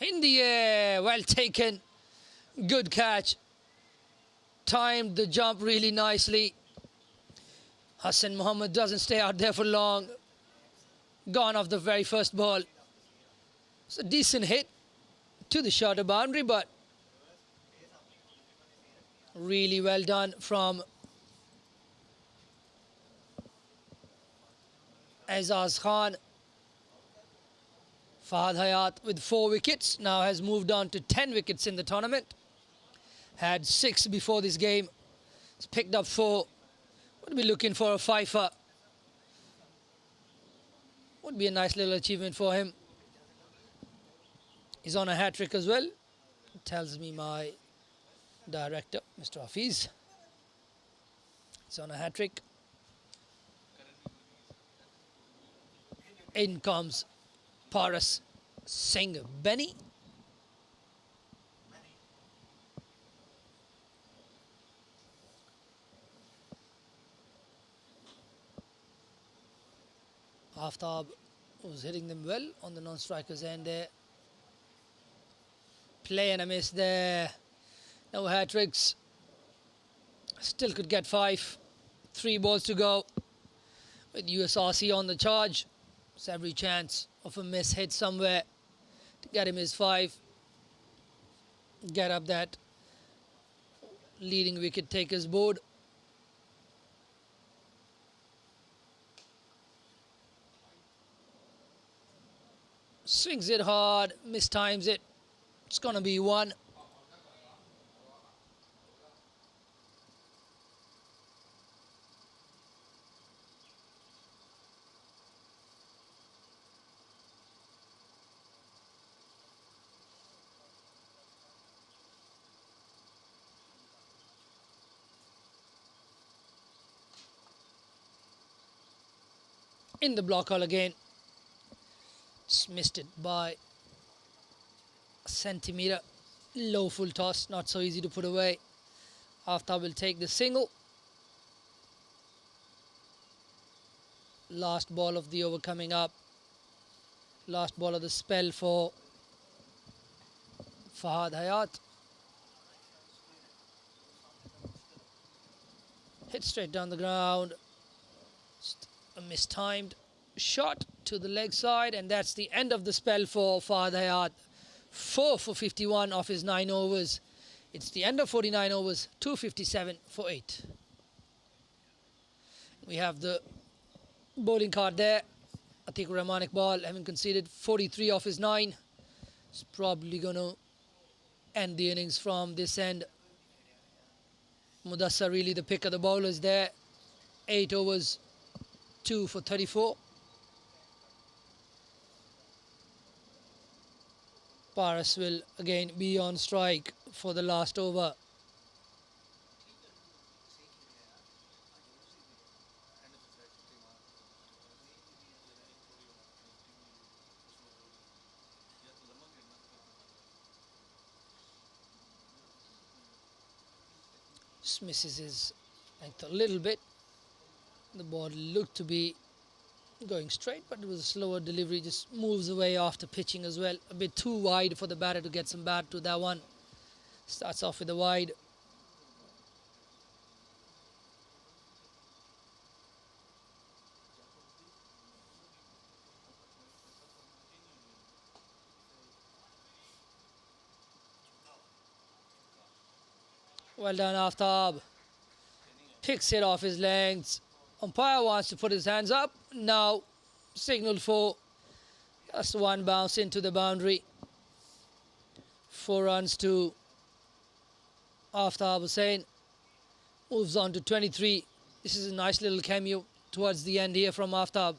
In the air, well taken. Good catch. Timed the jump really nicely. Hassan Muhammad doesn't stay out there for long. Gone off the very first ball. It's a decent hit to the shorter boundary, but really well done from Azaz Khan. Fahad Hayat with 4 wickets, now has moved on to 10 wickets in the tournament. Had 6 before this game. He's picked up 4. Would be looking for a fifer. Would be a nice little achievement for him. He's on a hat-trick as well, tells me my director, Mr. Hafiz. He's on a hat-trick. In comes Paras Singh Benny. Aftab was hitting them well on the non-strikers end there. Play and a miss there. No hat-tricks. Still could get 5. 3 balls to go. With USRC on the charge. There's every chance of a miss hit somewhere to get him his 5. Get up that leading wicket taker's board. Swings it hard, mistimes it. It's going to be 1. In the block hole again. Just missed it by a centimetre. Low full toss, not so easy to put away. Aftab will take the single. Last ball of the over coming up. Last ball of the spell for Fahad Hayat. Hit straight down the ground. Just a mistimed shot to the leg side, and that's the end of the spell for Fahad Hayat. 4 for 51 off his 9 overs. It's the end of 49 overs, 257 for 8. We have the bowling card there. Atikur Rahman Iqbal having conceded 43 off his 9. It's probably going to end the innings from this end. Mudassar really the pick of the bowlers there. 8 overs, 2 for 34. Paras will again be on strike for the last over. Just misses his length a little bit. The ball looked to be going straight, but it was a slower delivery. Just moves away after pitching as well. A bit too wide for the batter to get some bat to that one. Starts off with a wide. Well done, Aftab. Picks it off his lengths. Umpire wants to put his hands up. Now signaled for just one bounce into the boundary. 4 runs to Aftab Hussain. Moves on to 23. This is a nice little cameo towards the end here from Aftab.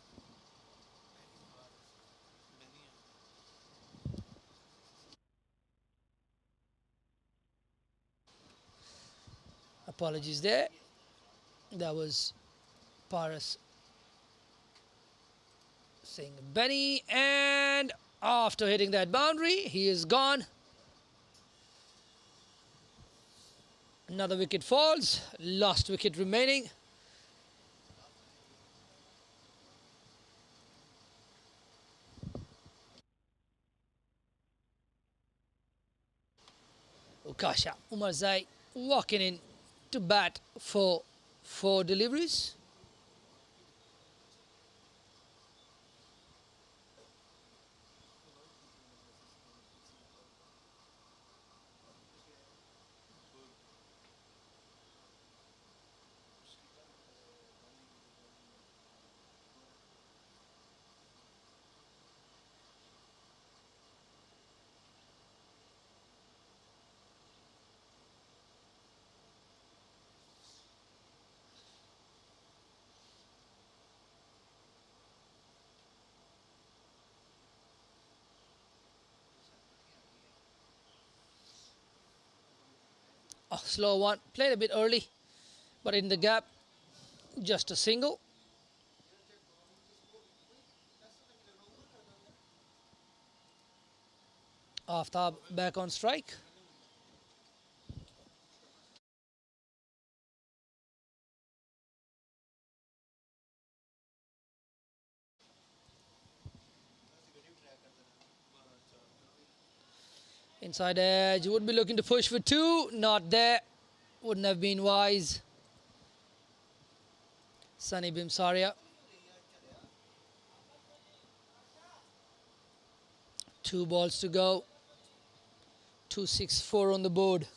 Apologies there. That was Paras saying Benny, and after hitting that boundary, he is gone. Another wicket falls. Last wicket remaining. Ukasha Umarzai walking in to bat for 4 deliveries. A slow one, played a bit early, but in the gap, just a single. Aftab back on strike. Inside edge, would be looking to push for 2, not there. Wouldn't have been wise. Sunny Bimsaria. 2 balls to go. 264 on the board.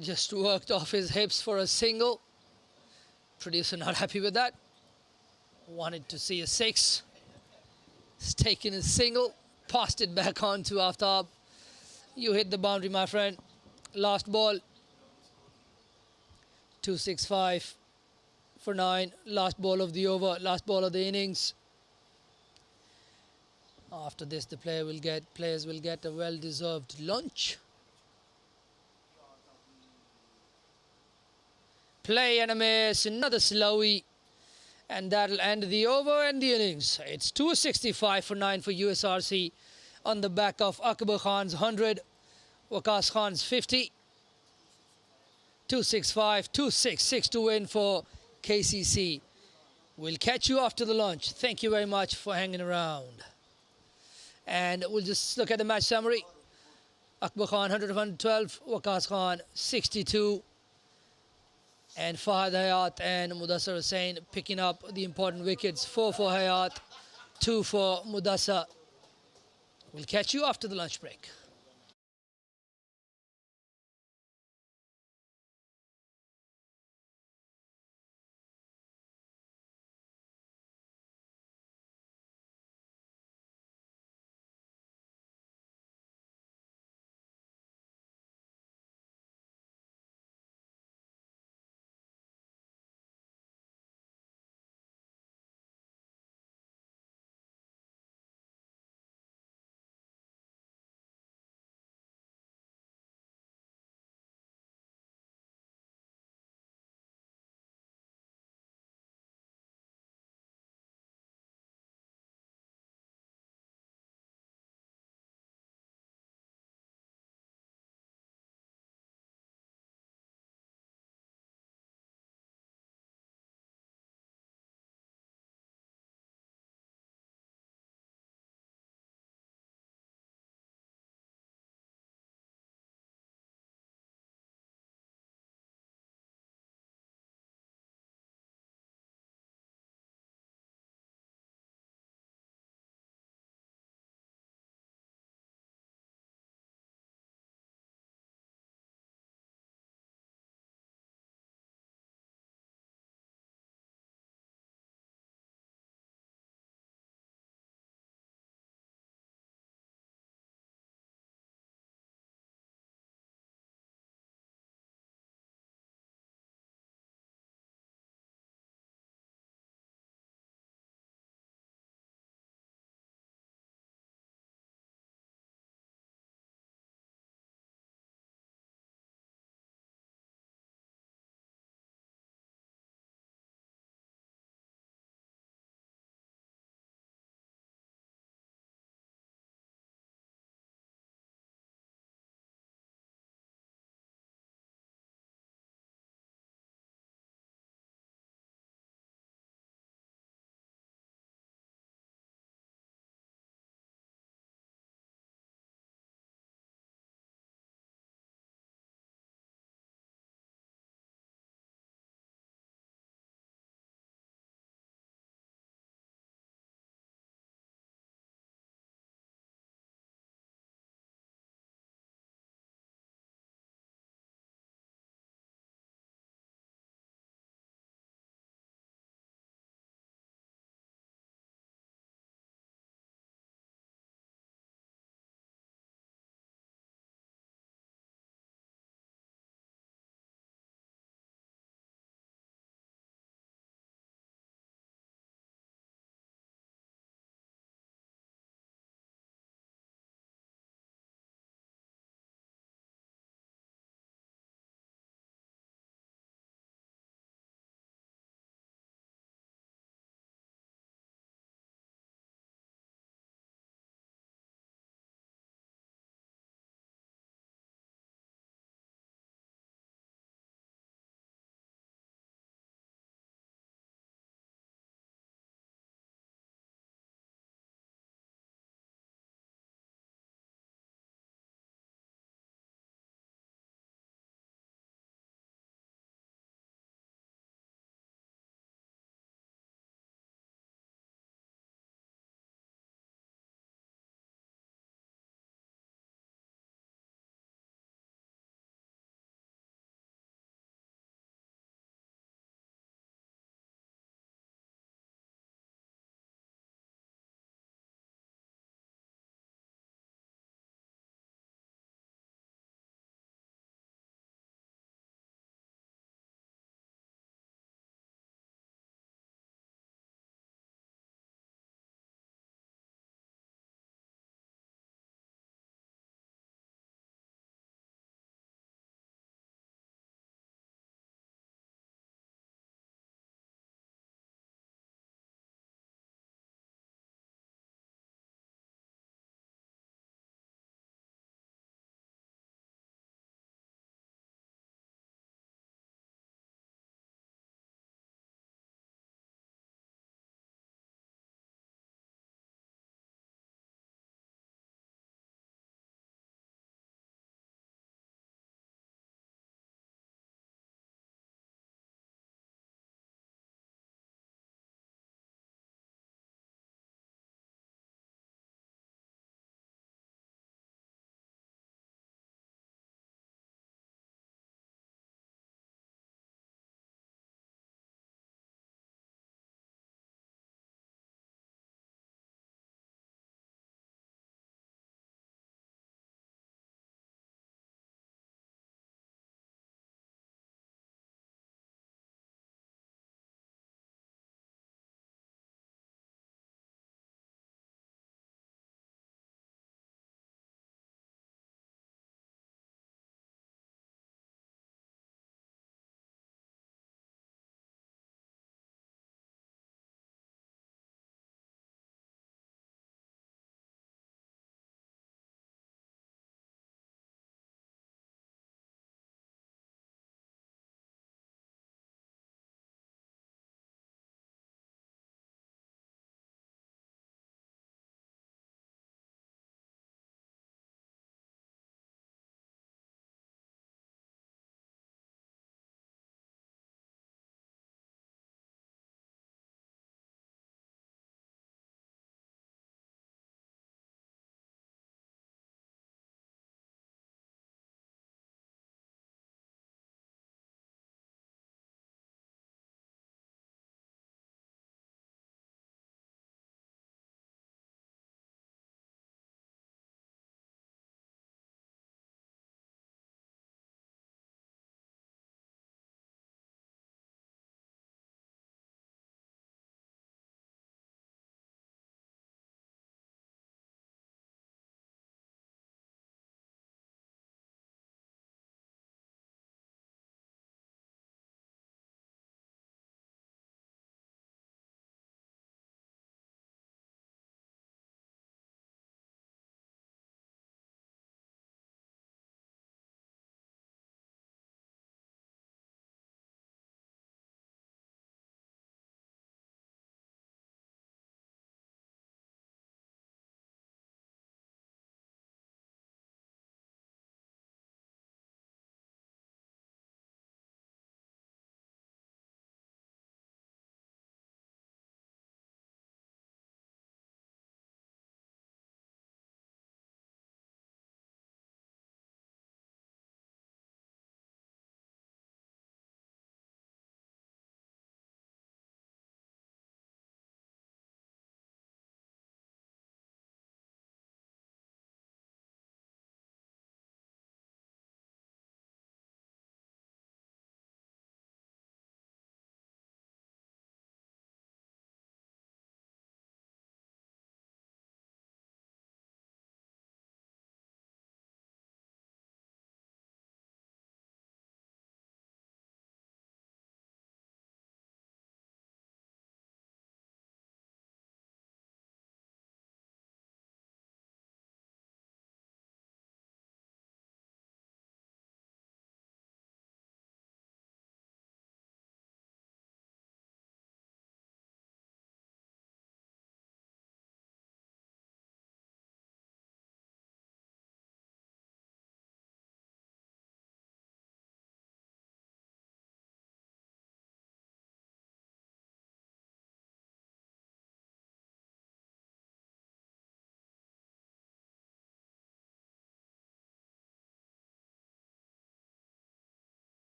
Just worked off his hips for a single. Producer not happy with that. Wanted to see a 6. He's taken a single. Passed it back on to Aftab. You hit the boundary, my friend. Last ball. 265 for 9. Last ball of the over. Last ball of the innings. After this, the players will get a well-deserved lunch. Play and a miss. Another slowie. And that'll end the over and the innings. It's 265 for 9 for USRC on the back of Akbar Khan's 100, Waqas Khan's 50. 265, 266 to win for KCC. We'll catch you after the lunch. Thank you very much for hanging around. And we'll just look at the match summary. Akbar Khan 100 of 112, Waqas Khan 62. And Fahad Hayat and Mudassar Hussain picking up the important wickets. 4 for Hayat, 2 for Mudassar. We'll catch you after the lunch break.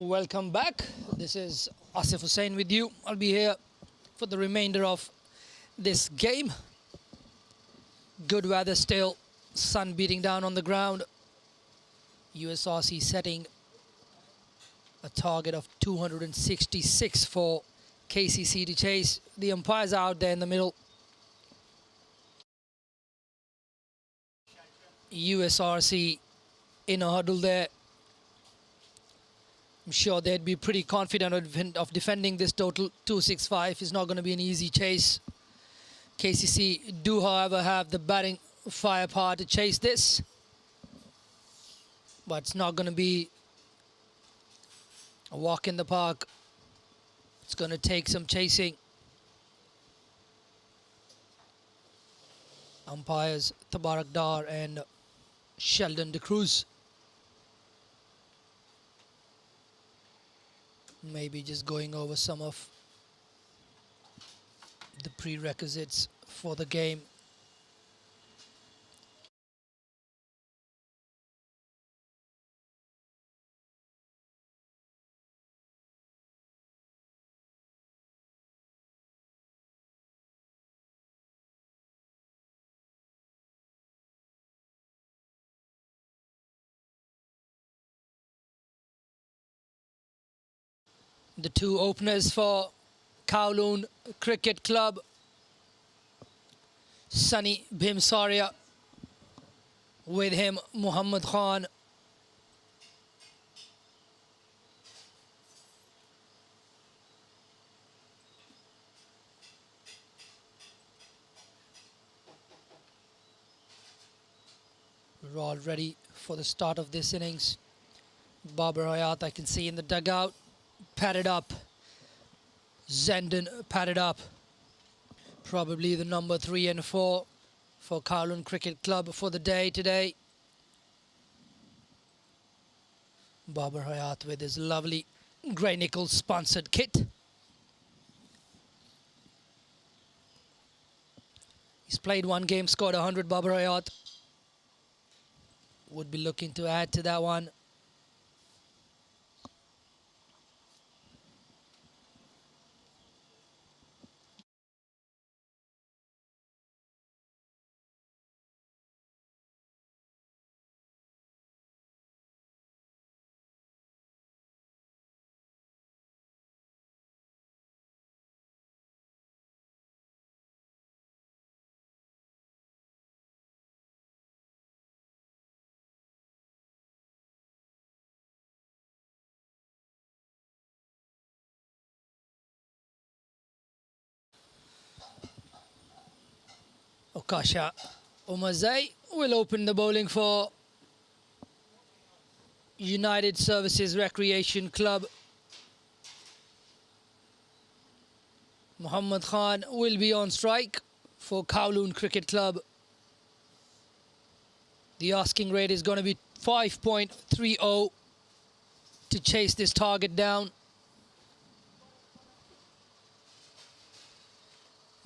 Welcome back. This is Asif Hussain with you. I'll be here for the remainder of this game. Good weather still, sun beating down on the ground. USRC setting a target of 266 for KCC to chase. The umpires are out there in the middle. USRC in a huddle there. I'm sure they'd be pretty confident of defending this total. 265 is not going to be an easy chase. KCC do, however, have the batting firepower to chase this. But it's not going to be a walk in the park. It's going to take some chasing. Umpires Tabarak Dar and Sheldon De Cruz. Maybe just going over some of the prerequisites for the game. The two openers for Kowloon Cricket Club, Sunny Bhimsaria, with him Muhammad Khan. We're all ready for the start of this innings. Babar Hayat, I can see in the dugout, padded up. Zenden padded up. Probably the number 3 and 4 for Kowloon Cricket Club for the day today. Babar Hayat with his lovely Grey Nickel sponsored kit. He's played one game, scored 100. Babar Hayat would be looking to add to that one. Okasha Umazai will open the bowling for United Services Recreation Club. Muhammad Khan will be on strike for Kowloon Cricket Club. The asking rate is going to be 5.30 to chase this target down.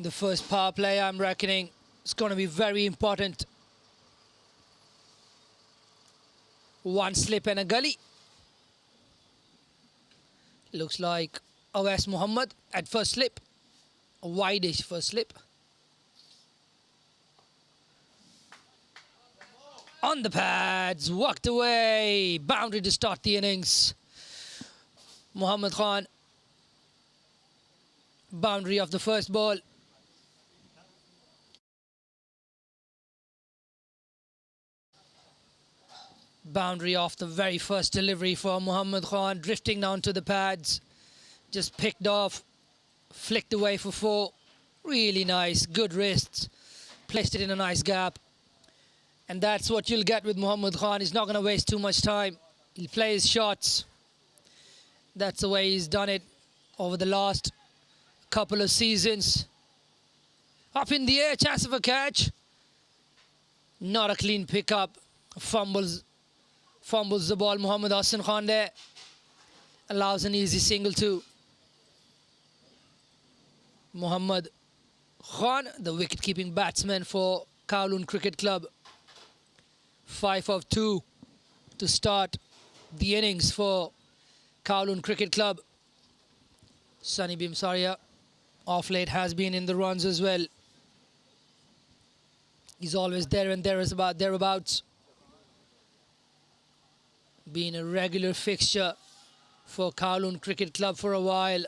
The first power play, I'm reckoning, is going to be very important. One slip and a gully. Looks like Awais Muhammad at first slip. A wide-ish first slip. On the pads, walked away. Boundary to start the innings. Muhammad Khan. Boundary of the first ball. Boundary off the very first delivery for Muhammad Khan, drifting down to the pads. Just picked off, flicked away for 4. Really nice, good wrists. Placed it in a nice gap. And that's what you'll get with Muhammad Khan. He's not going to waste too much time. He'll play his shots. That's the way he's done it over the last couple of seasons. Up in the air, chance of a catch. Not a clean pickup. Fumbles the ball. Muhammad Hassan Khan there. Allows an easy single too. Muhammad Khan, the wicket-keeping batsman for Kowloon Cricket Club. 5 of 2 to start the innings for Kowloon Cricket Club. Sunny Bimsaria off late has been in the runs as well. He's always there and thereabouts. Been a regular fixture for Kowloon Cricket Club for a while.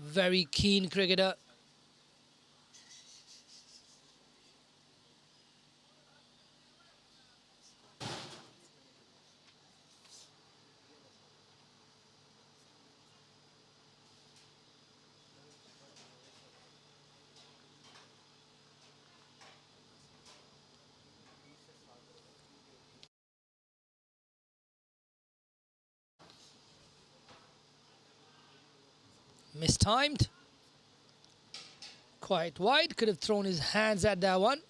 Very keen cricketer. Mistimed. Quite wide. Could have thrown his hands at that one.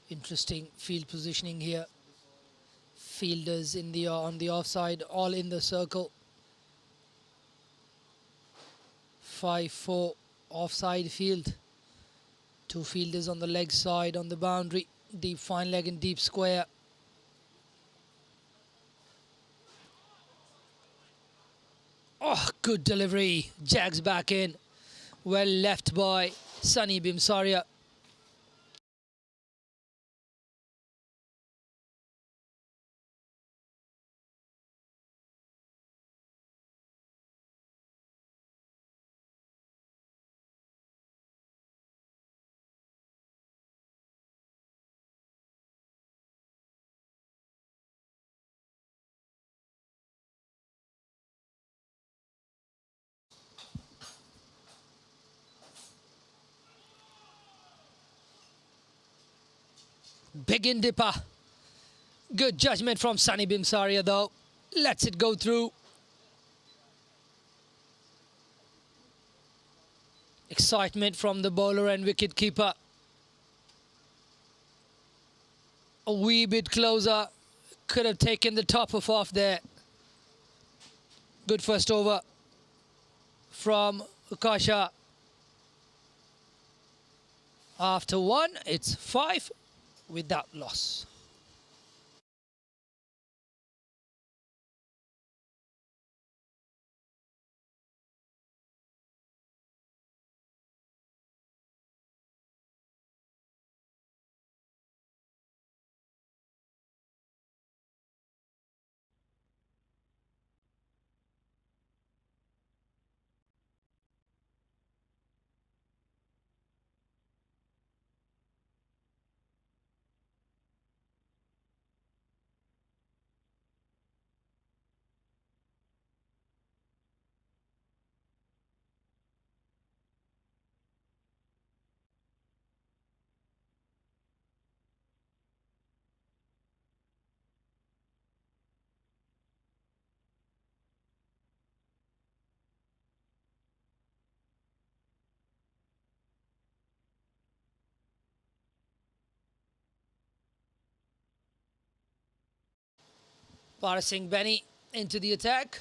Interesting field positioning here. Fielders in the on the offside, all in the circle. 5-4 offside field. Two fielders on the leg side on the boundary. Deep fine leg and deep square. Oh, good delivery. Jags back in. Well left by Sunny Bimsaria. Big in dipper. Good judgment from Sunny Bimsaria though. Lets it go through. Excitement from the bowler and wicket keeper. A wee bit closer. Could have taken the top off there. Good first over from Ukasha. After one, it's 5 without loss. Parsing Benny into the attack.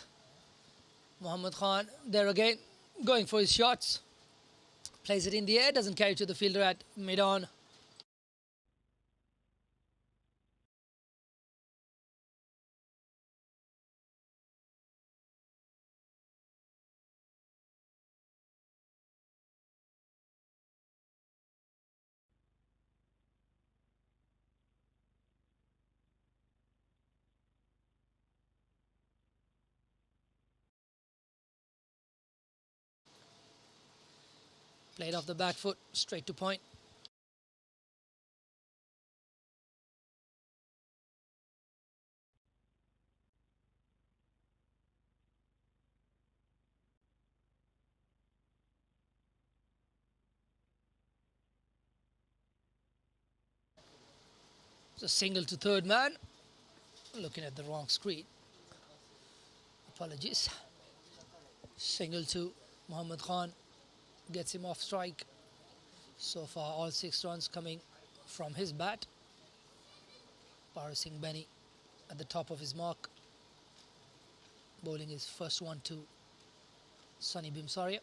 Mohammad Khan there again, going for his shots. Plays it in the air, doesn't carry to the fielder at mid-on. Played off the back foot, straight to point. It's a single to third man. Looking at the wrong screen. Apologies. Single to Mohammad Khan. Gets him off strike. So far, all 6 runs coming from his bat. Parsing Benny at the top of his mark. Bowling his first one to Sunny Bimsaria.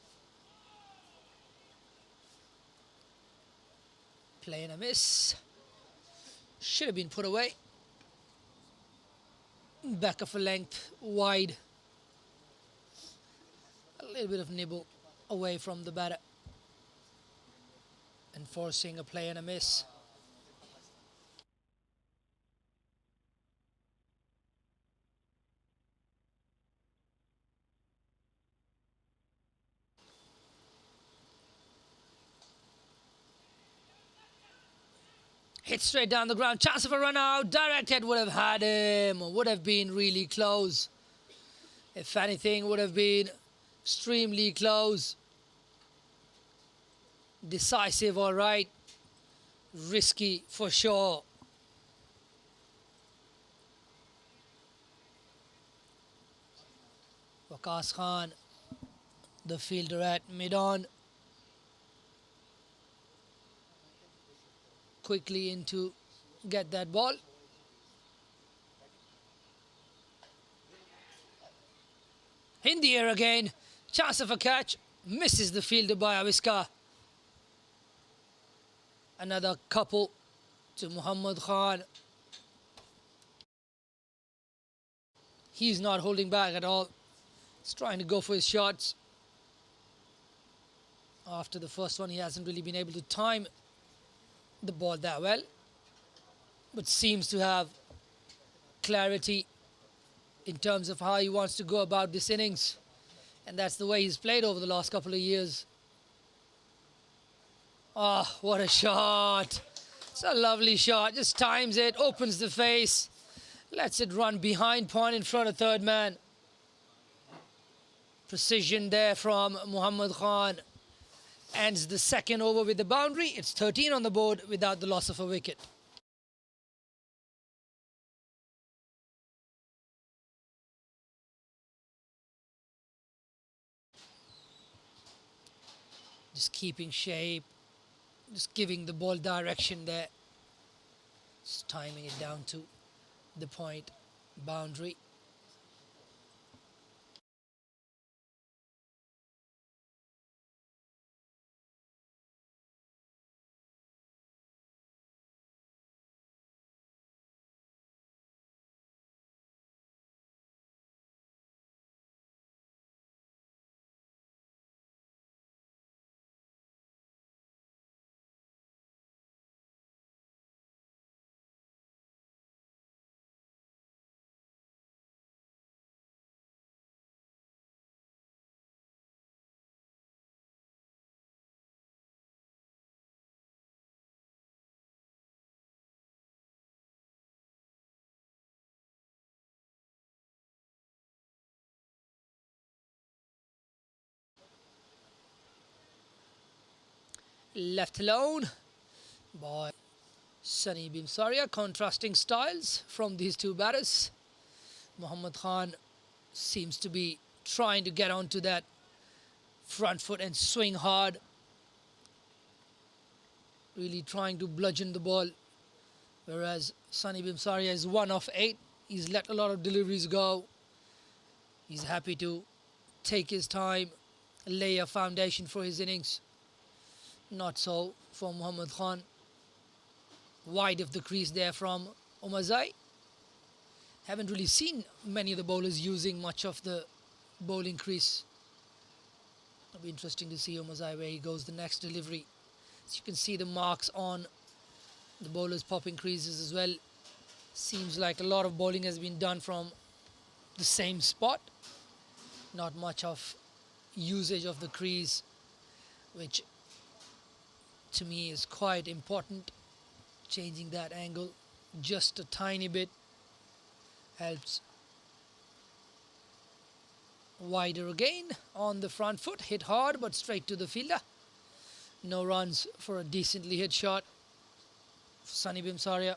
Play and a miss. Should have been put away. Back of a length, wide. A little bit of nibble away from the batter. And forcing a play and a miss. Hit straight down the ground. Chance of a run out. Directed would have had him. Would have been really close. If anything, would have been extremely close. Decisive, all right. Risky for sure. Waqas Khan, the fielder at mid-on. Quickly in to get that ball. In the air again. Chance of a catch. Misses the fielder by Aviska. Another couple to Muhammad Khan. He's not holding back at all. He's trying to go for his shots. After the first one, he hasn't really been able to time the ball that well, but seems to have clarity in terms of how he wants to go about this innings, and that's the way he's played over the last couple of years. Oh, what a shot. It's a lovely shot. Just times it, opens the face, lets it run behind point in front of third man. Precision there from Muhammad Khan. Ends the second over with the boundary. It's 13 on the board without the loss of a wicket. Just keeping shape. Just giving the ball direction there. Just timing it down to the point boundary. Left alone by Sunny Bimsaria. Contrasting styles from these two batters. Muhammad Khan seems to be trying to get onto that front foot and swing hard. Really trying to bludgeon the ball. Whereas Sunny Bimsaria is 1 of 8. He's let a lot of deliveries go. He's happy to take his time, lay a foundation for his innings. Not so for Muhammad Khan. Wide of the crease there from Omazai. Haven't really seen many of the bowlers using much of the bowling crease. It'll be interesting to see Omazai where he goes the next delivery. As you can see the marks on the bowlers popping creases as well. Seems like a lot of bowling has been done from the same spot. Not much of usage of the crease, which to me is quite important. Changing that angle just a tiny bit helps. Wider again on the front foot. Hit hard but straight to the fielder. No runs for a decently hit shot. Sunny Bimsaria.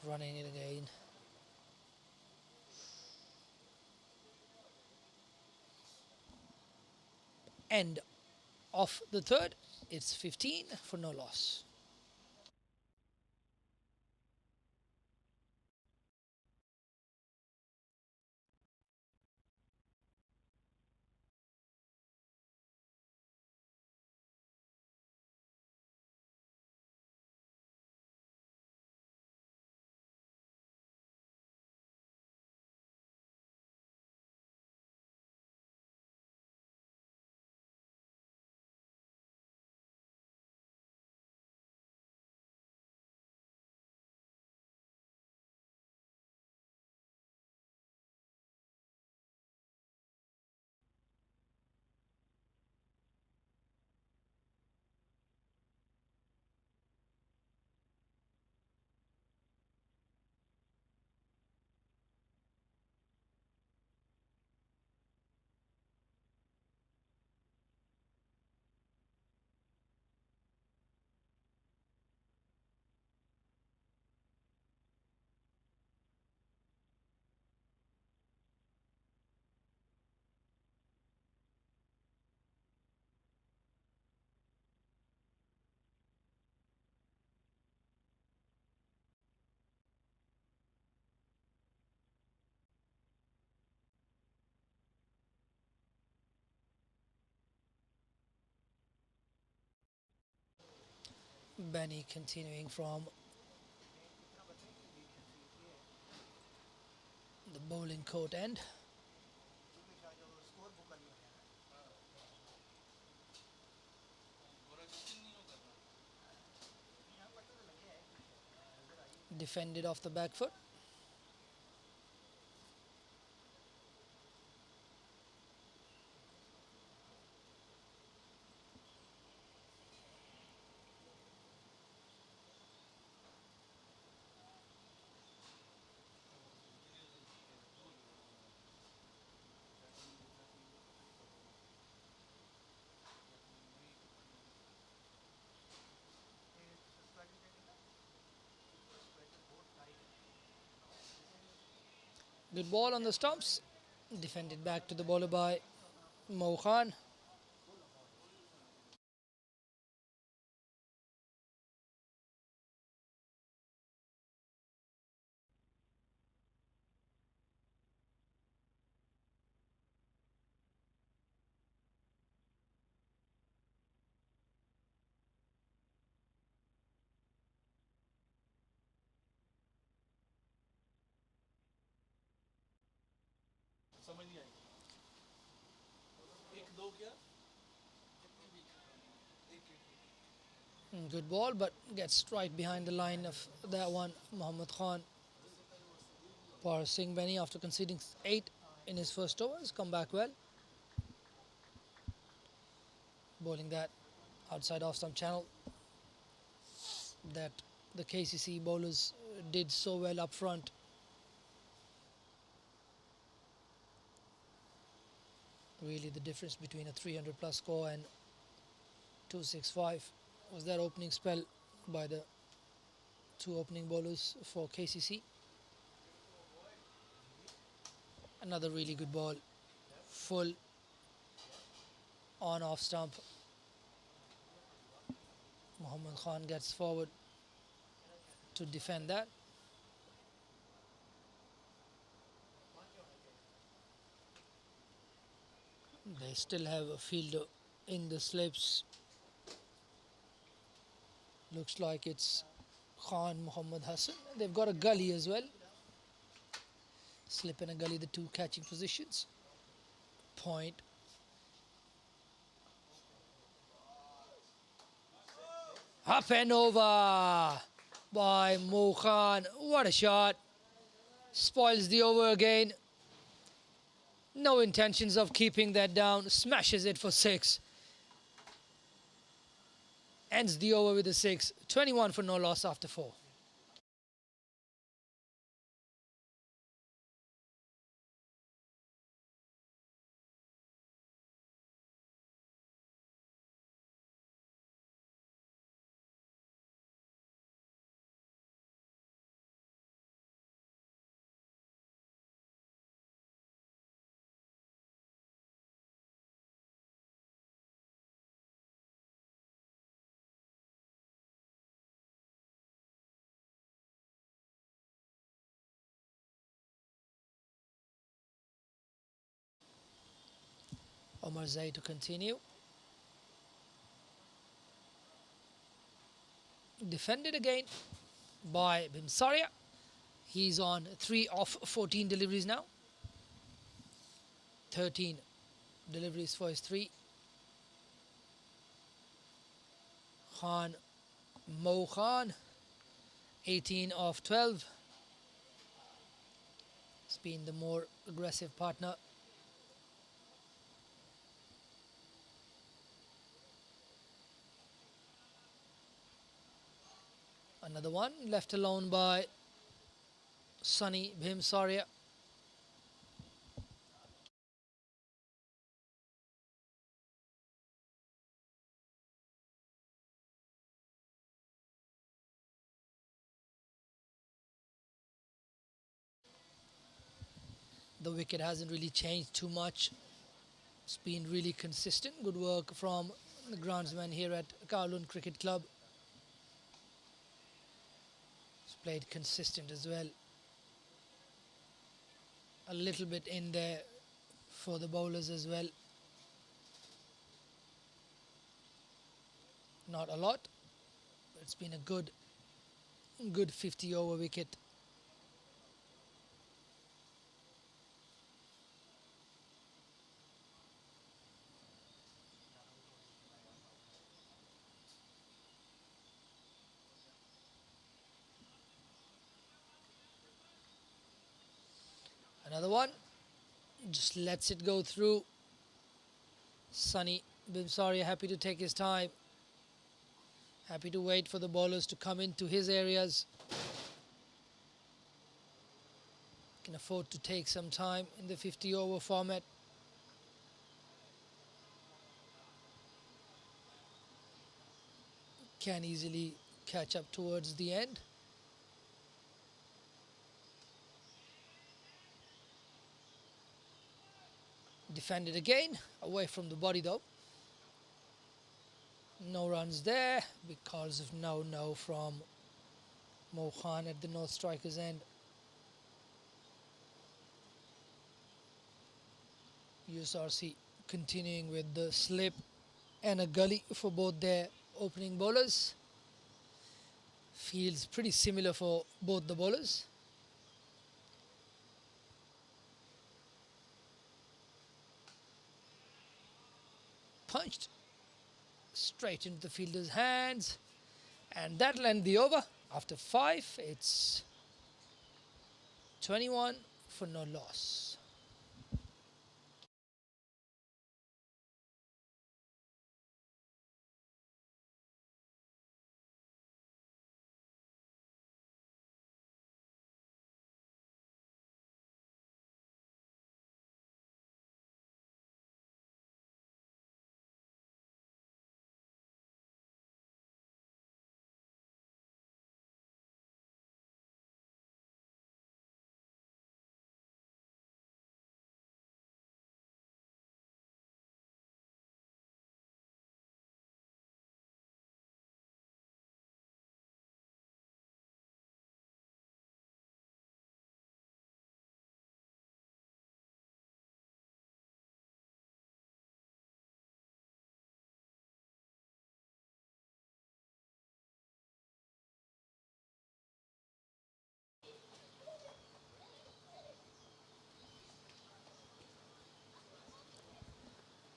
Running it again. End of the third. It's 15 for no loss. Benny continuing from the bowling court end. Defended off the back foot. Good ball on the stumps. Defended back to the bowler by Mo Khan. Good ball, but gets right behind the line of that one. Mohammad Khan. Par Singh Benny, after conceding 8 in his first over, has come back well. Bowling that outside off stump channel that the KCC bowlers did so well up front. Really the difference between a 300 plus score and 265 was that opening spell by the two opening bowlers for KCC. Another really good ball, full on off stump. Mohammad Khan gets forward to defend that. They still have a fielder in the slips. Looks like it's Khan Muhammad Hassan. They've got a gully as well. Slip and a gully, the two catching positions. Point. Up and over by Mo Khan. What a shot. Spoils the over again. No intentions of keeping that down. Smashes it for 6. Ends the over with a 6. 21 for no loss after 4. Omar Zay to continue. Defended again by Bimsaria. He's on 3 of 14 deliveries now. 13 deliveries for his 3. Mo Khan, 18 of 12. He's been the more aggressive partner. Another one left alone by Sunny Bhimsaria. The wicket hasn't really changed too much. It's been really consistent. Good work from the groundsman here at Kowloon Cricket Club. He's played consistent as well. A little bit in there for the bowlers as well. Not a lot, but it's been a good 50 over wicket. Another one, just lets it go through. Sunny Bimsaria happy to take his time. Happy to wait for the bowlers to come into his areas. Can afford to take some time in the 50 over format. Can easily catch up towards the end. Defended again, away from the body though. No runs there because of no from Mo Khan at the North striker's end. USRC continuing with the slip and a gully for both their opening bowlers. Feels pretty similar for both the bowlers. Punched straight into the fielder's hands, and that'll end the over. After 5, it's 21 for no loss.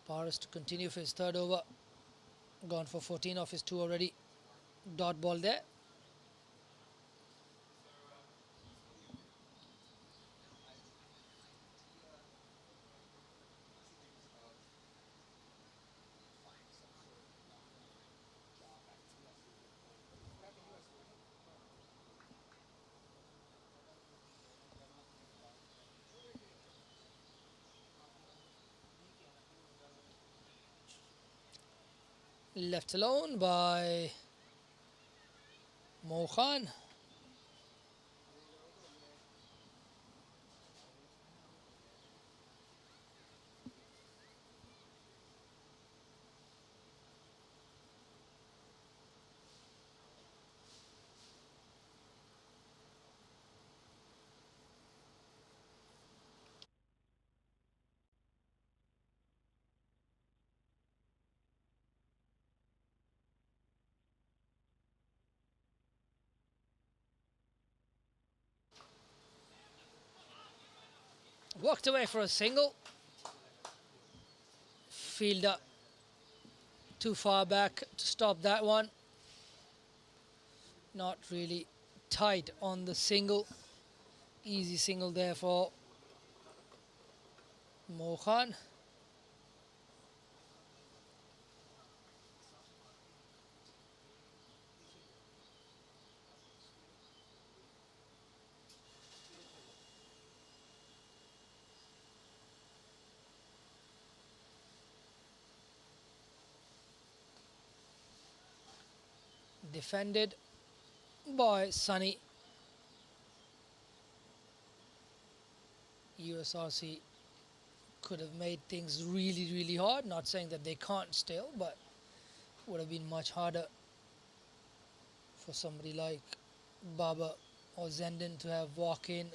Paris to continue for his 3rd over. Gone for 14 off his 2 already. Dot ball there. Left alone by Mo Khan. Walked away for a single. Fielder too far back to stop that one. Not really tight on the single. Easy single there for Mohan. Defended by Sunny. USRC could have made things really, really hard. Not saying that they can't still, but would have been much harder for somebody like Baba or Zenden to have walk in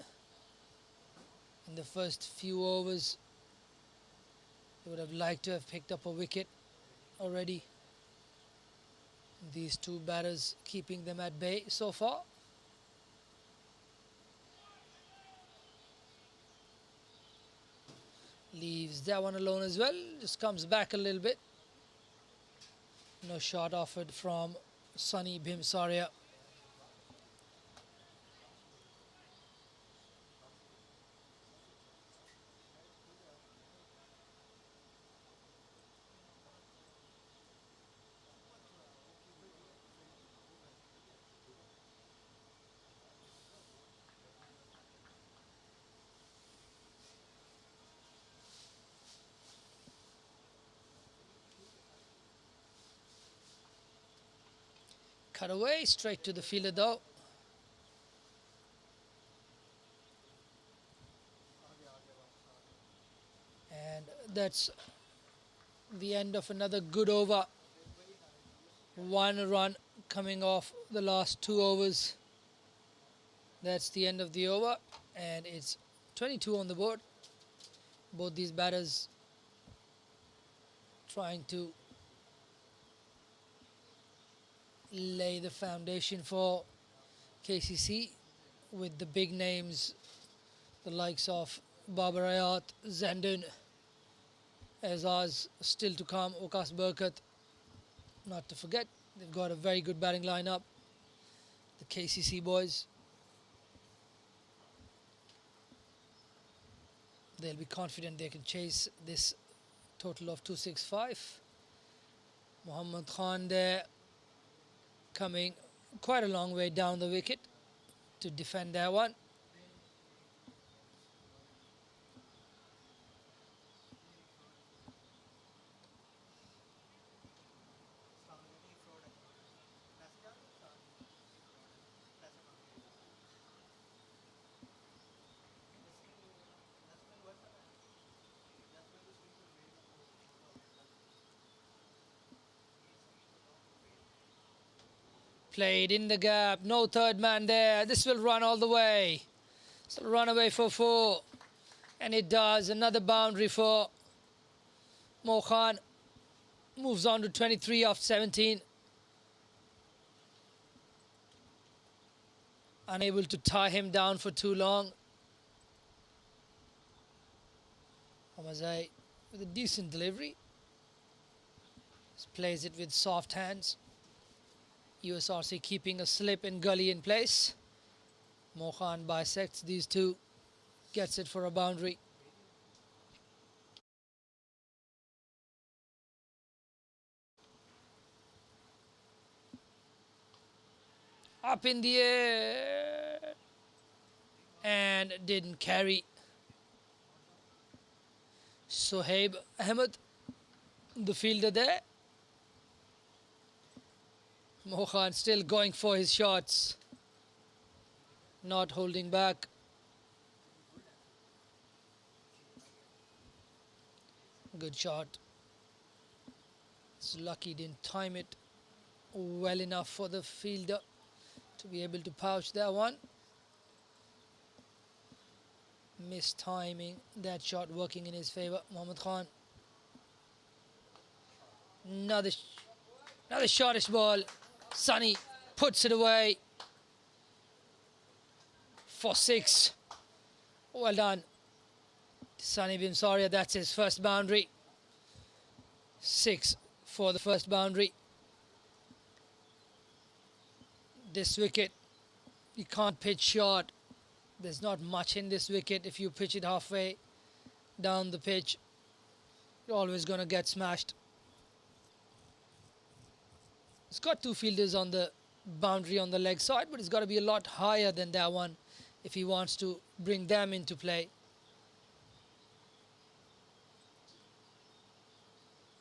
the first few overs. They would have liked to have picked up a wicket already. These two batters keeping them at bay so far. Leaves that one alone as well. Just comes back a little bit. No shot offered from Sunny Bhimsaria. Cut away, straight to the fielder though. And that's the end of another good over. 1 run coming off the last 2 overs. That's the end of the over, and it's 22 on the board. Both these batters trying to lay the foundation for KCC with the big names, the likes of Babar Ayat, Zenden, Azaz still to come, Okas Burkat, not to forget. They've got a very good batting lineup, the KCC boys. They'll be confident they can chase this total of 265. Mohammad Khan there, coming quite a long way down the wicket to defend that one. Played in the gap, no third man there. This will run all the way. So run away for 4. And it does. Another boundary for Mohan. Moves on to 23 off 17. Unable to tie him down for too long. Hamazai with a decent delivery. Just plays it with soft hands. USRC keeping a slip and gully in place. Mohan bisects these two, gets it for a boundary. Up in the air and didn't carry. Sohaib Ahmed, the fielder there. Mohan still going for his shots, not holding back. Good shot. It's lucky didn't time it well enough for the fielder to be able to pouch that one. Mistiming that shot, working in his favour. Mohammad Khan. Another shortish ball. Sunny puts it away for 6. Well done. Sunny Bimsaria, that's his first boundary. 6 for the first boundary. This wicket, you can't pitch short. There's not much in this wicket. If you pitch it halfway down the pitch, you're always going to get smashed. It's got two fielders on the boundary on the leg side, but it's got to be a lot higher than that one if he wants to bring them into play.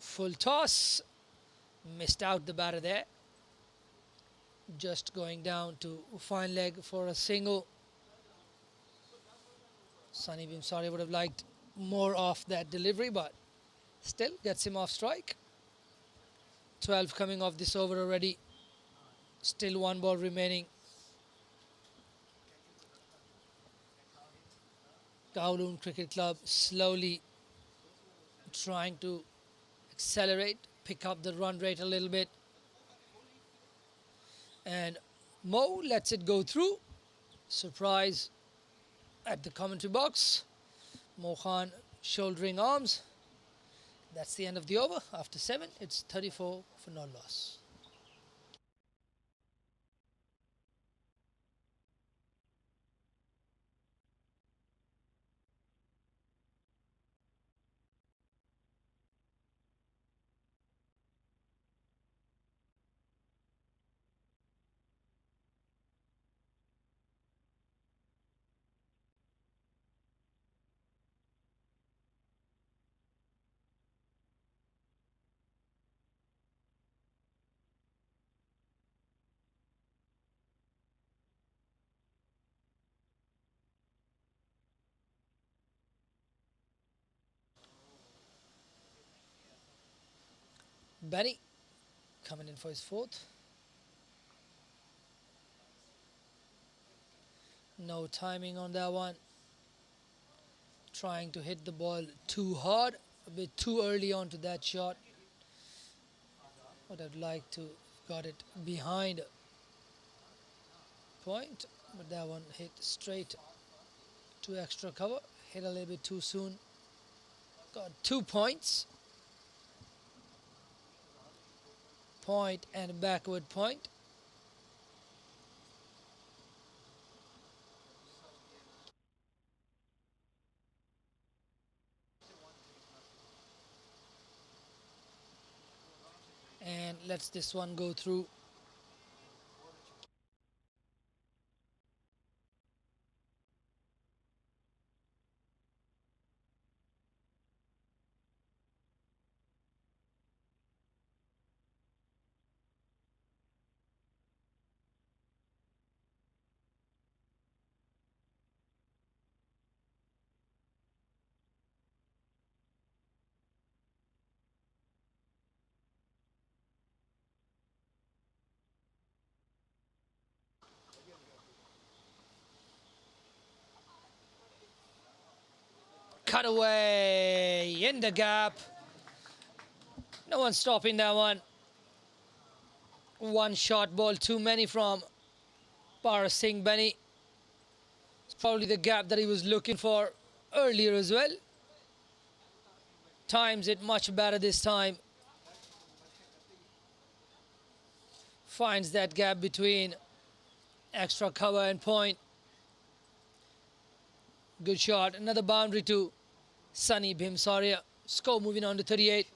Full toss. Missed out the batter there. Just going down to fine leg for a single. Sunny Bimsaria would have liked more of that delivery, but still gets him off strike. 12 coming off this over already. Still one ball remaining. Kowloon Cricket Club slowly trying to accelerate, pick up the run rate a little bit. And Mo lets it go through. Surprise at the commentary box. Mo Khan shouldering arms. That's the end of the over. After 7, it's 34 for no loss. Benny coming in for his 4th. No timing on that one. Trying to hit the ball too hard, a bit too early onto that shot. Would have liked to got it behind point, but that one hit straight to extra cover. Hit a little bit too soon. Got 2 points. Point and a backward point. And lets this one go through. Cut away in the gap. No one stopping that one. One shot ball too many from Paras Singh Benny. It's probably the gap that he was looking for earlier as well. Times it much better this time. Finds that gap between extra cover and point. Good shot. Another boundary to Sunny Bimsaria. Score moving on to 38.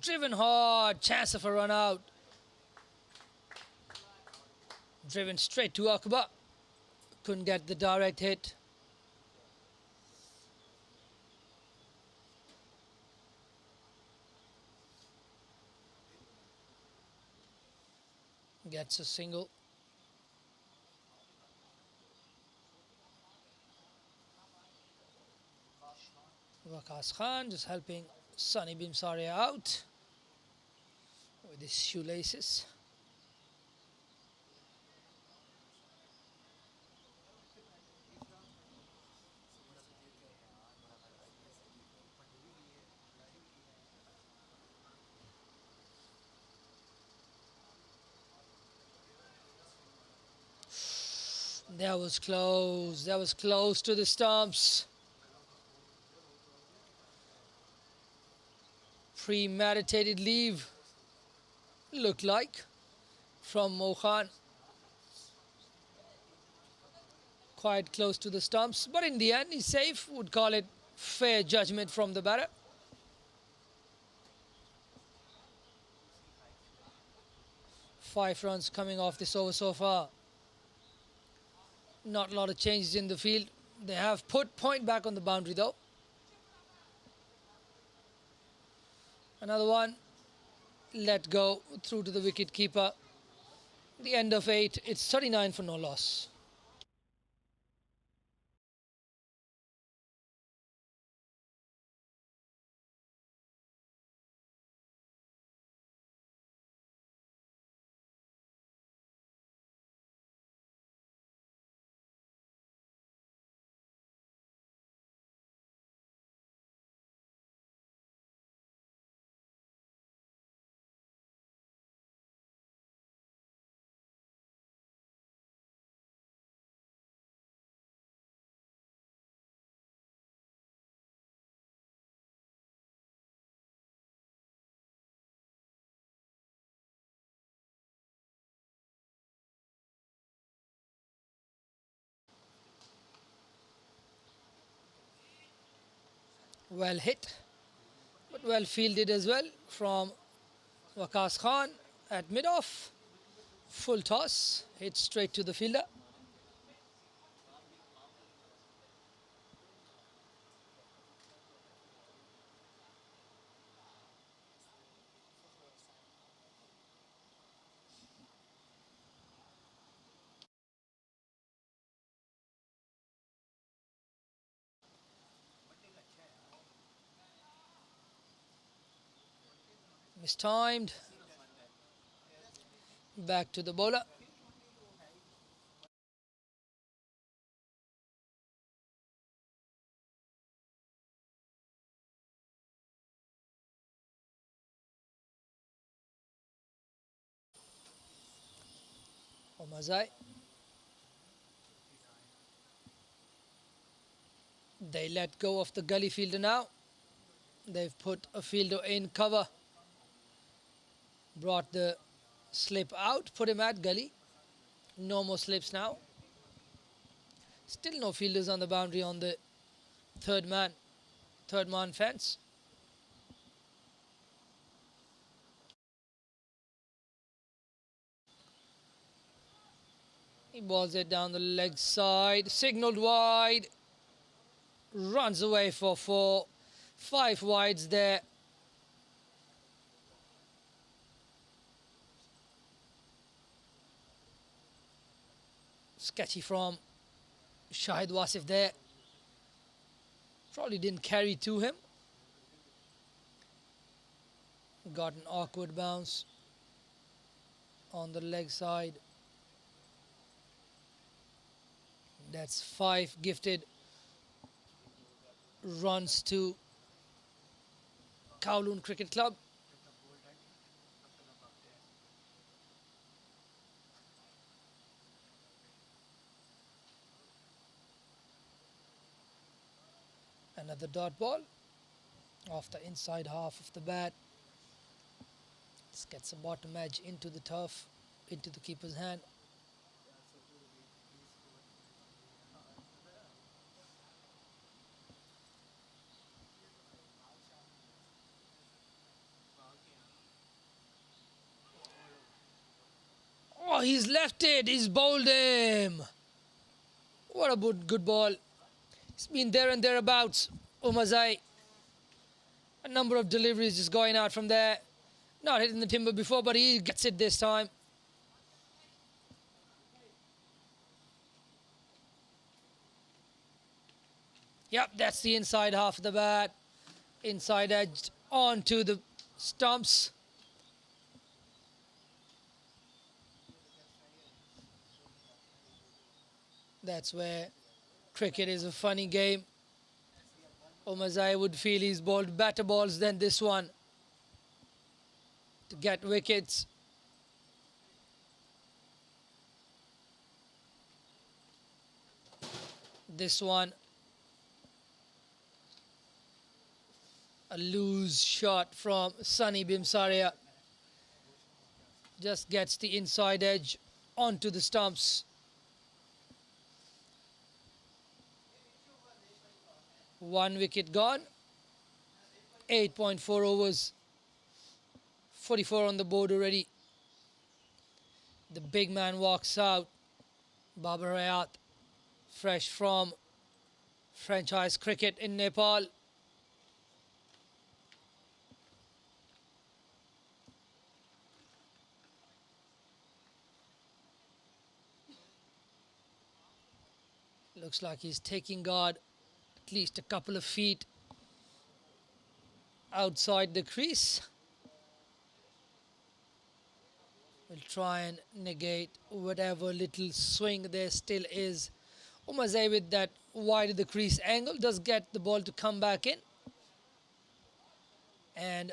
Driven hard. Chance of a run out. Driven straight to Akbar. Couldn't get the direct hit. Gets a single. Waqas Khan just helping Sunny Bimsaria out with his shoelaces. That was close. That was close to the stumps. Premeditated leave, looked like, from Mohan. Quite close to the stumps, but in the end, he's safe. Would call it fair judgment from the batter. Five runs coming off this over so far. Not a lot of changes in the field. They have put Point back on the boundary though. Another one. Let go through to the wicket keeper. The end of 8. It's 39 for no loss. Well hit, but well fielded as well from Waqas Khan at mid-off. Full toss, hit straight to the fielder. Mistimed. Back to the bowler. Omazai. They let go of the gully fielder now. They've put a fielder in cover. Brought the slip out, put him at gully. No more slips now. Still no fielders on the boundary on the third man fence. He balls it down the leg side, signalled wide, runs away for 4. 5 wides there. Sketchy from Shahid Wasif there. Probably didn't carry to him. Got an awkward bounce on the leg side. That's 5 gifted runs to Kowloon Cricket Club. Another dot ball off the inside half of the bat. This gets a bottom edge into the turf, into the keeper's hand. Oh, he's left it. He's bowled him. What a good ball. He's been there and thereabouts. Umazai. A number of deliveries just going out from there. Not hitting the timber before, but he gets it this time. Yep, that's the inside half of the bat. Inside edged onto the stumps. That's where cricket is a funny game. Omazai would feel he's bowled better balls than this one to get wickets. This one, a loose shot from Sunny Bimsaria. Just gets the inside edge onto the stumps. One wicket gone. 8.4 overs. 44 on the board already. The big man walks out. Babar Hayat, fresh from franchise cricket in Nepal. Looks like he's taking guard at least a couple of feet outside the crease. Will try and negate whatever little swing there still is. Umarzai with that wide of the crease angle does get the ball to come back in. And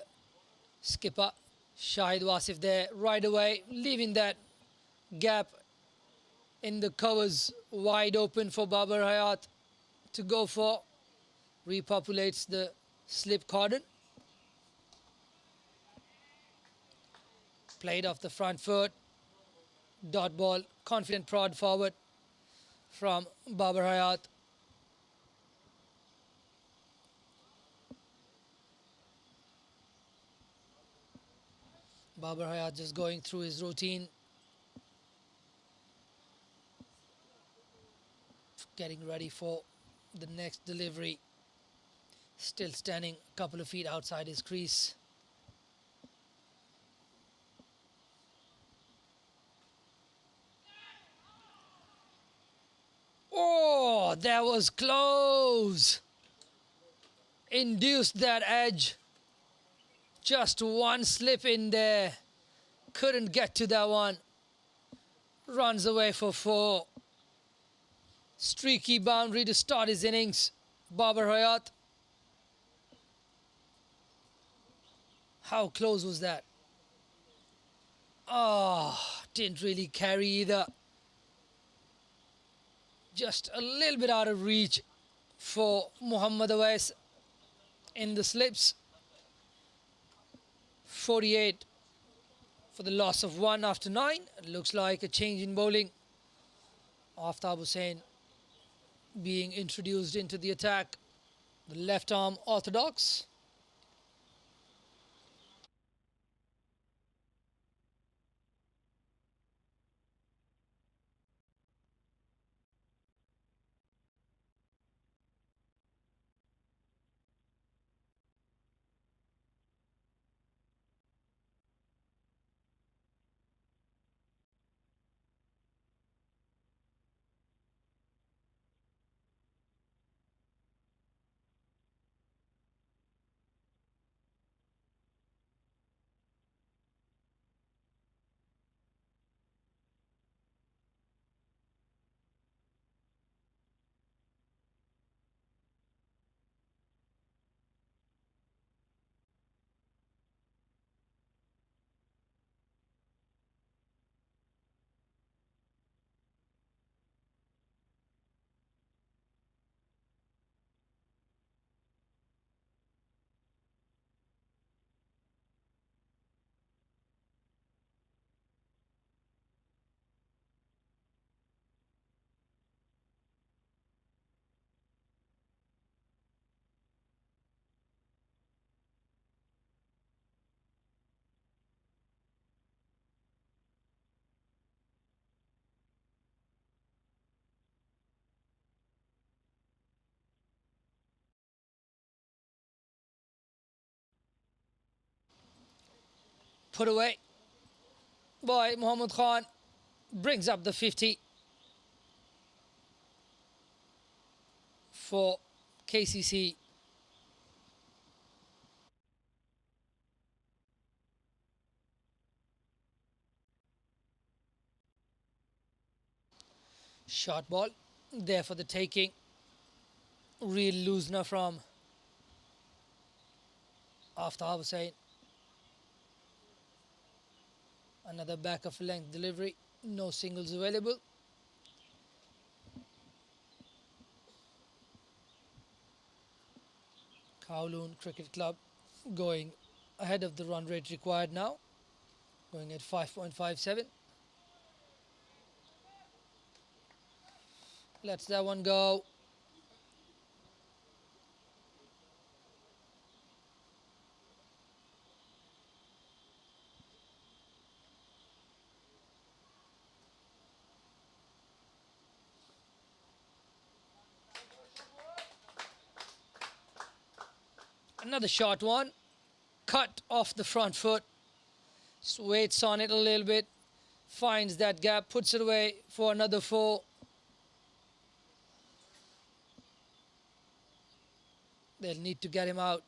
skipper Shahid Wasif there right away, leaving that gap in the covers wide open for Babar Hayat to go for. Repopulates the slip cordon. Played off the front foot. Dot ball, confident prod forward from Babar Hayat. Babar Hayat just going through his routine. Getting ready for the next delivery. Still standing a couple of feet outside his crease. Oh, that was close. Induced that edge. Just one slip in there. Couldn't get to that one. Runs away for 4. Streaky boundary to start his innings. Babar Hayat. How close was that? Oh, didn't really carry either. Just a little bit out of reach for Muhammad Awais in the slips. 48 for the loss of 1 after 9. It looks like a change in bowling. Aftab Hussain being introduced into the attack. The left arm orthodox. Put away by Muhammad Khan. Brings up the 50 for KCC. Short ball there for the taking. Real loosener from Aftab Hussain. Another back of length delivery. No singles available. Kowloon Cricket Club going ahead of the run rate required now, going at 5.57. Lets that one go. Another short one, cut off the front foot, just waits on it a little bit, finds that gap, puts it away for another 4. They'll need to get him out.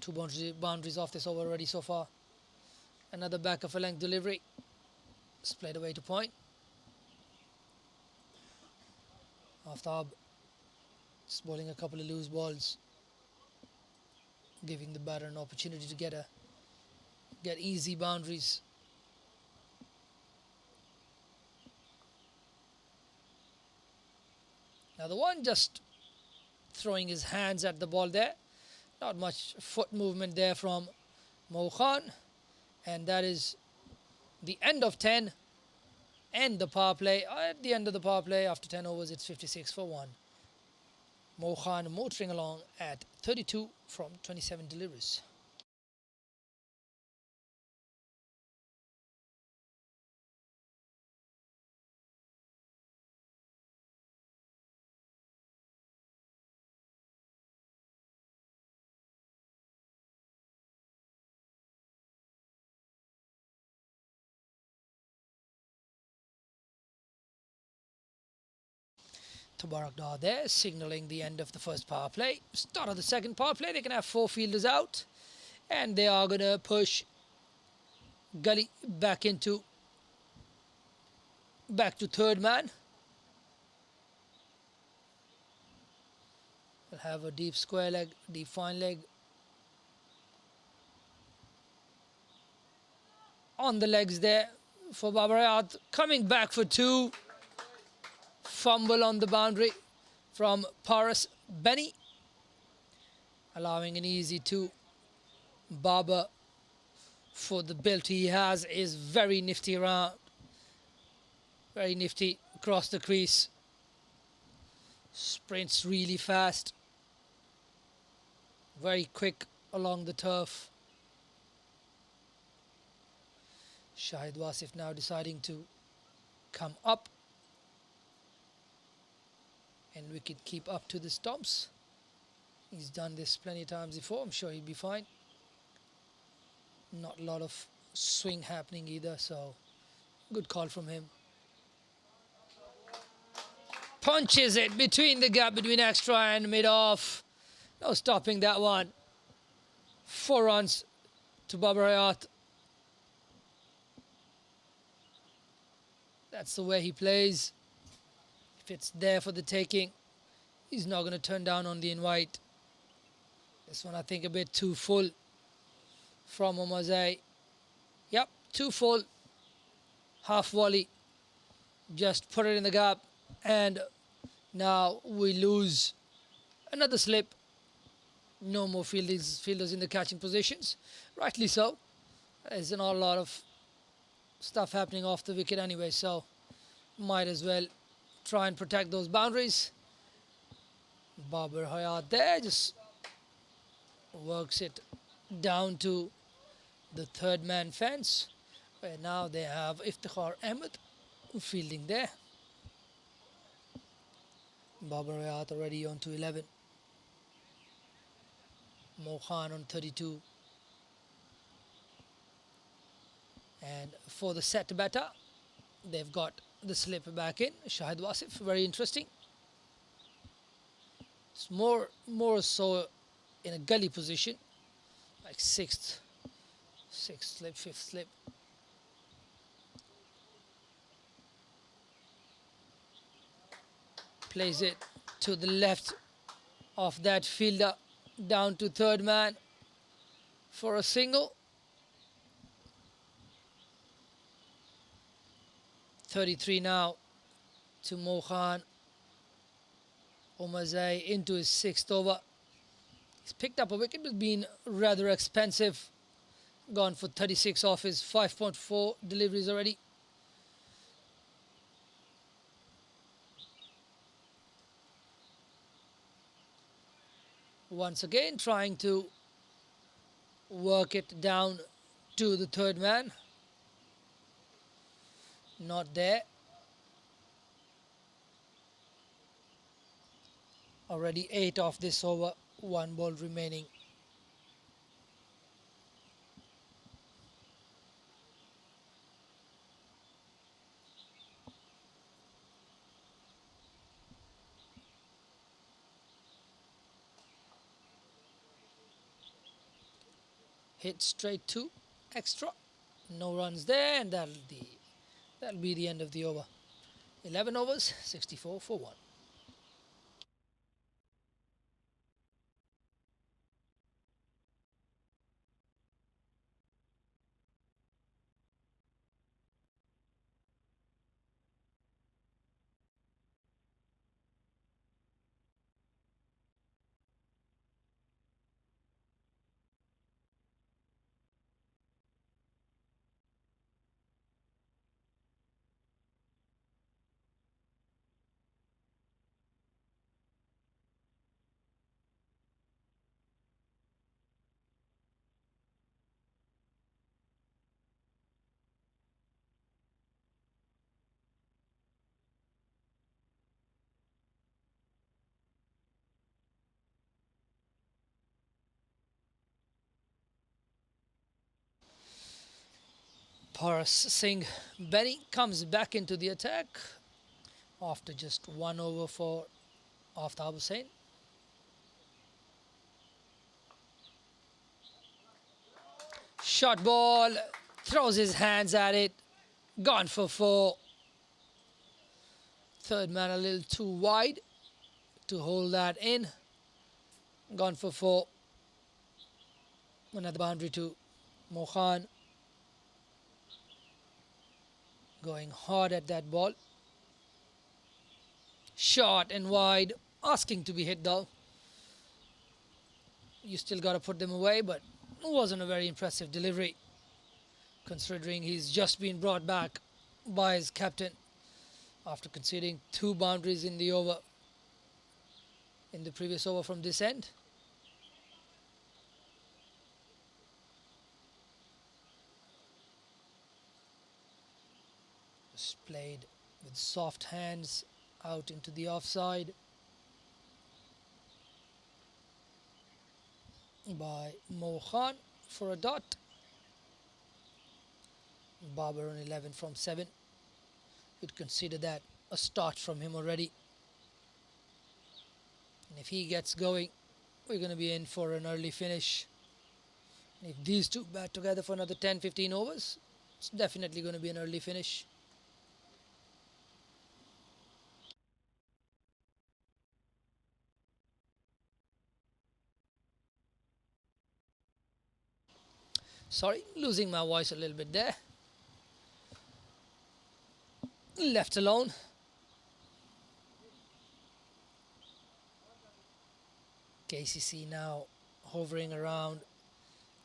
Two boundaries off this over already so far. Another back of a length delivery. Splayed away to point. Aftab just bowling a couple of loose balls, giving the batter an opportunity to get easy boundaries. Now the one just throwing his hands at the ball there. Not much foot movement there from Mo Khan. And that is the end of 10. End the power play. At the end of the power play, after 10 overs, it's 56 for 1. Mo Khan motoring along at 32 from 27 deliveries. Tabarak Dar there, signalling the end of the first power play. Start of the second power play, they can have 4 fielders out. And they are going to push Gully back to third man. We'll have a deep square leg, deep fine leg. On the legs there for Babar Hayat, coming back for 2. Fumble on the boundary from Paras Benny, allowing an easy 2. Baba, for the build he has, is very nifty around, very nifty across the crease, sprints really fast, very quick along the turf. Shahid Wasif now deciding to come up, and we could keep up to the stumps. He's done this plenty of times before. I'm sure he'll be fine. Not a lot of swing happening either, so good call from him. Punches it between the gap between extra and mid-off. No stopping that one. 4 runs to Babar Hayat. That's the way he plays. If it's there for the taking, he's not going to turn down on the invite. This one, I think, a bit too full from Omazai. Yep, too full. Half volley. Just put it in the gap. And now we lose another slip. No more fielders in the catching positions. Rightly so. There's not a lot of stuff happening off the wicket anyway, so might as well try and protect those boundaries. Babar Hayat there just works it down to the third man fence, where now they have Iftikhar Ahmed fielding there. Babar Hayat already on to 11. Mo Khan on 32. And for the set batter, they've got the slip back in. Shahid Wasif, very interesting. It's more so in a gully position, like sixth slip, fifth slip. Plays it to the left of that fielder, down to third man for a single. 33 now to Mohan. Omazai into his 6th over. He's picked up a wicket, but been rather expensive. Gone for 36 off his 5.4 deliveries already. Once again trying to work it down to the third man. Not there. Already 8 off this over, 1 ball remaining. Hit straight to extra. No runs there, and that'll be the end of the over. 11 overs, 64 for 1. Paras Singh Benny comes back into the attack after just 1 over for Aftab Hussain. Shot ball, throws his hands at it, gone for 4. Third man a little too wide to hold that in. Gone for 4. Another boundary to Mohan. Going hard at that ball. Short and wide, asking to be hit though. You still got to put them away, but it wasn't a very impressive delivery, considering he's just been brought back by his captain after conceding 2 boundaries in the over, in the previous over from this end. Just played with soft hands out into the offside by Mohan for a dot. Barber on 11 from 7. You'd consider that a start from him already. And if he gets going, we're going to be in for an early finish. And if these two bat together for another 10-15 overs, it's definitely going to be an early finish. Sorry, losing my voice a little bit there. Left alone. KCC now hovering around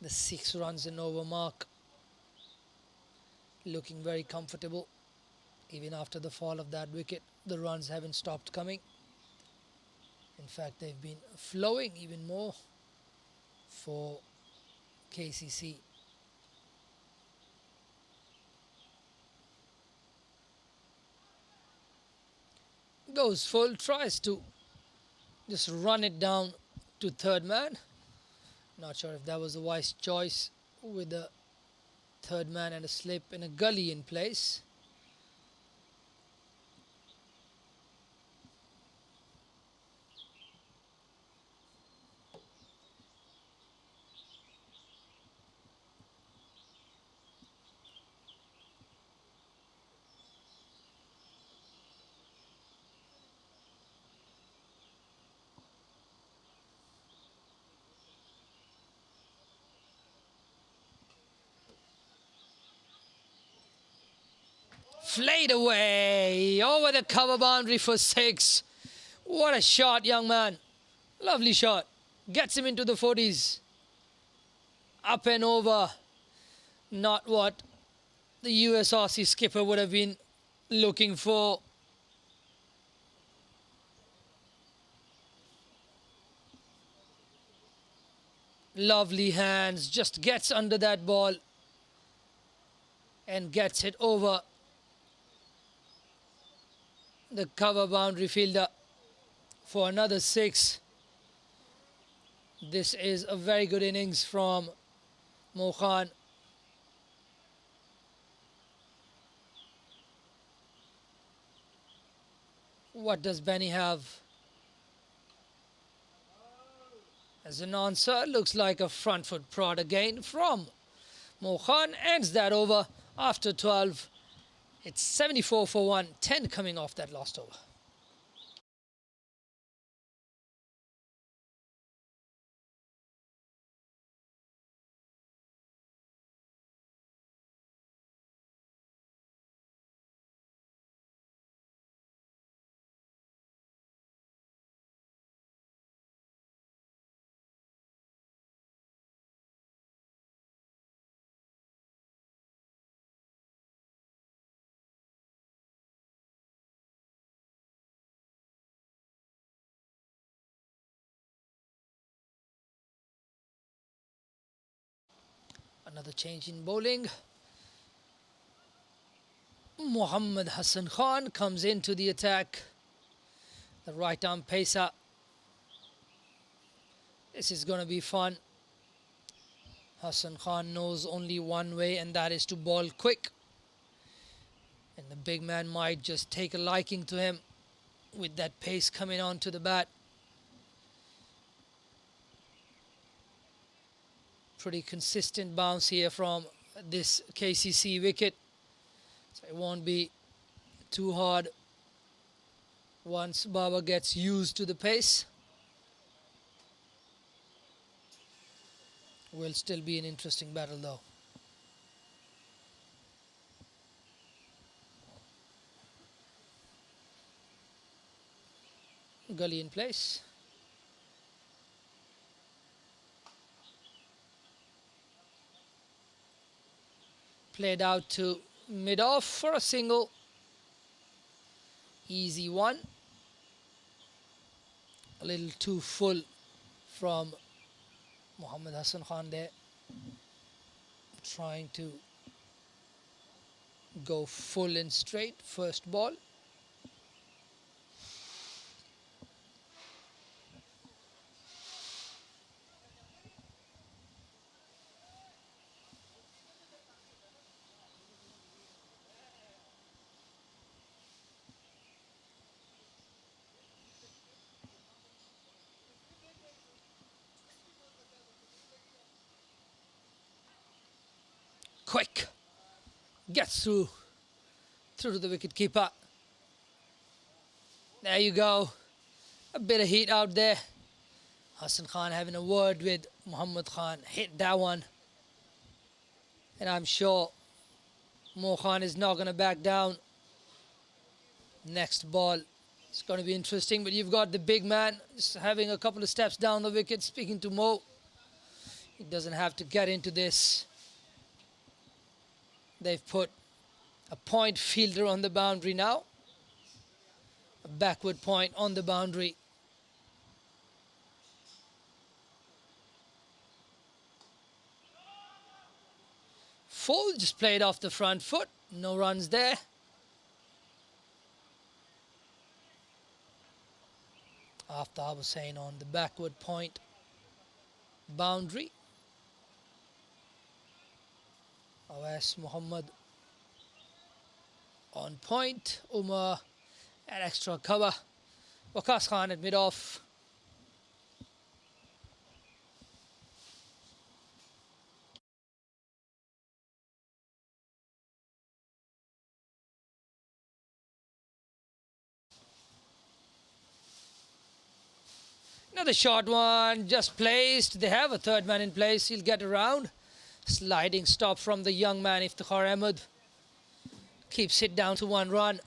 the 6 runs and over mark. Looking very comfortable. Even after the fall of that wicket, the runs haven't stopped coming. In fact, they've been flowing even more for KCC. Goes full, tries to just run it down to third man. Not sure if that was a wise choice with the third man and a slip and a gully in place. Flayed away over the cover boundary for 6. What a shot, young man. Lovely shot. Gets him into the 40s. Up and over. Not what the USRC skipper would have been looking for. Lovely hands. Just gets under that ball and gets it over the cover boundary fielder for another 6. This is a very good innings from Mo Khan. What does Benny have as an answer? Looks like a front foot prod again from Mo Khan. Ends that over after 12. It's 74 for 1, 10 coming off that last over. Another change in bowling. Mohammad Hassan Khan comes into the attack. The right arm pacer. This is going to be fun. Hassan Khan knows only one way, and that is to bowl quick. And the big man might just take a liking to him with that pace coming onto the bat. Pretty consistent bounce here from this KCC wicket. So it won't be too hard once Baba gets used to the pace. Will still be an interesting battle though. Gully in place. Played out to mid-off for a single. Easy one. A little too full from Mohammad Hassan Khan there. Trying to go full and straight first ball. Quick, gets through to the wicket keeper. There you go. A bit of heat out there. Hassan Khan having a word with Muhammad Khan. Hit that one. And I'm sure Mo Khan is not going to back down. Next ball. It's going to be interesting, but you've got the big man just having a couple of steps down the wicket, speaking to Mo. He doesn't have to get into this. They've put a point fielder on the boundary now. A backward point on the boundary. Full, just played off the front foot. No runs there. Aftab Hussain on the backward point boundary. Awais Muhammad on point. Umar at extra cover. Waqas Khan at mid-off. Another short one, just placed. They have a third man in place. He'll get around. Sliding stop from the young man, Iftikhar Ahmed. Keeps it down to 1 run.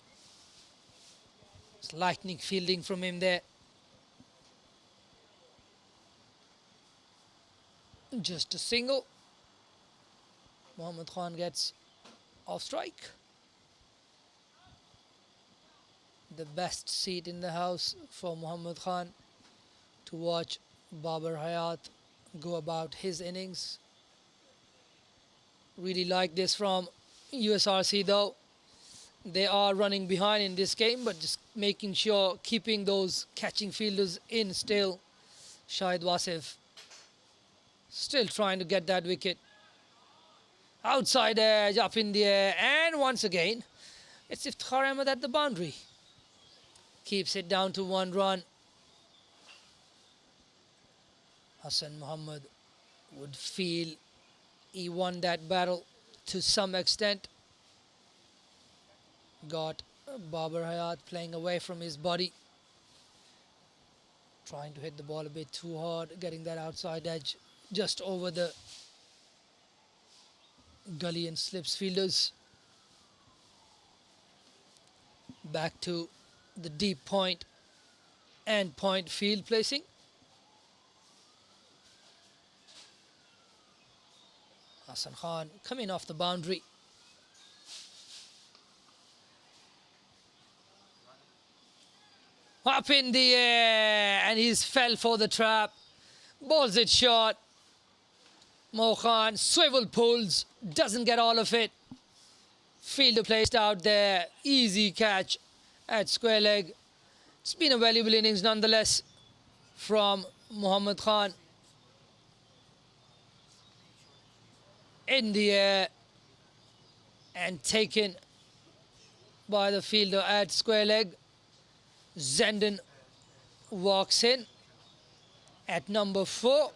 It's lightning fielding from him there. Just a single. Mohammad Khan gets off strike. The best seat in the house for Mohammad Khan to watch Babar Hayat go about his innings. Really like this from USRC though. They are running behind in this game, but just making sure, keeping those catching fielders in still. Shahid Wasif still trying to get that wicket. Outside edge, up in the air, and once again, it's Iftikhar Ahmed at the boundary. Keeps it down to 1 run. Hassan Muhammad would feel he won that battle to some extent. Got Babar Hayat playing away from his body. Trying to hit the ball a bit too hard, getting that outside edge just over the gully and slips fielders. Back to the deep point and point field placing. Hassan Khan coming off the boundary. Up in the air, and he's fell for the trap. Balls it short. Mo Khan swivel pulls, doesn't get all of it. Fielder placed out there, easy catch at square leg. It's been a valuable innings nonetheless from Mohammad Khan. In the air and taken by the fielder at square leg. Zenden walks in at number 4.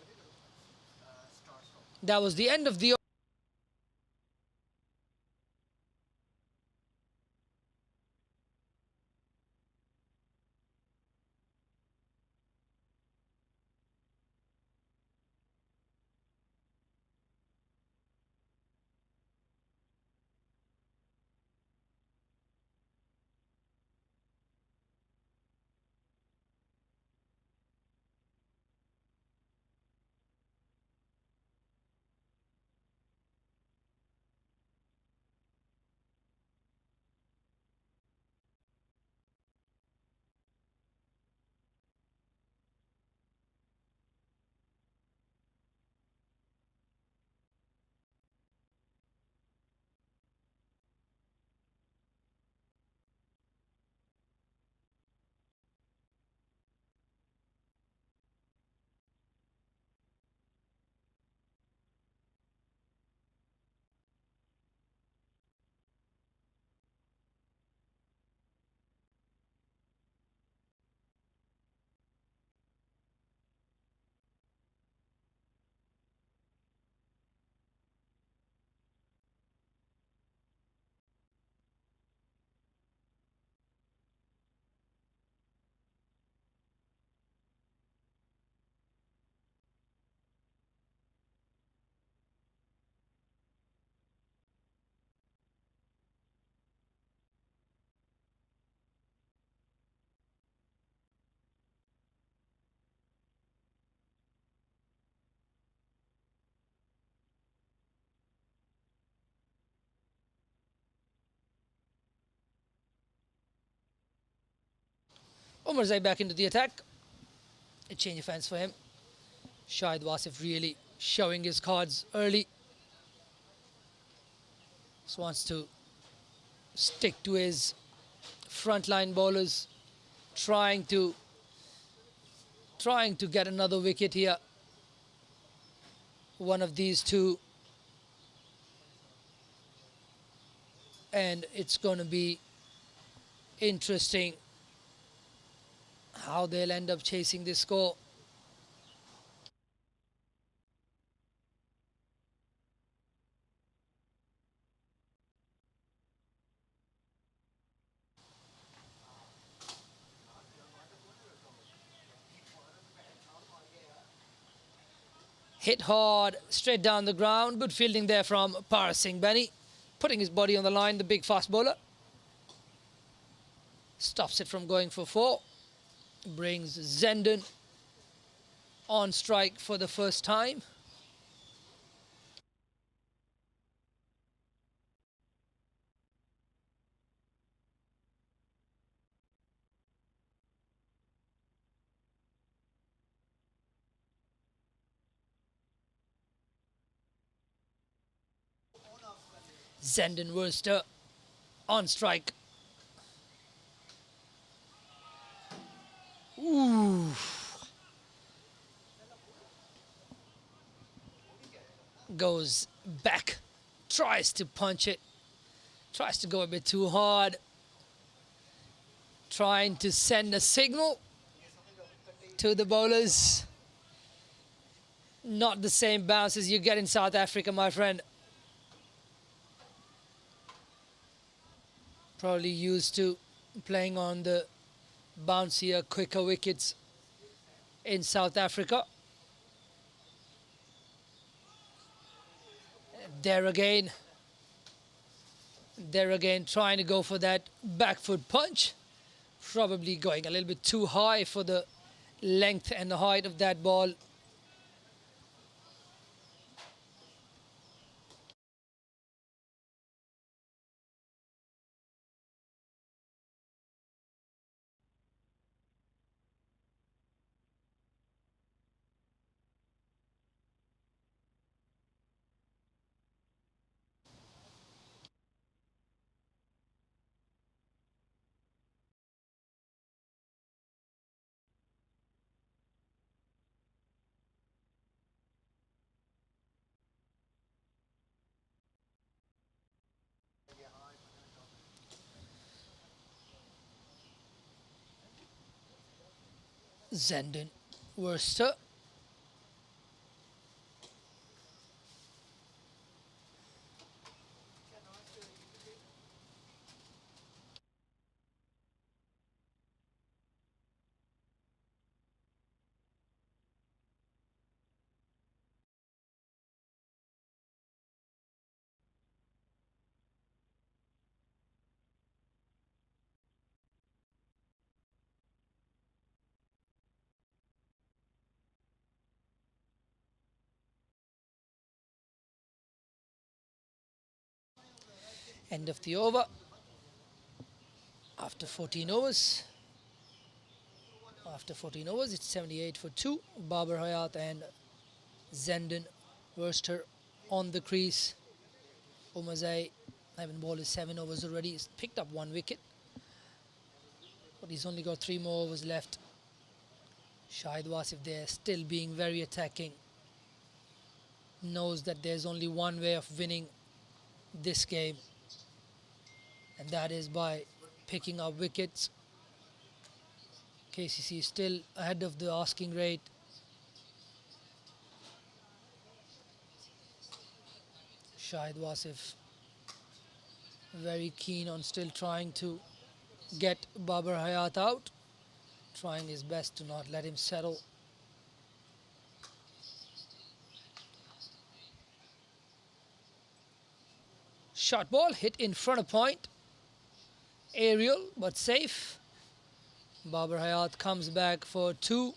That was the end of the Umar Zai back into the attack. A change of hands for him. Shahid Wasif really showing his cards early. Just wants to stick to his frontline bowlers, trying to get another wicket here. One of these two, and it's going to be interesting how they'll end up chasing this score. Hit hard, straight down the ground. Good fielding there from Paras Singh Benny. putting his body on the line, the big fast bowler. Stops it from going for 4. Brings Zenden on strike for the first time. Zenden Worcester on strike. Ooh. Goes back, tries to punch it, tries to go a bit too hard, trying to send a signal to the bowlers. Not the same bounce as you get in South Africa, my friend. Probably used to playing on the bouncier, quicker wickets in South Africa. There again, trying to go for that back foot punch. Probably going a little bit too high for the length and the height of that ball. Zenden Worcester. End of the over. After 14 overs. After 14 overs, it's 78 for 2. Babar Hayat and Zenden Worcester on the crease. Umazai, having bowled his 7 overs already, he's picked up 1 wicket. But he's only got 3 more overs left. Shahid Wasif there, still being very attacking. Knows that there's only one way of winning this game, and that is by picking up wickets. KCC is still ahead of the asking rate. Shahid Wasif very keen on still trying to get Babar Hayat out, trying his best to not let him settle. Shot ball hit in front of point. Aerial but safe. Babar Hayat comes back for 2.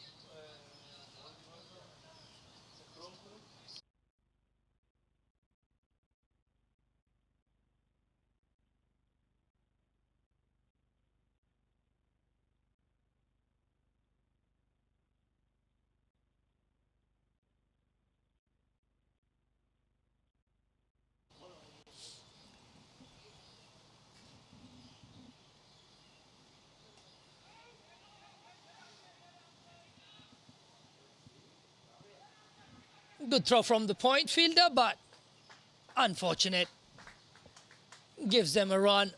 Good throw from the point fielder, but unfortunate. Gives them a run.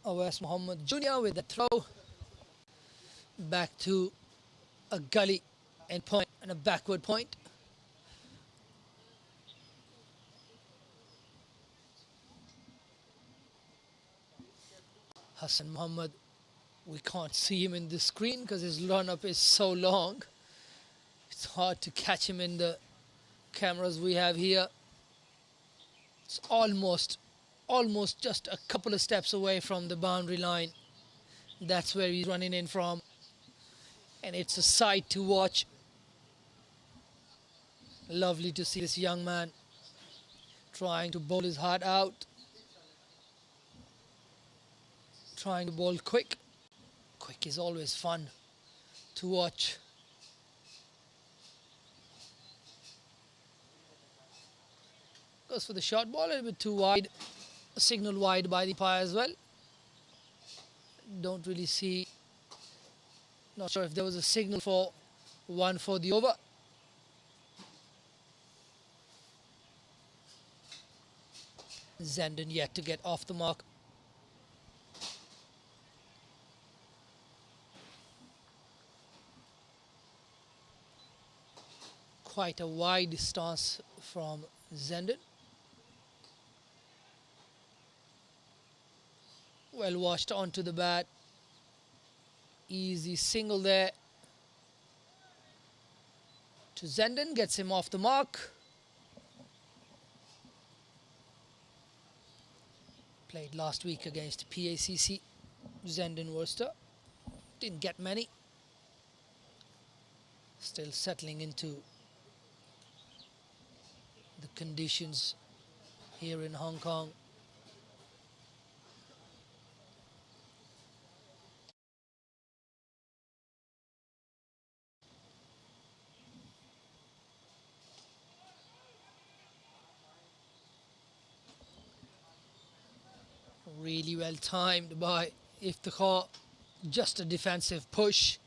Awais Muhammad Jr. with the throw. Back to a gully and point and a backward point. Hassan Muhammad, we can't see him in the screen because his run up is so long. It's hard to catch him in the cameras we have here. It's almost just a couple of steps away from the boundary line. That's where he's running in from. And it's a sight to watch. Lovely to see this young man trying to bowl his heart out. Trying to bowl quick. Quick is always fun to watch. Goes for the short ball, a little bit too wide. A signal wide by the umpire as well. Don't really see. Not sure if there was a signal for one for the over. Zenden yet to get off the mark. Quite a wide stance from Zenden. Well washed onto the bat. Easy single there to Zenden, gets him off the mark. Played last week against PACC, Zenden Worcester. Didn't get many. Still settling into the conditions here in Hong Kong. Really well timed by Iftikhar. Just a defensive push.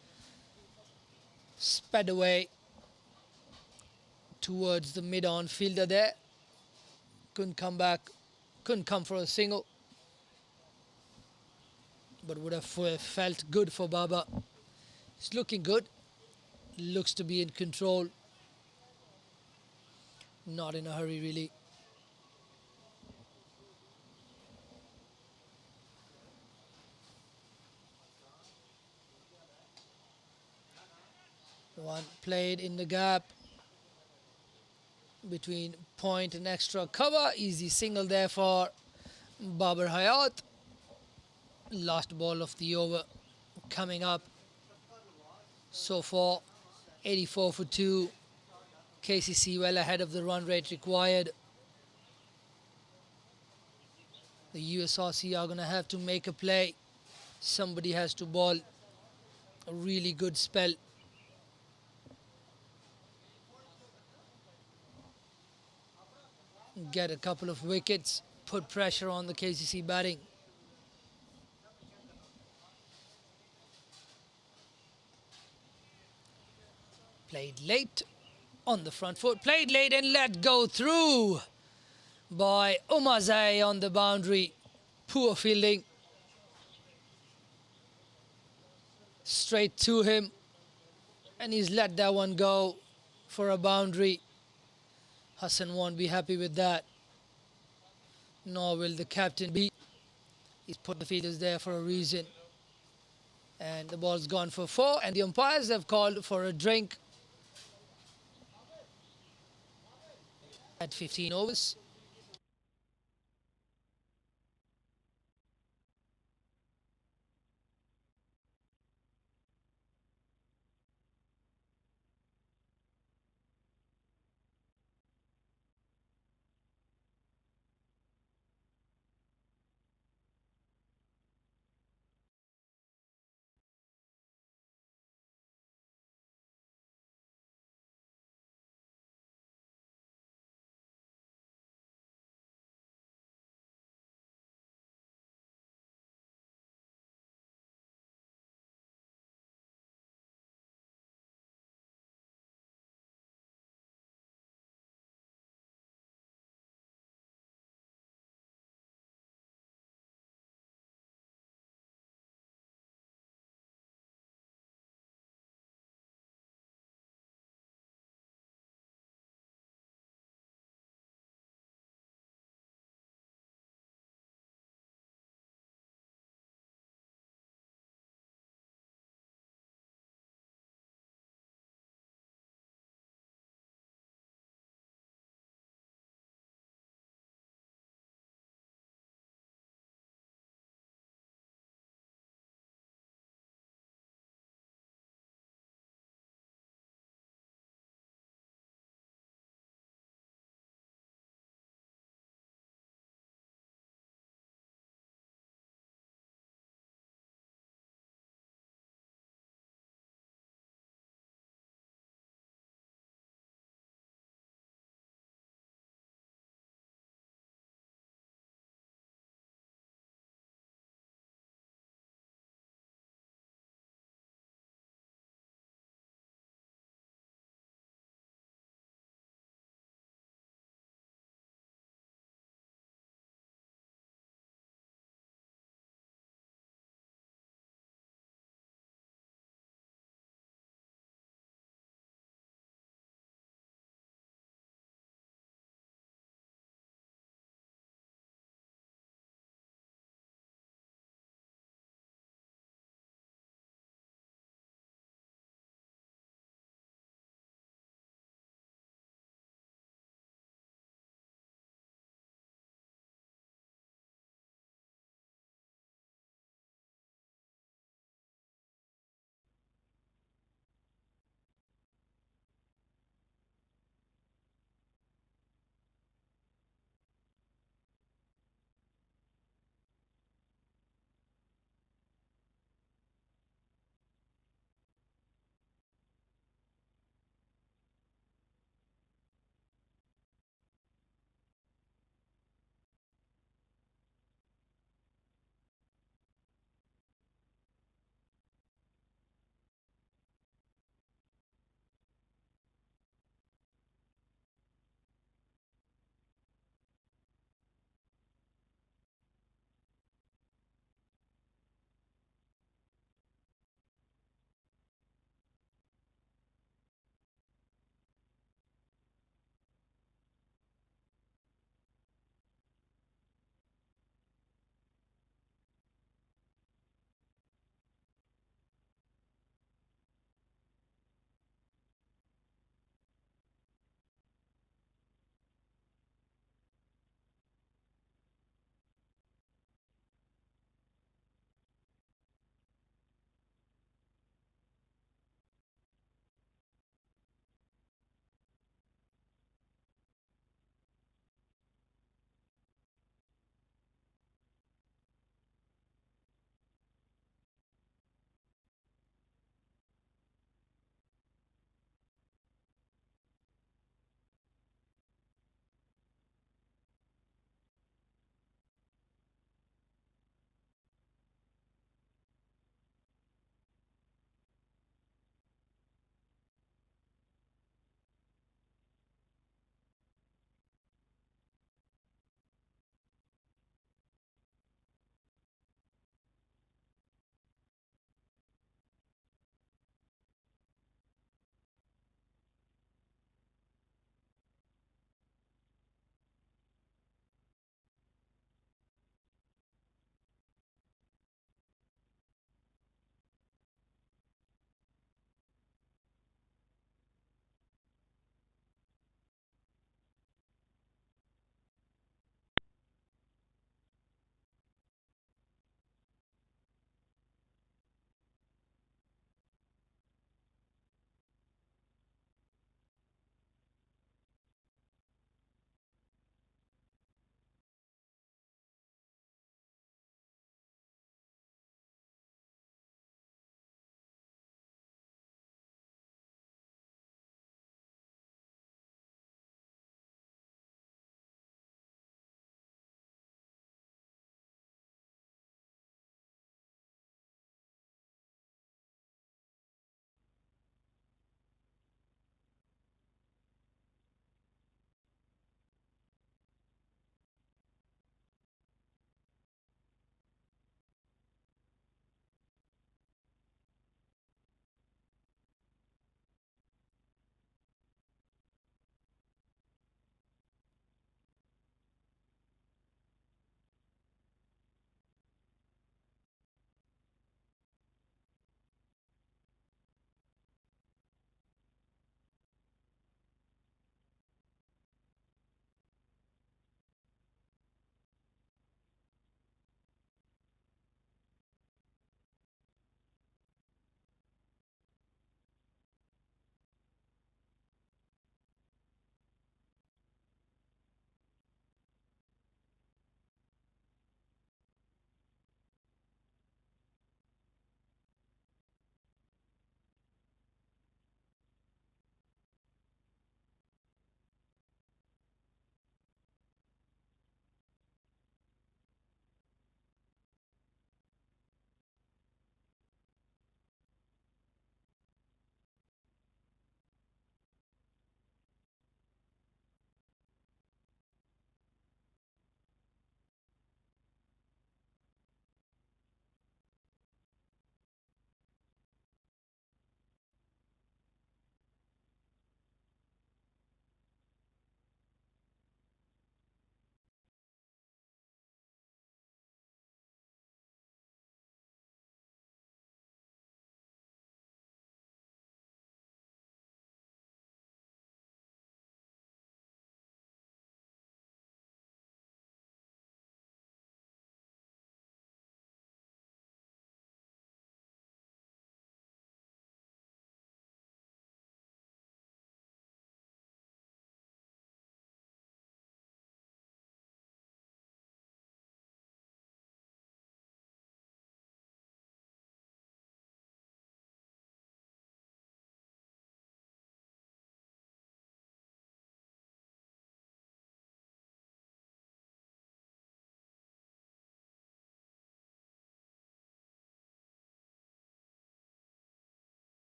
Sped away towards the mid-on fielder there. Couldn't come back. Couldn't come for a single. But would have felt good for Baba. He's looking good. Looks to be in control. Not in a hurry really. One played in the gap between point and extra cover. Easy single there for Babar Hayat. Last ball of the over coming up. So far, 84 for 2. KCC well ahead of the run rate required. The USRC are going to have to make a play. Somebody has to bowl a really good spell. Get a couple of wickets, put pressure on the KCC batting. Played late on the front foot, played late and let go through by Umazai on the boundary. Poor fielding. Straight to him, and he's let that one go for a boundary. Hassan won't be happy with that, nor will the captain be. He's put the fielders there for a reason. And the ball's gone for 4, and the umpires have called for a drink at 15 overs.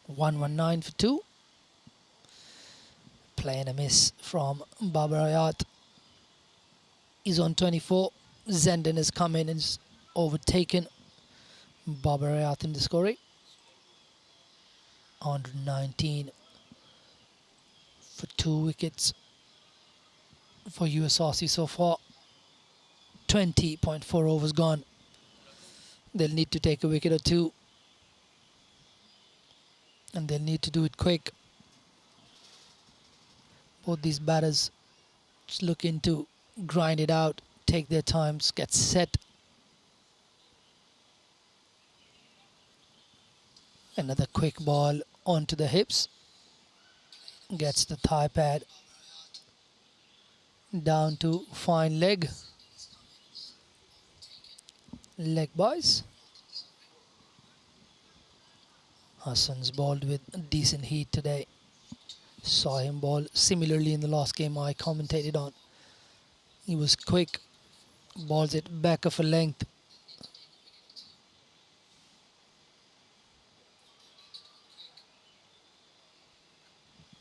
119 for 2. Play and a miss from Babar Hayat. He's on 24. Zenden has come in and has overtaken Babar Hayat in the scoring. 119 for 2 wickets for USRC so far. 20.4 overs gone. They'll need to take a wicket or two, and they'll need to do it quick. Both these batters just looking to grind it out, take their times, get set. Another quick ball onto the hips. Gets the thigh pad down to fine leg. Leg boys. Hassan's bowled with decent heat today. Saw him bowl similarly in the last game I commentated on. He was quick, bowls it back of a length.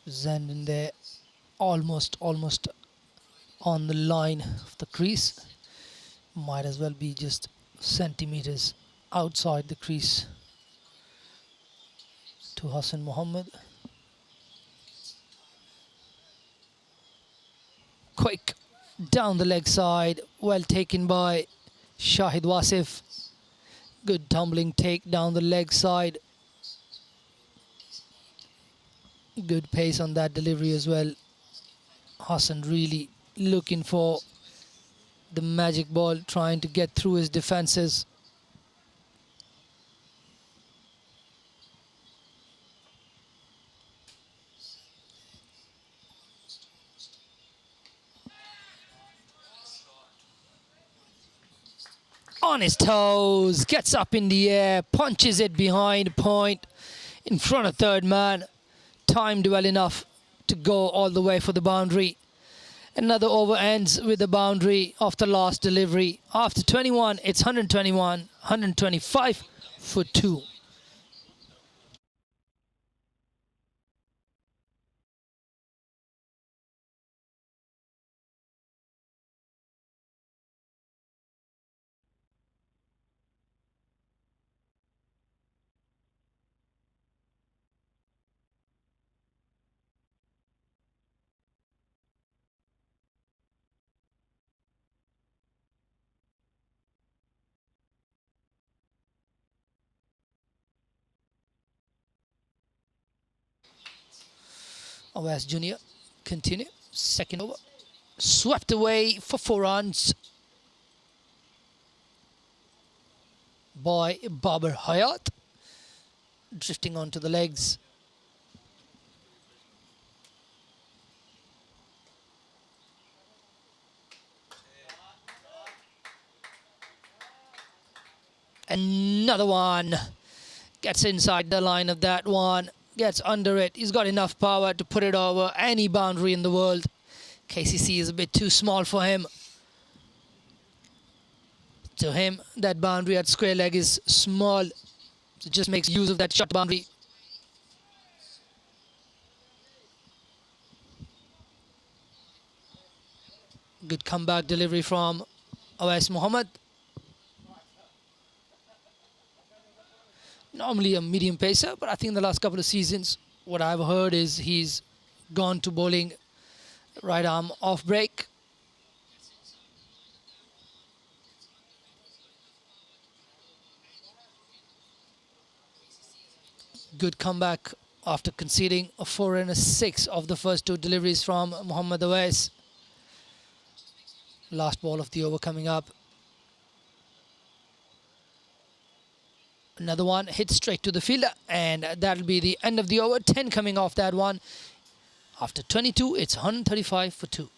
Zenden there, almost on the line of the crease. Might as well be just centimeters outside the crease to Hassan Mohammed. Quick down the leg side, well taken by Shahid Wasif. Good tumbling take down the leg side. Good pace on that delivery as well. Hassan really looking for the magic ball, trying to get through his defenses. On his toes, gets up in the air, punches it behind point, in front of third man. Timed well enough to go all the way for the boundary. Another over ends with the boundary of the last delivery. After 21, it's 121, 125 for 2. Awais Junior continue. Second over. Swept away for 4 runs by Babar Hayat. Drifting onto the legs. Another one. Gets inside the line of that one. Gets under it. He's got enough power to put it over any boundary in the world. KCC is a bit too small for him. To him, that boundary at square leg is small. So just makes use of that short boundary. Good comeback delivery from Awais Mohammed. Normally a medium pacer, but I think in the last couple of seasons, what I've heard is he's gone to bowling right arm off break. Good comeback after conceding a 4 and a 6 of the first 2 deliveries from Mohammad Awais. Last ball of the over coming up. Another one hit straight to the fielder, and that'll be the end of the over. 10 coming off that one. After 22, it's 135 for 2.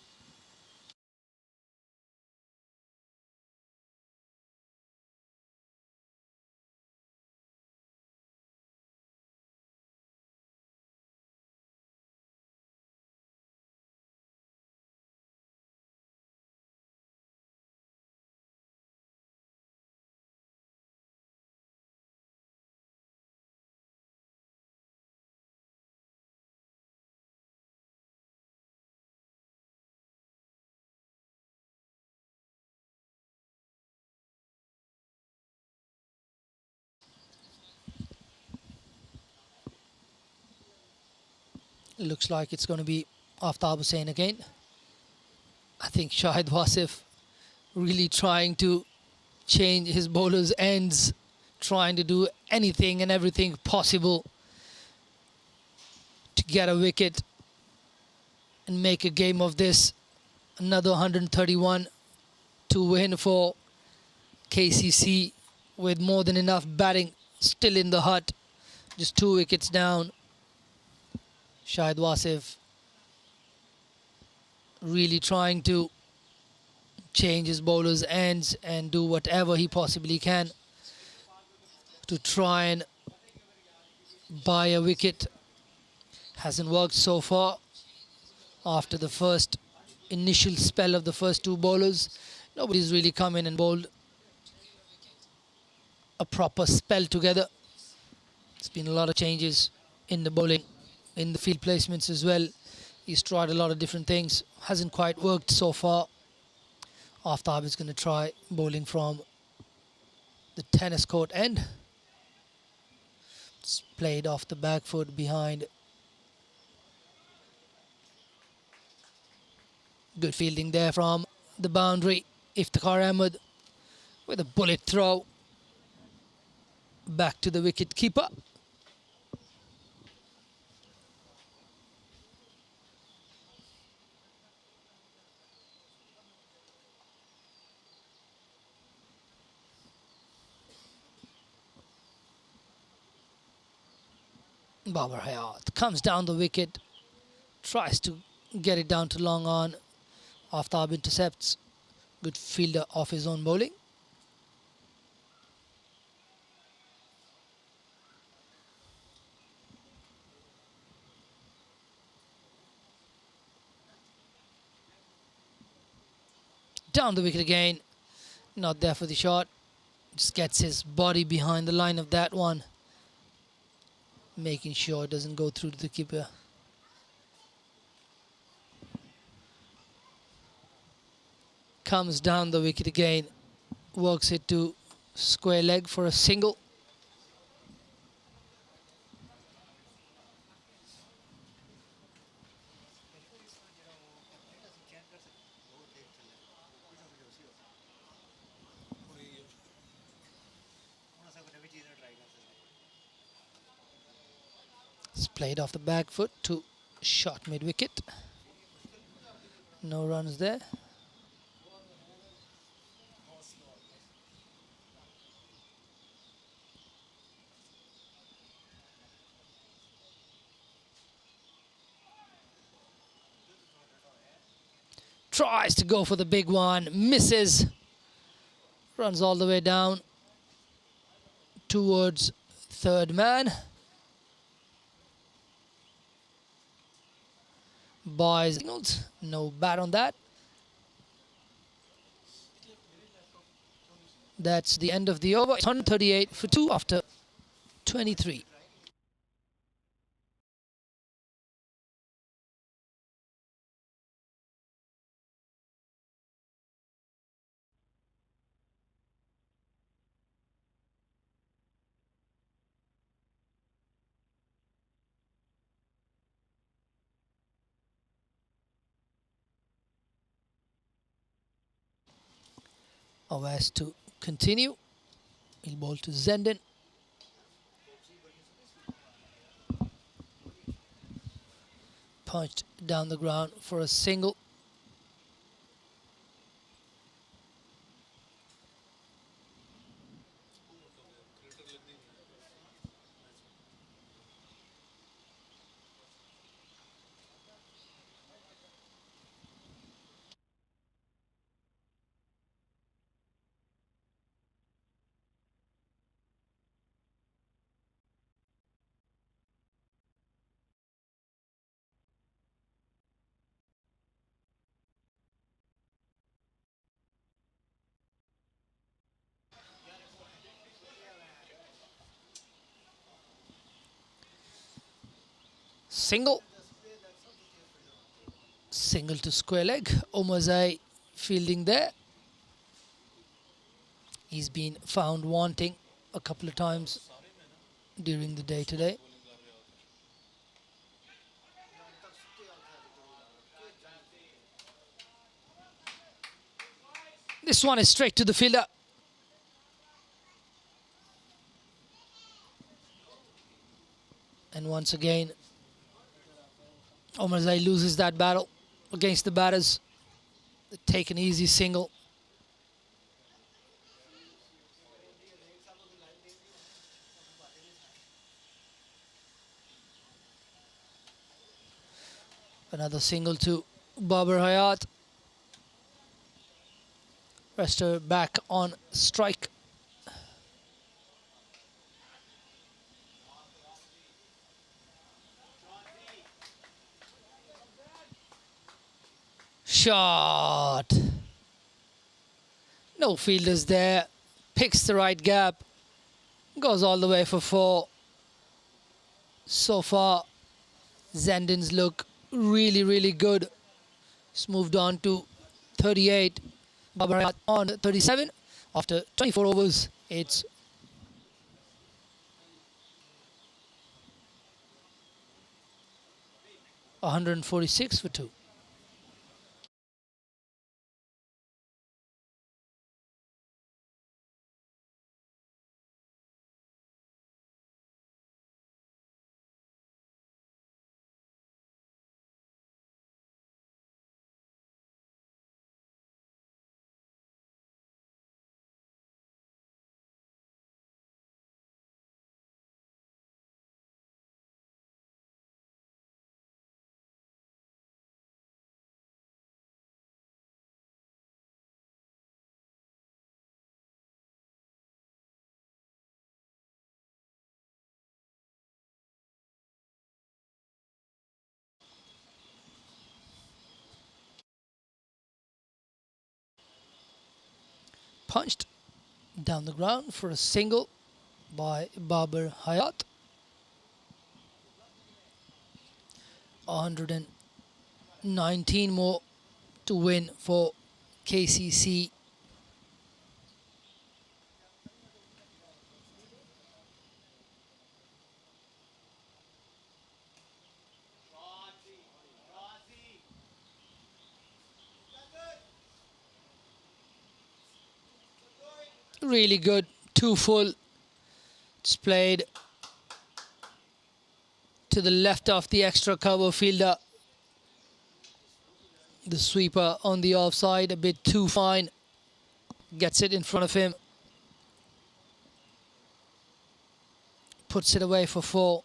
Looks like it's going to be Aftab Hussain again. I think Shahid Wasif really trying to change his bowler's ends, trying to do anything and everything possible to get a wicket and make a game of this. Another 131 to win for KCC with more than enough batting still in the hut. Just 2 wickets down. Shahid Wasif really trying to change his bowler's ends and do whatever he possibly can to try and buy a wicket. Hasn't worked so far. After the first initial spell of the first 2 bowlers, nobody's really come in and bowled a proper spell together. There's been a lot of changes in the bowling, in the field placements as well. He's tried a lot of different things. Hasn't quite worked so far. Aftab is going to try bowling from the tennis court end. It's played off the back foot behind. Good fielding there from the boundary. Iftikhar Ahmed with a bullet throw. Back to the wicket keeper. Babar Hayat comes down the wicket, tries to get it down to long on. Aftab intercepts. Good fielder off his own bowling. Down the wicket again. Not there for the shot. Just gets his body behind the line of that one, making sure it doesn't go through to the keeper. Comes down the wicket again. Works it to square leg for a single. It's played off the back foot to short mid wicket. No runs there. Tries to go for the big one, misses. Runs all the way down towards third man. Boys signals, no bat on that. That's the end of the over. 138 for 2 after 23. Awais to continue. He'll bowl to Zenden. Punched down the ground for a single. Single. Single to square leg. Omazai fielding there. He's been found wanting a couple of times during the day today. This one is straight to the fielder. And once again, Omarzai loses that battle against the batters. They take an easy single. Another single to Babar Hayat. Rester back on strike. Shot. No fielders there. Picks the right gap. Goes all the way for 4. So far, Zandon's look really, really good. It's moved on to 38. Babar on 37. After 24 overs, it's 146 for 2. Punched down the ground for a single by Babar Hayat. 119 more to win for KCC. Really good, 2 full. It's played to the left of the extra cover fielder. The sweeper on the offside, a bit too fine. Gets it in front of him. Puts it away for 4.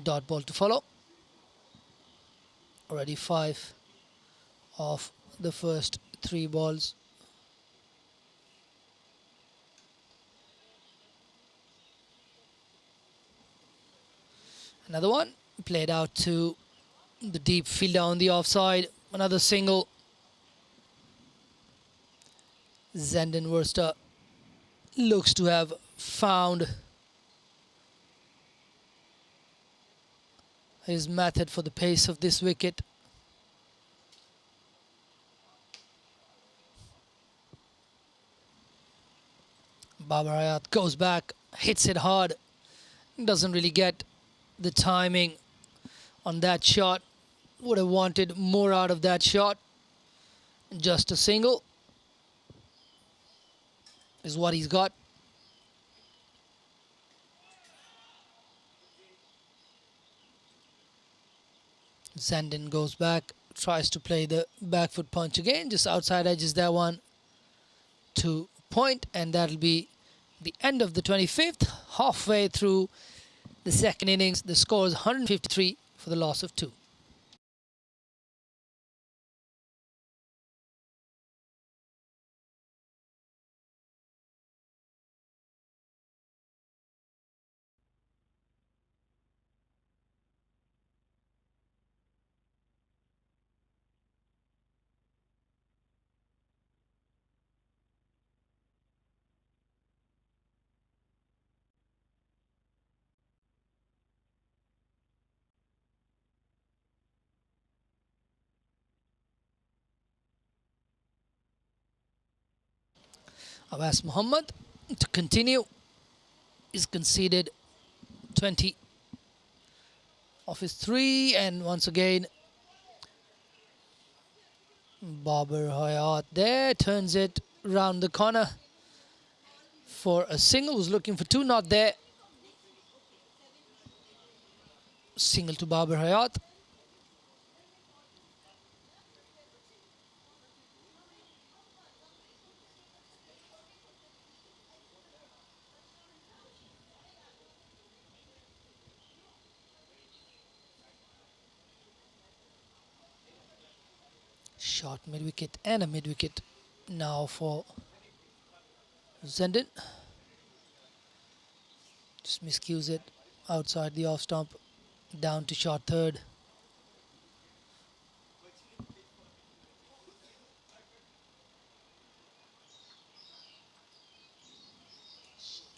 Dot ball to follow. Already 5 of the first 3 balls. Another one played out to the deep fielder on the offside. Another single. Zandon Worcester looks to have found his method for the pace of this wicket. Babar Hayat goes back, hits it hard. Doesn't really get the timing on that shot. Would have wanted more out of that shot. Just a single is what he's got. Zandon goes back, tries to play the back foot punch again, just outside edges that one to point, and that'll be the end of the 25th. Halfway through the second innings, the score is 153 for the loss of 2. Abbas Muhammad to continue is conceded 20. of his 3, and once again Babar Hayat there turns it round the corner for a single. Was looking for 2, not there. Single to Babar Hayat. Short mid-wicket and a mid-wicket now for Zendin. Just miscues it outside the off stump, down to short third.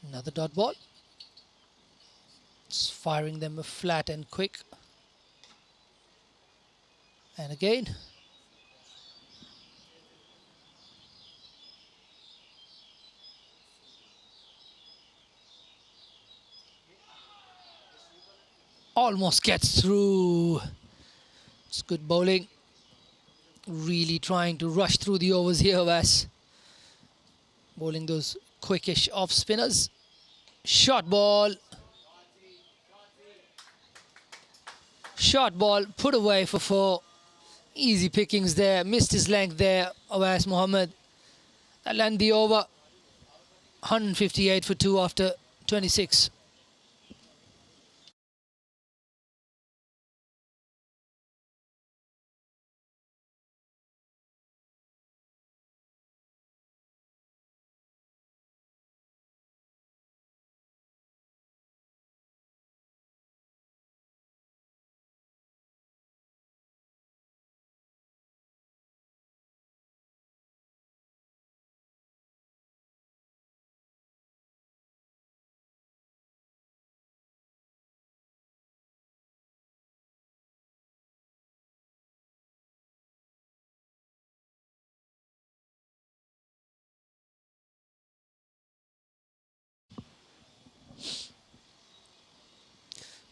Another dot ball. Just firing them flat and quick. And again. Almost gets through. It's good bowling. Really trying to rush through the overs here, Wes. Bowling those quickish off spinners. Short ball. Short ball put away for 4. Easy pickings there. Missed his length there, Awais Mohammed. That landed the over. 158 for 2 after 26.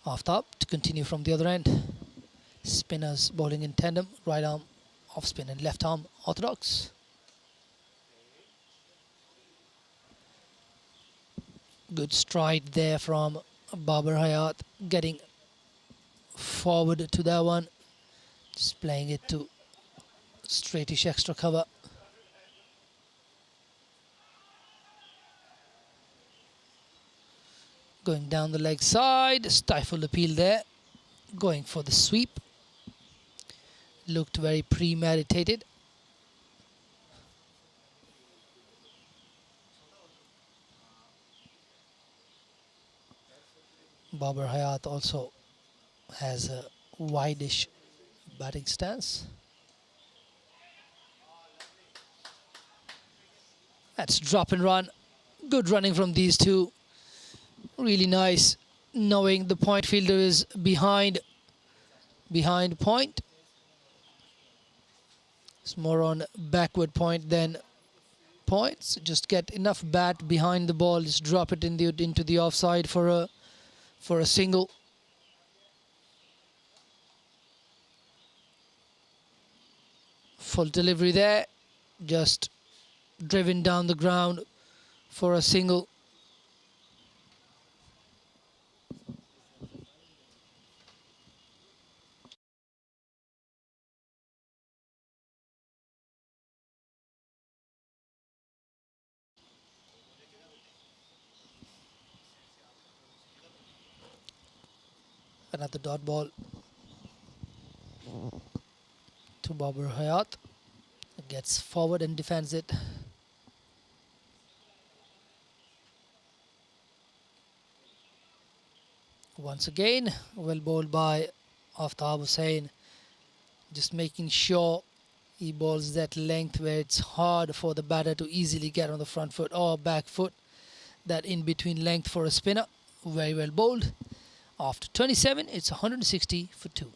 Off top to continue from the other end. Spinners bowling in tandem. Right arm off spin and left arm orthodox. Good stride there from Babar Hayat, getting forward to that one. Just playing it to straightish extra cover. Going down the leg side, stifled appeal there. Going for the sweep. Looked very premeditated. Babar Hayat also has a wideish batting stance. That's drop and run. Good running from these two. Really nice, knowing the point fielder is behind point. It's more on backward point than points. Just get enough bat behind the ball. Just drop it into the offside for a single. Full delivery there. Just driven down the ground for a single. Another dot ball to Babar Hayat. Gets forward and defends it. Once again, well bowled by Aftab Hussain. Just making sure he bowls that length where it's hard for the batter to easily get on the front foot or back foot. That in between length for a spinner. Very well bowled. After 27, it's 160 for 2.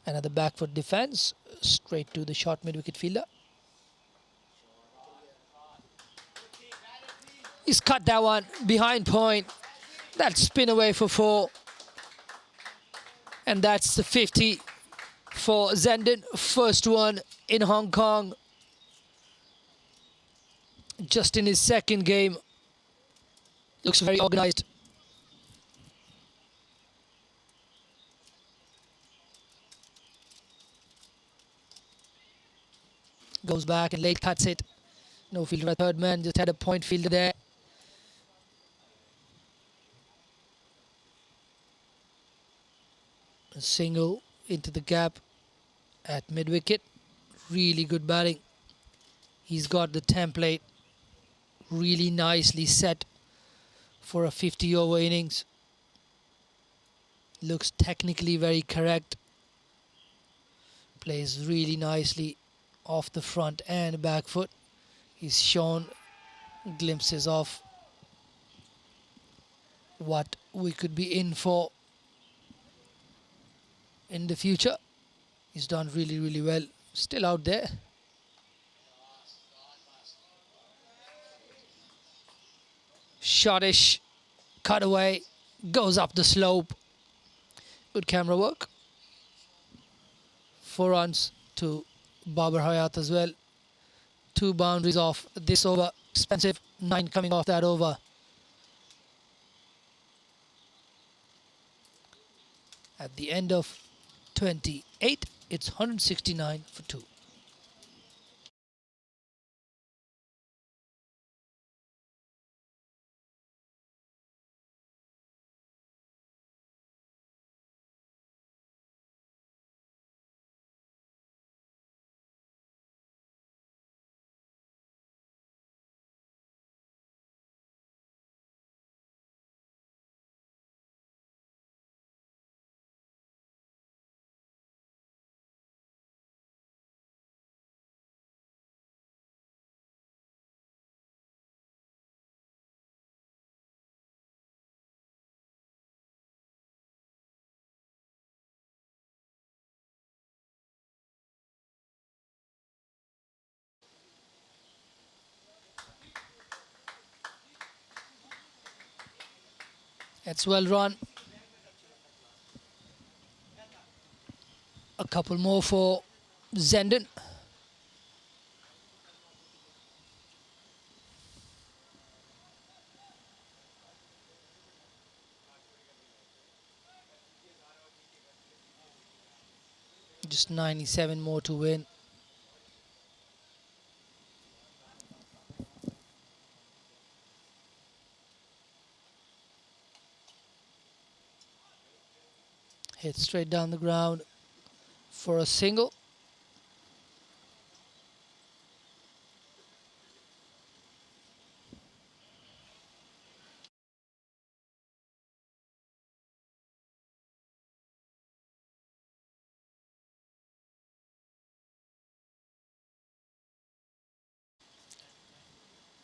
Another back foot defense, straight to the short mid-wicket fielder. He's cut that one behind point. That spin away for 4. And that's the 50 for Zenden. First one in Hong Kong. Just in his second game. Looks very organised. Goes back and late cuts it. No fielder at third man, just had a point fielder there. A single into the gap at mid-wicket. Really good batting. He's got the template really nicely set for a 50-over innings. Looks technically very correct. Plays really nicely off the front and back foot. He's shown glimpses of what we could be in for in the future. He's done really, really well. Still out there. Shortish, cut away, goes up the slope. Good camera work. 4 runs to Babar Hayat as well. 2 boundaries off this over. Expensive 9 coming off that over. At the end of 28, it's 169 for 2. It's well run. A couple more for Zenden. Just 97 more to win. Hit straight down the ground for a single.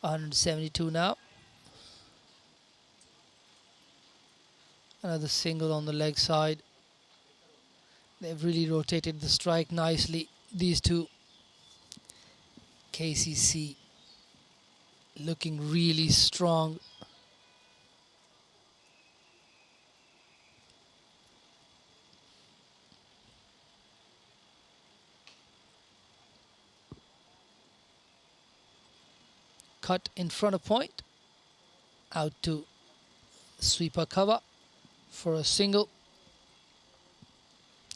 $172 now. Another single on the leg side. They've really rotated the strike nicely, these two. KCC looking really strong. Cut in front of point. Out to sweeper cover for a single.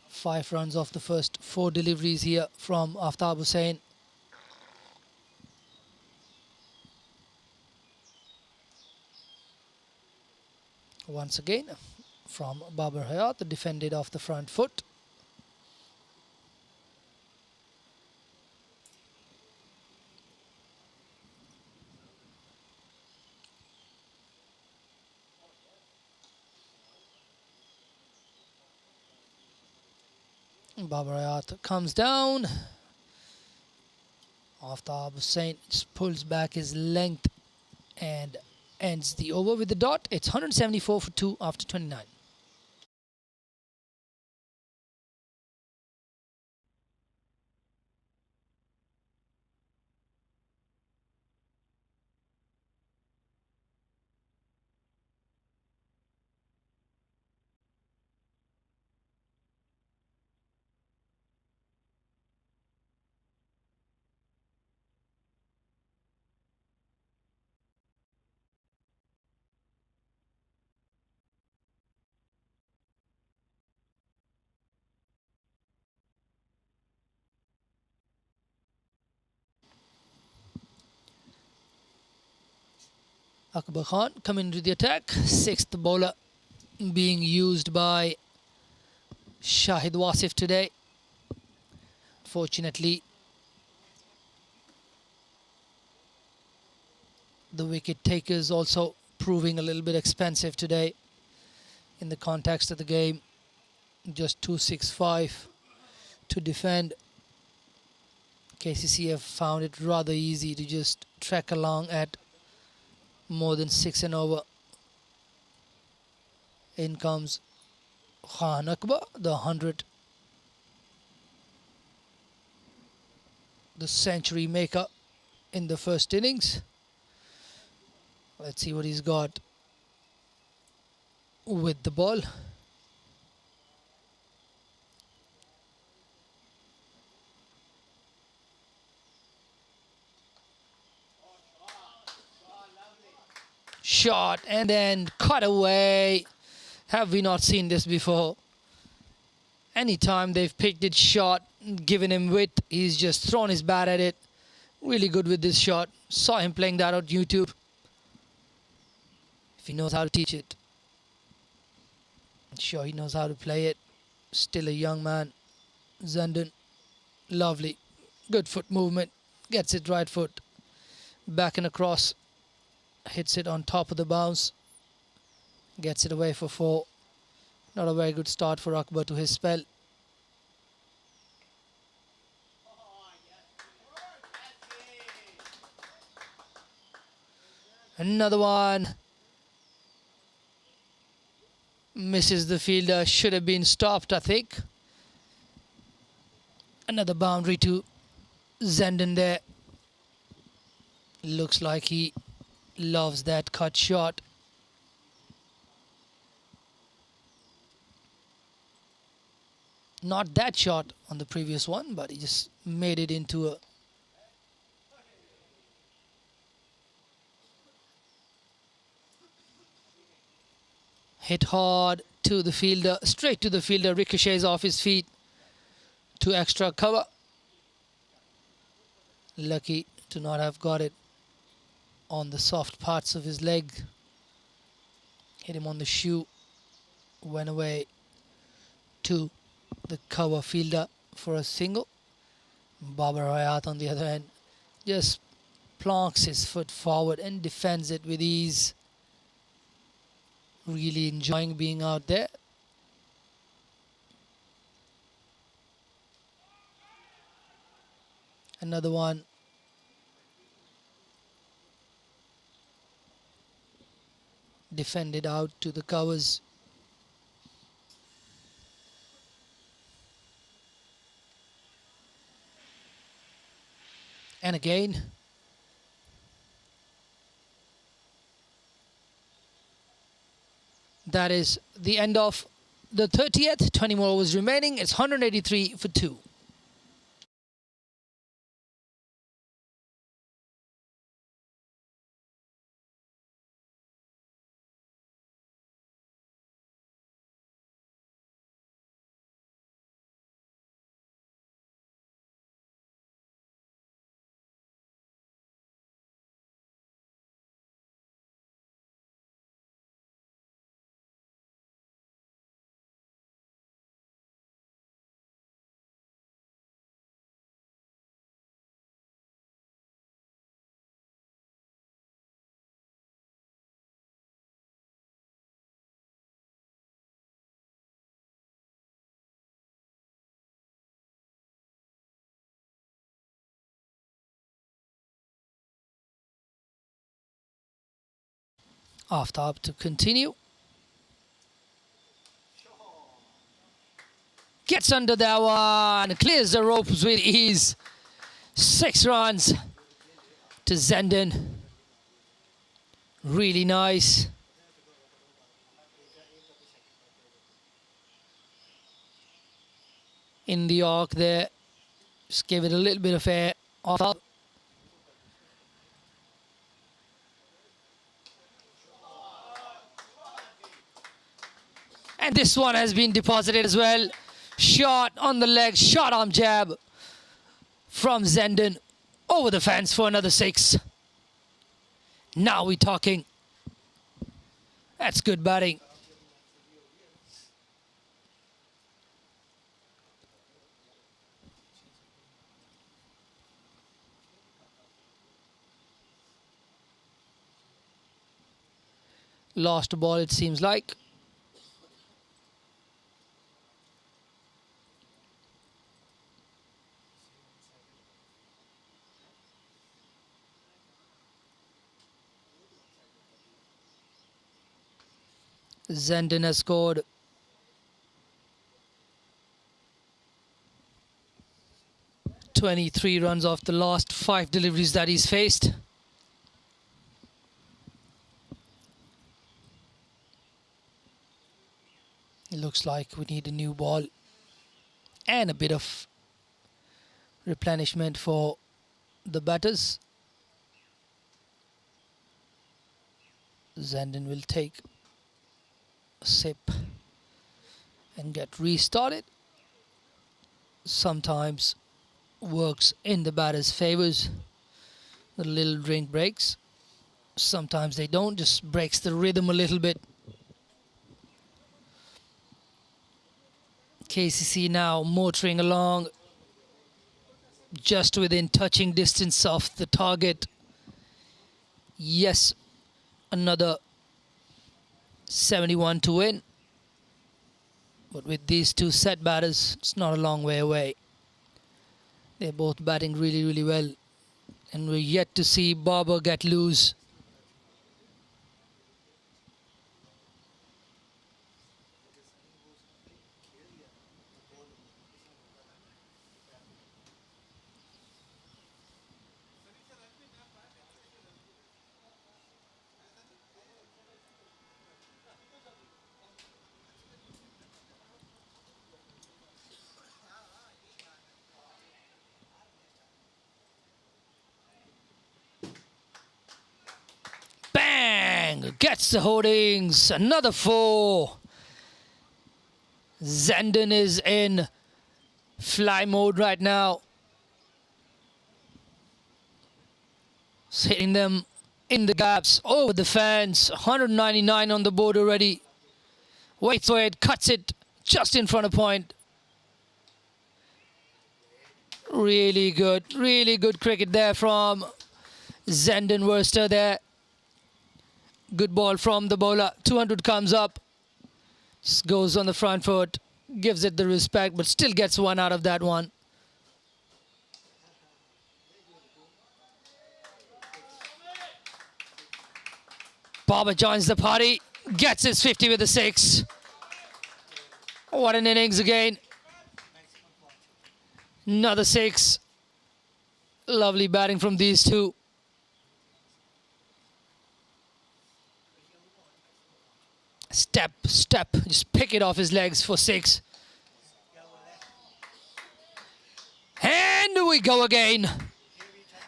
5 runs off the first 4 deliveries here from Aftab Hussain. Once again from Babar Hayat, defended off the front foot. Babar Hayat comes down. Aftab Hussain just pulls back his length and ends the over with the dot. It's 174 for 2 after 29. Akbar Khan coming into the attack. Sixth bowler being used by Shahid Wasif today. Fortunately, the wicket takers also proving a little bit expensive today in the context of the game. Just 265 to defend. KCC have found it rather easy to just trek along at more than 6 and over. In comes Khan Akbar, the 100, the century maker in the first innings. Let's see what he's got with the ball. Shot and then cut away. Have we not seen this before? Anytime they've picked it shot, given him width, he's just thrown his bat at it. Really good with this shot. Saw him playing that on YouTube. If he knows how to teach it, I'm sure he knows how to play it. Still a young man. Zenden, lovely. Good foot movement. Gets it right foot. Back and across. Hits it on top of the bounce. Gets it away for 4. Not a very good start for Akbar to his spell. Another one. Misses the fielder. Should have been stopped, I think. Another boundary to Zenden there. Looks like he loves that cut shot. Not that shot on the previous one, but he just made it into a hit hard to the fielder, straight to the fielder, ricochets off his feet to extra cover. Lucky to not have got it on the soft parts of his leg. Hit him on the shoe. Went away to the cover fielder for a single. Babar Hayat on the other end just plonks his foot forward and defends it with ease. Really enjoying being out there. Another one. Defended out to the covers. And again. That is the end of the 30th. 20 more overs remaining. It's 183 for 2. Aftab to continue. Gets under that one. Clears the ropes with ease. 6 runs to Zenden. Really nice. In the arc there. Just gave it a little bit of air off. And this one has been deposited as well. Shot on the leg, short arm jab from Zenden over the fence for another 6. Now we're talking. That's good batting. Lost a ball, it seems like. Zenden has scored. "23 runs off the last 5 deliveries that he's faced. It looks like we need a new ball and a bit of replenishment for the batters. Zenden will take a sip and get restarted. Sometimes works in the batter's favours. The little drink breaks. Sometimes they don't, just breaks the rhythm a little bit. KCC now motoring along just within touching distance of the target. Yes, another 71 to win. But with these two set batters, it's not a long way away. They're both batting really, really well. And we're yet to see Barber get loose. Bang! Gets the holdings. Another 4. Zenden is in fly mode right now. Hitting them in the gaps, over the fence. 199 on the board already. Waits for it, cuts it just in front of point. Really good cricket there from Zenden Worcester there. Good ball from the bowler. 200 comes up. Just goes on the front foot. Gives it the respect, but still gets one out of that one. Barber joins the party. Gets his 50 with a 6. What an innings again. Another 6. Lovely batting from these two. Step. Just pick it off his legs for 6. And we go again.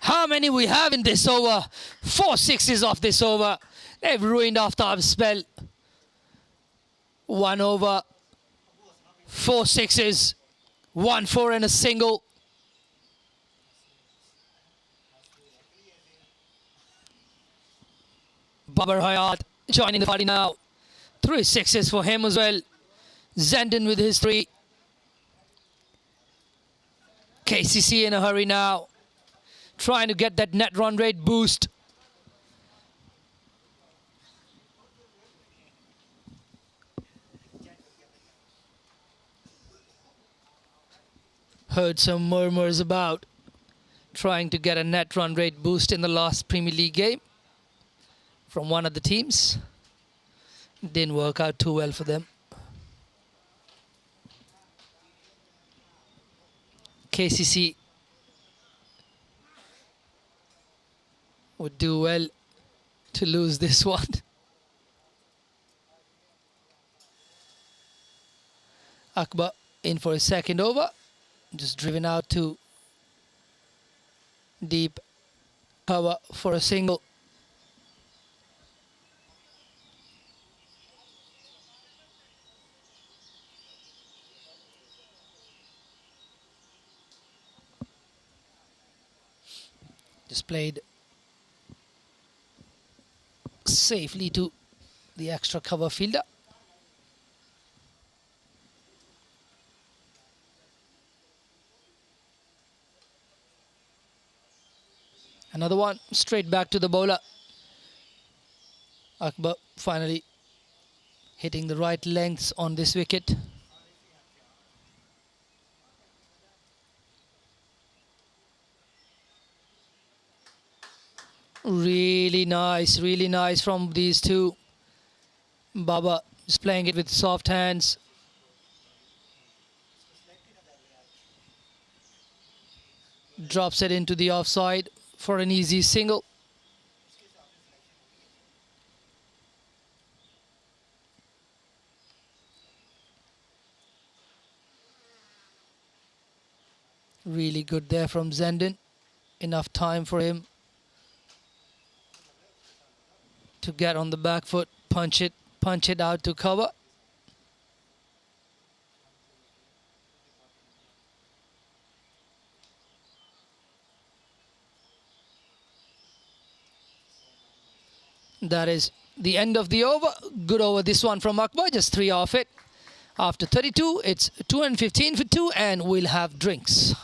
How many we have in this over? 4 6s off this over. They've ruined Aftab's spell. 1 over. 4 6s. 1 4 and a single. Babar Hayat joining the party now. 3 6s for him as well. Zenden with his 3. KCC in a hurry now. Trying to get that net run rate boost. Heard some murmurs about trying to get a net run rate boost in the last Premier League game from one of the teams. Didn't work out too well for them. KCC would do well to lose this one. Akbar in for a second over. Just driven out to deep cover for a single. Just played safely to the extra cover fielder. Another one straight back to the bowler. Akbar finally hitting the right lengths on this wicket. Really nice from these two. Baba is playing it with soft hands. Drops it into the offside for an easy single. Really good there from Zenden. Enough time for him to get on the back foot, punch it out to cover. That is the end of the over. Good over this one from Akbar, just 3 off it. After 32, it's 215 for 2 and we'll have drinks.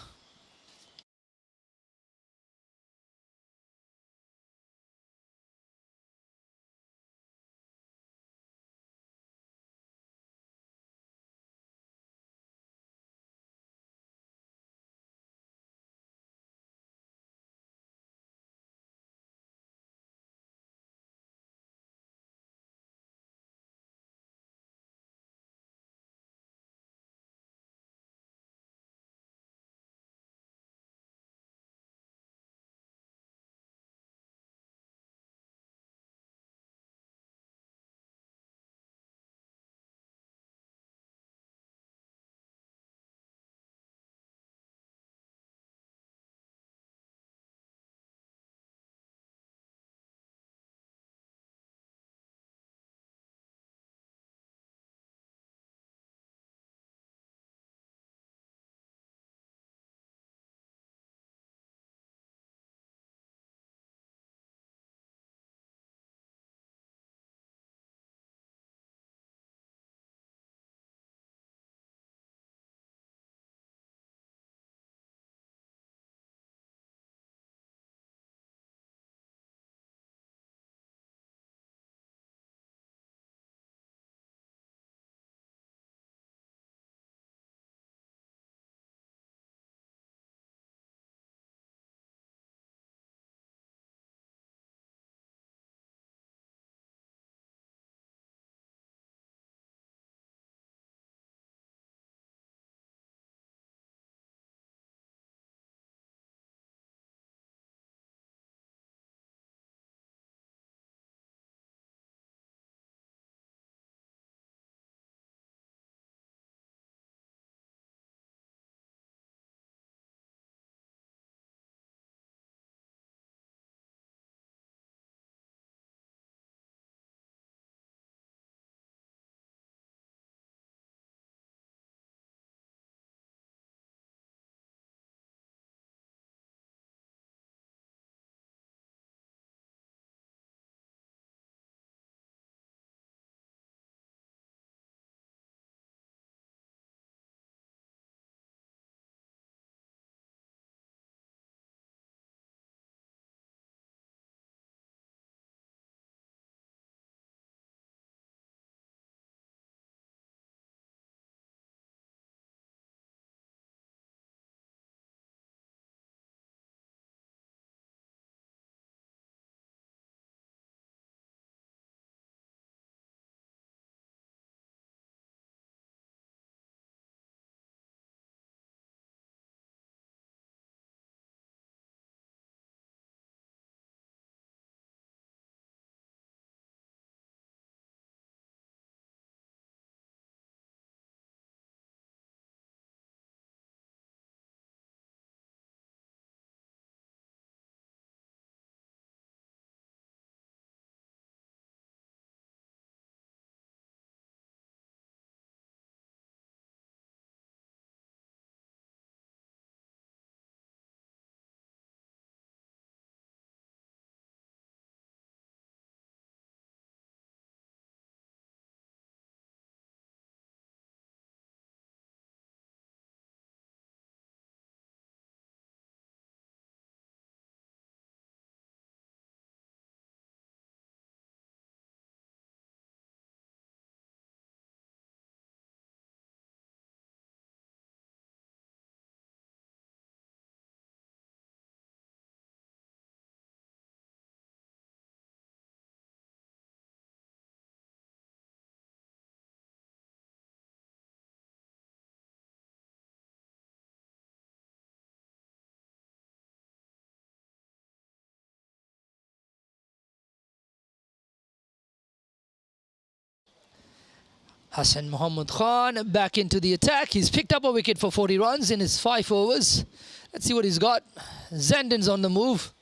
Hassan Muhammad Khan back into the attack. He's picked up a wicket for 40 runs in his 5 overs. Let's see what he's got. Zandon's on the move.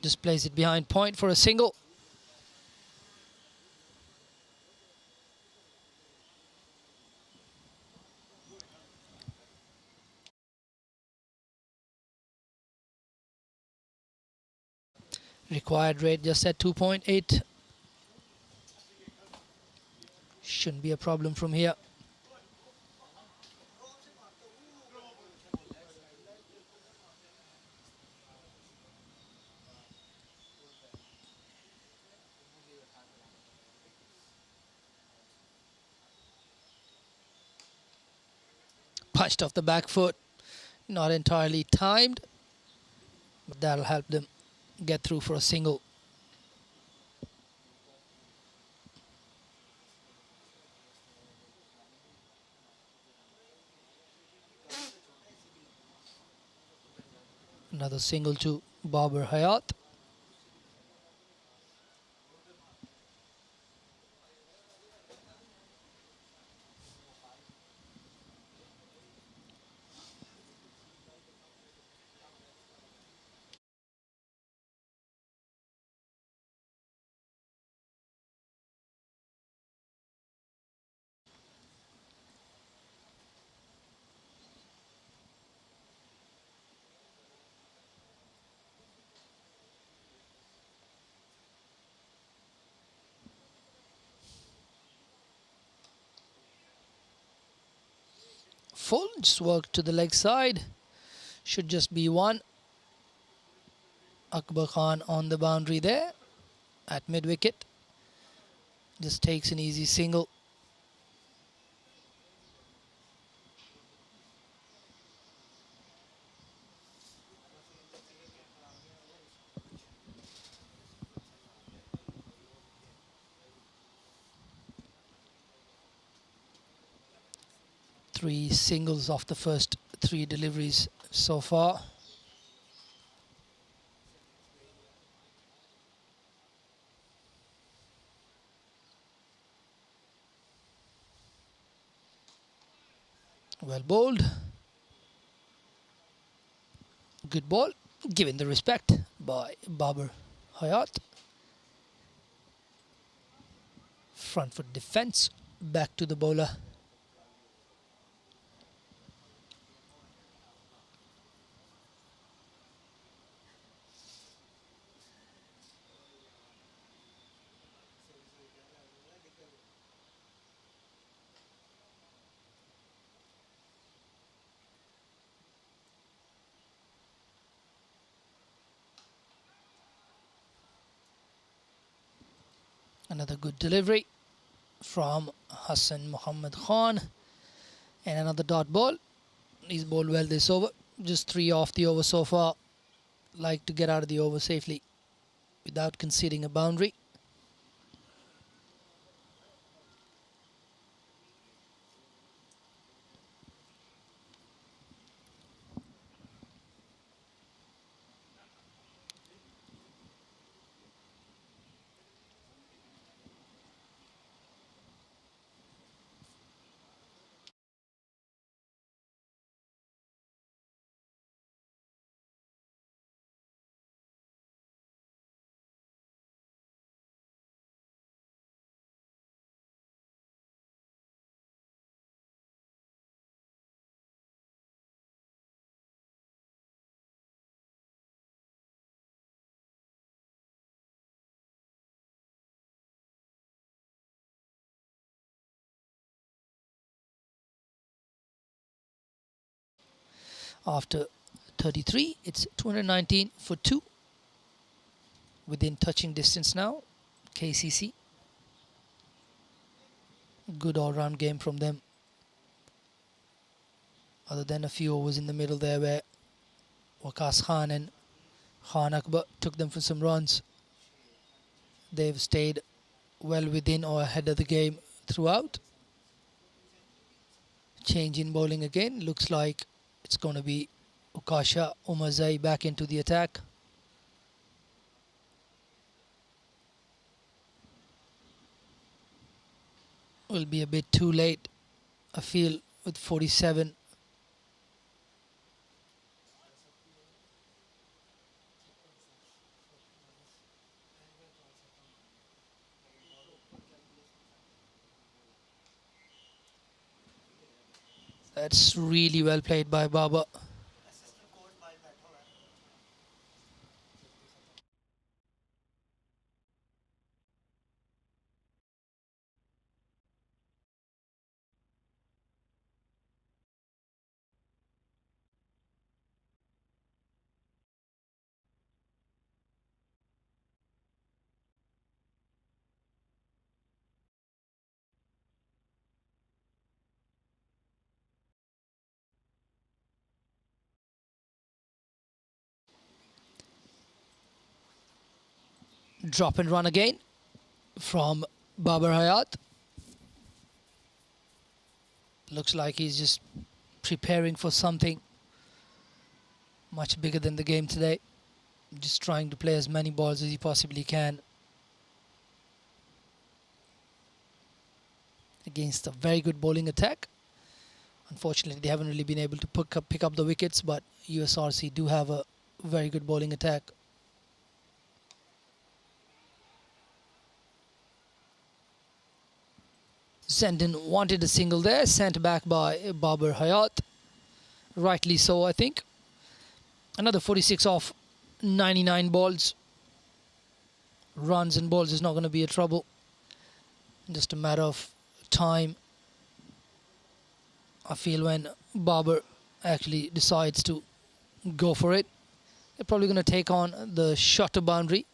Just plays it behind point for a single. Required rate just at 2.8. Shouldn't be a problem from here. Punched off the back foot. Not entirely timed, but that'll help them get through for a single. Another single to Babar Hayat. Full, just work to the leg side. Should just be one. Akbar Khan on the boundary there at mid-wicket. Just takes an easy single. Three singles off the first 3 deliveries so far. Well bowled. Good ball, given the respect by Babar Hayat. Front foot defense, back to the bowler. Another good delivery from Hassan Muhammad Khan. And another dot ball. He's bowled well this over. Just 3 off the over so far. Like to get out of the over safely without conceding a boundary. After 33, it's 219 for 2. Within touching distance now. KCC. Good all-round game from them. Other than a few overs in the middle there where Waqas Khan and Khan Akbar took them for some runs. They've stayed well within or ahead of the game throughout. Change in bowling again. Looks like it's going to be Ukasha Umarzai back into the attack. will be a bit too late, I feel, with 47. That's really well played by Baba. Drop and run again from Babar Hayat. Looks like he's just preparing for something much bigger than the game today. Just trying to play as many balls as he possibly can against a very good bowling attack. Unfortunately, they haven't really been able to pick up the wickets, but USRC do have a very good bowling attack. Zendin wanted a single there, sent back by Babar Hayat. Rightly so, I think. Another 46 off 99 balls. Runs and balls is not going to be a trouble. Just a matter of time, I feel, when Babar actually decides to go for it. They're probably going to take on the shorter boundary.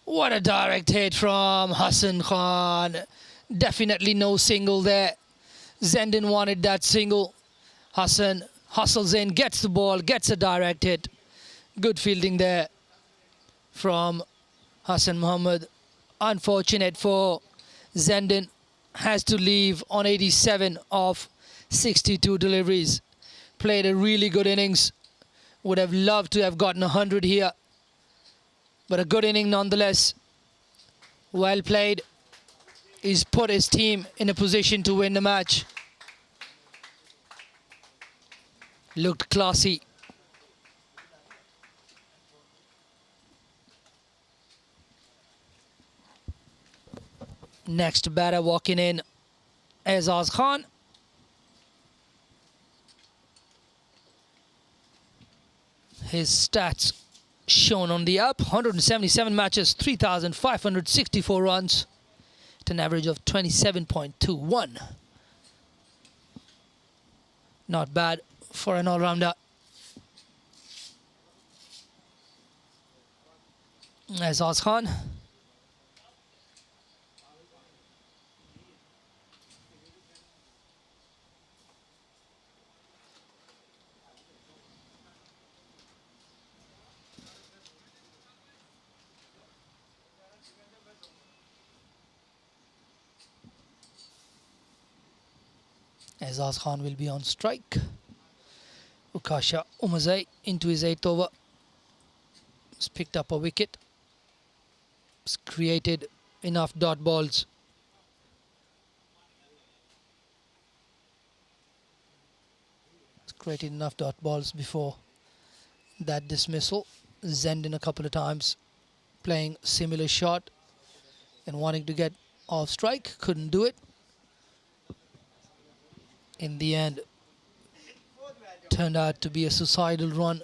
What a direct hit from Hassan Khan. Definitely no single there. Zendin wanted that single. Hassan hustles in, gets the ball, gets a direct hit. Good fielding there from Hassan Mohammed. Unfortunate for Zendin. Has to leave on 87 of 62 deliveries. Played a really good innings. Would have loved to have gotten 100 here. But a good inning nonetheless. Well played. He's put his team in a position to win the match. Looked classy. Next batter walking in, Azaz Khan. His stats shown on the up. 177 matches, 3,564 runs at an average of 27.21. Not bad for an all-rounder. Azaz Khan. Azaz Khan will be on strike. Ukasha Umazai into his 8th over. He's picked up a wicket. He's created enough dot balls. He's created enough dot balls before that dismissal. Zendin a couple of times playing similar shot and wanting to get off strike. Couldn't do it. In the end, turned out to be a suicidal run.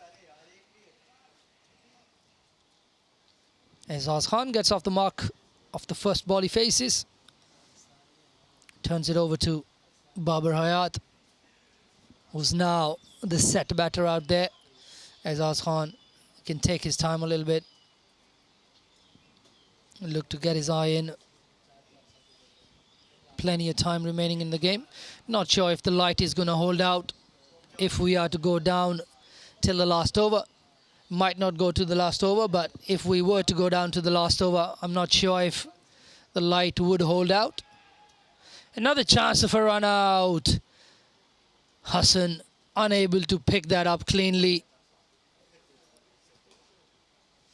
Azaz Khan gets off the mark of the first ball he faces. Turns it over to Babar Hayat, who's now the set batter out there. Azaz Khan can take his time a little bit. Look to get his eye in. Plenty of time remaining in the game. Not sure if the light is going to hold out if we are to go down till the last over. Might not go to the last over, but if we were to go down to the last over, I'm not sure if the light would hold out. Another chance of a run out. Hassan unable to pick that up cleanly.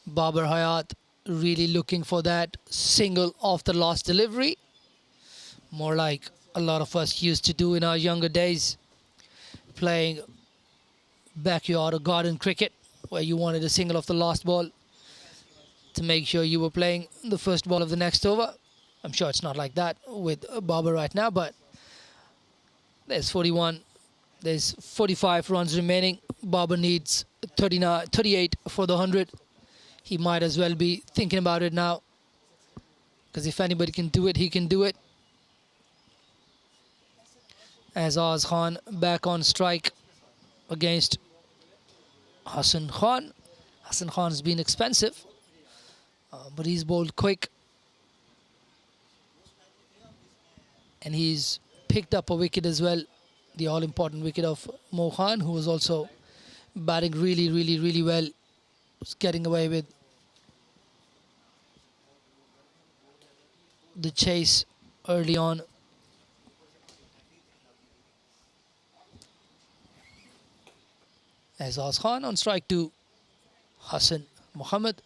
Babar Hayat really looking for that single off the last delivery. More like a lot of us used to do in our younger days, playing backyard or garden cricket, where you wanted a single off the last ball to make sure you were playing the first ball of the next over. I'm sure it's not like that with Babar right now, but there's 41. There's 45 runs remaining. Babar needs 38 for the 100. He might as well be thinking about it now, because if anybody can do it, he can do it. Azaz Khan back on strike against Hassan Khan. Hassan Khan's been expensive, but he's bowled quick. And he's picked up a wicket as well, the all-important wicket of Mo Khan, who was also batting really well. Was getting away with the chase early on. Azaz Khan on strike to Hassan Mohammed.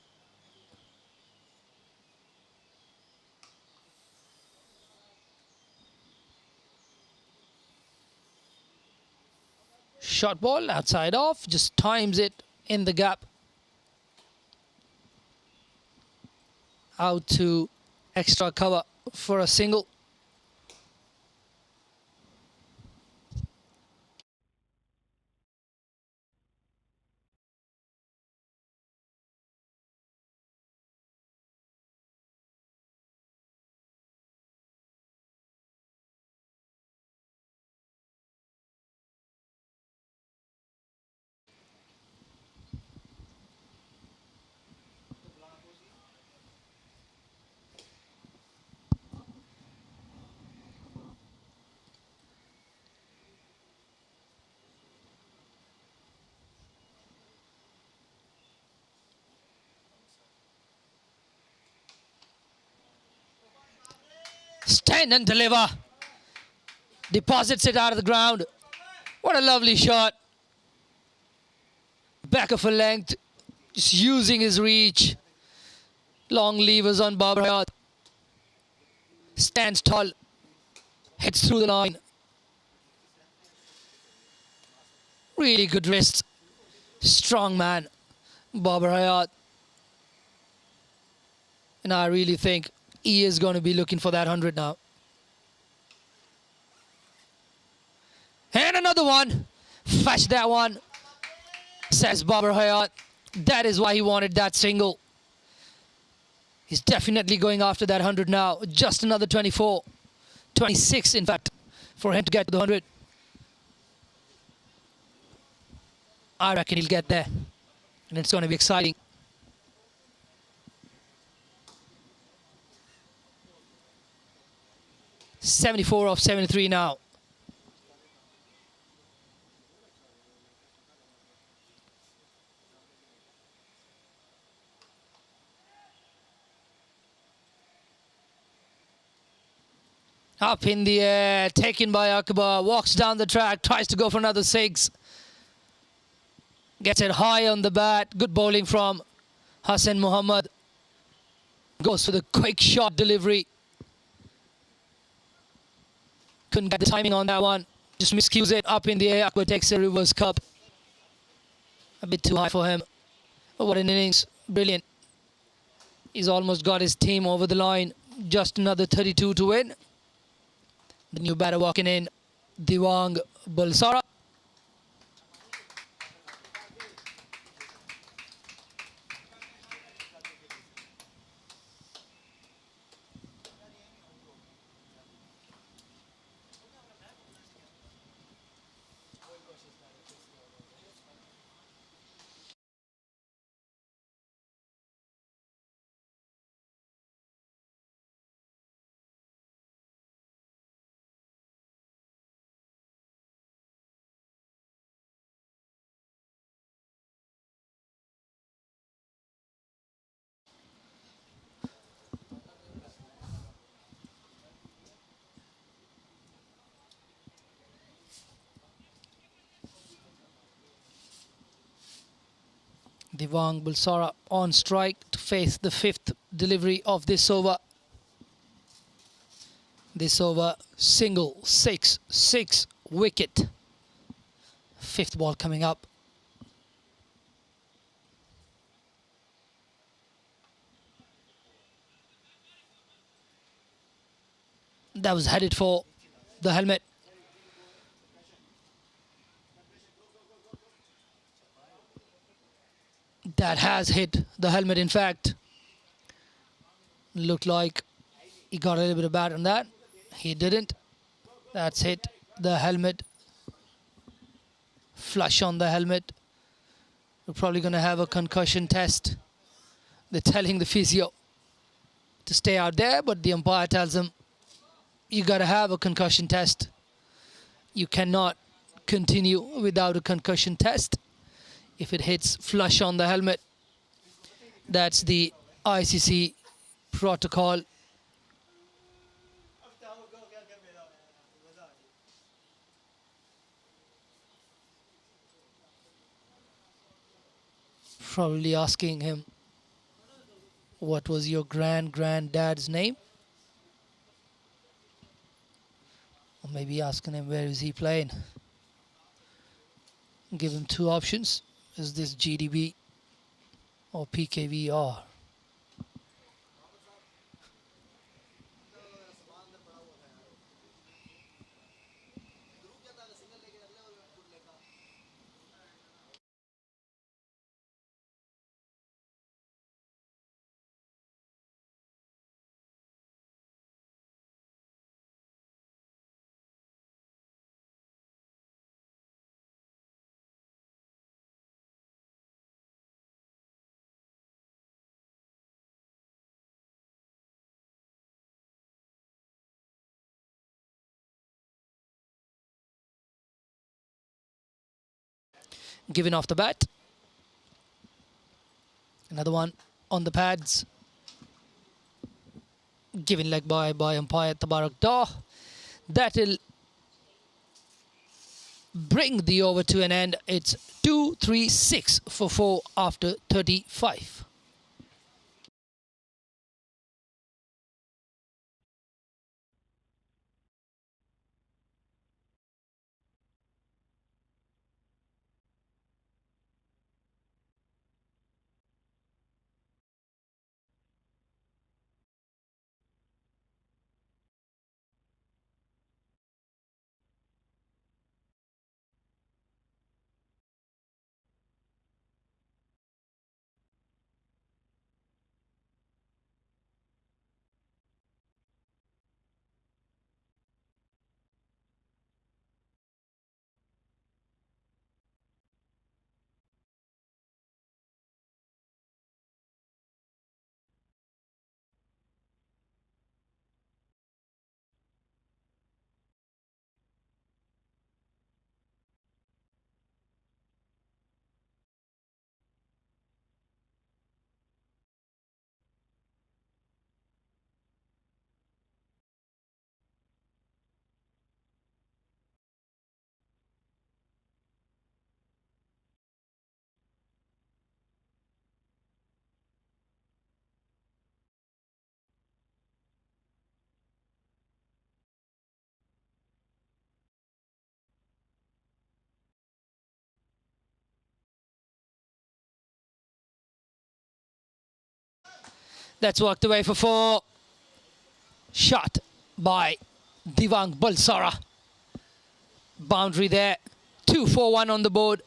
Short ball outside off, just times it in the gap. Out to extra cover for a single. Stand and deliver. Deposits it out of the ground. What a lovely shot. Back of a length. Just using his reach. Long levers on Babar Hayat. Stands tall. Hits through the line. Really good wrist. Strong man, Babar Hayat. And I really think he is going to be looking for that 100 now. And another one. Fetch that one, says Babar Hayat. That is why he wanted that single. He's definitely going after that 100 now. Just another 24. 26, in fact, for him to get to the 100. I reckon he'll get there. And it's going to be exciting. .74 off 73 now. Up in the air, taken by Akbar, walks down the track, tries to go for another 6. Gets it high on the bat. Good bowling from Hassan Mohammed. Goes for the quick shot delivery. Couldn't get the timing on that one. Just miscues it up in the air. Akbar takes a reverse cup. A bit too high for him. But what an innings. Brilliant. He's almost got his team over the line. Just another 32 to win. The new batter walking in, Diwang Bulsara. Devang Bulsara on strike to face the fifth delivery of this over. This over, single, 6-6, wicket. Fifth ball coming up. That was headed for the helmet. That has hit the helmet, in fact. Looked like he got a little bit of bat on that. He didn't. That's hit the helmet. Flush on the helmet. We're probably going to have a concussion test. They're telling the physio to stay out there, but the umpire tells him, you got to have a concussion test. You cannot continue without a concussion test. If it hits flush on the helmet, that's the ICC protocol. Probably asking him, what was your granddad's name? Or maybe asking him, where is he playing? Give him two options. Is this GDB or PKVR? Giving off the bat. Another one on the pads. Given leg by umpire Tabarak Dah. That'll bring the over to an end. It's 2-3-6 for 4 after 35. That's walked away for 4. Shot by Devang Bulsara. Boundary there. 2-4-1 on the board.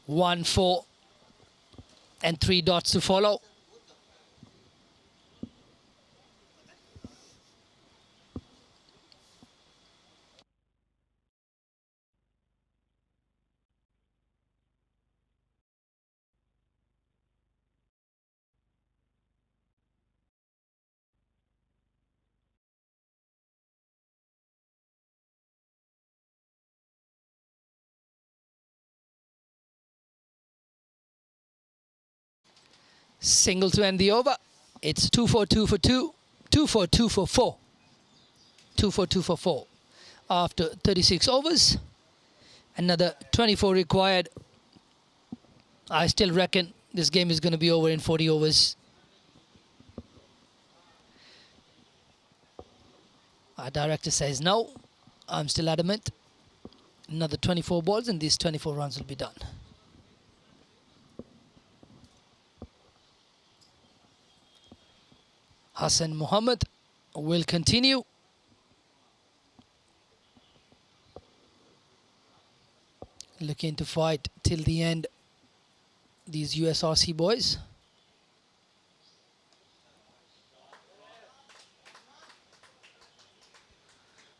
1 4 and 3 dots to follow. Single to end the over. It's 2 for 2 for 2, 2 for 2 for 4, 2 for 2 for 4. After 36 overs, another 24 required. I still reckon this game is going to be over in 40 overs. Our director says no. I'm still adamant. Another 24 balls and these 24 runs will be done. Hassan Muhammad will continue. Looking to fight till the end, these USRC boys.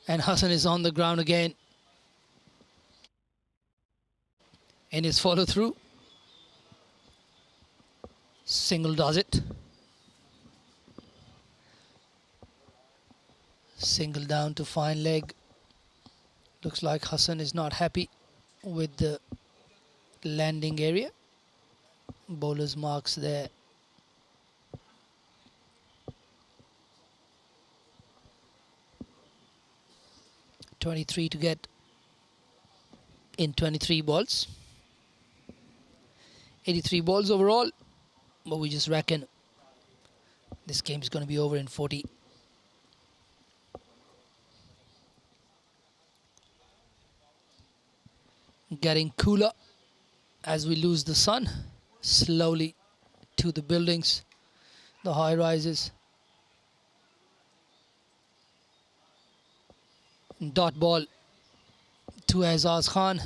And Hassan is on the ground again in his follow through. Single does it. Single down to fine leg. Looks like Hassan is not happy with the landing area. Bowler's marks there. .23 to get in 23 balls. 83 balls overall, but we just reckon this game is going to be over in 40. Getting cooler as we lose the sun slowly to the buildings, the high rises. Dot ball to Azaz Khan.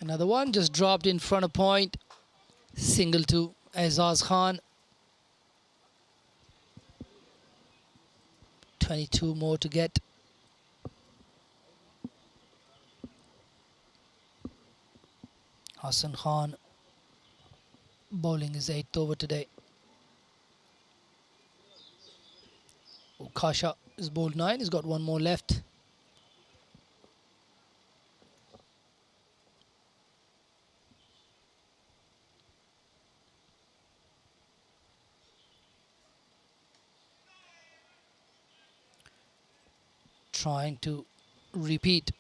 Another one just dropped in front of point. Single to Azaz Khan. 22 more to get. Hassan Khan bowling his 8th over today. Kasha is bowled 9. He's got one more left. Trying to repeat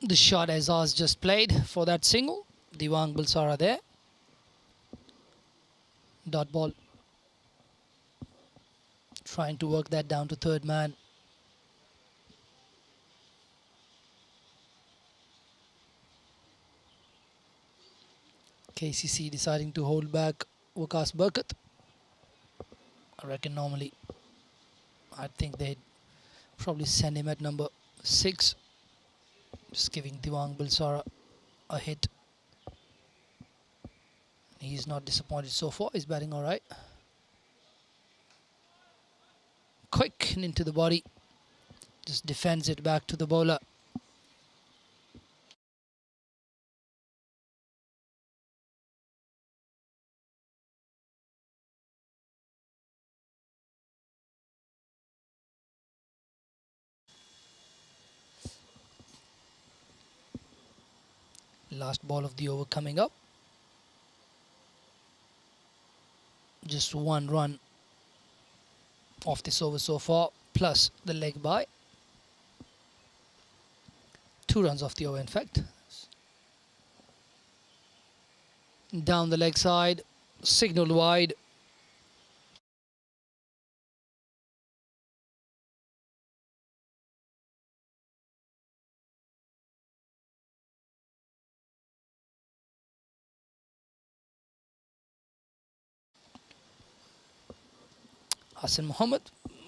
the shot Azaz just played for that single. Devang Bulsara there. Dot ball. Trying to work that down to third man. KCC deciding to hold back Waqas Burkat. I reckon normally I think they'd probably send him at number 6. Just giving Devang Bulsara a hit. He's not disappointed so far. He's batting all right. Quick and into the body. Just defends it back to the bowler. Last ball of the over coming up. Just one run off this over so far, plus the leg by. 2 runs off the over, in fact. Down the leg side, signaled wide. Hassan Mohammed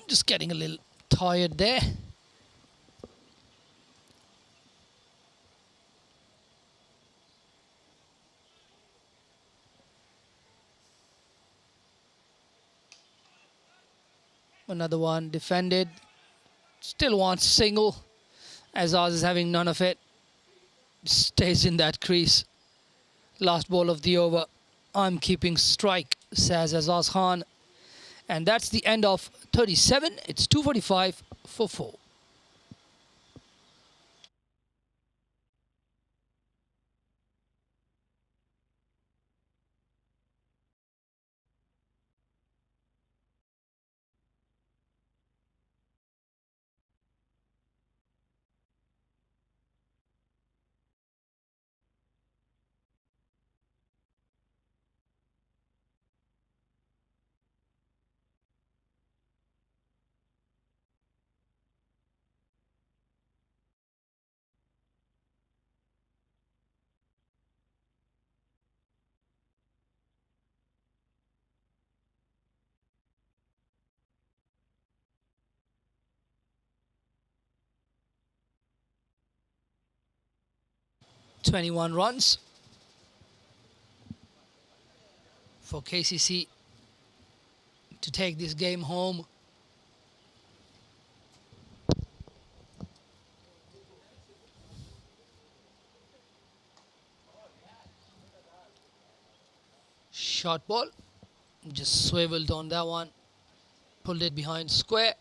just getting a little tired there. Another one defended. Still wants single. Azaz is having none of it. Stays in that crease. Last ball of the over. I'm keeping strike, says Azaz Khan. And that's the end of 37. It's 245 for 4. "21 runs for KCC to take this game home." Short ball, just swiveled on that one, pulled it behind square.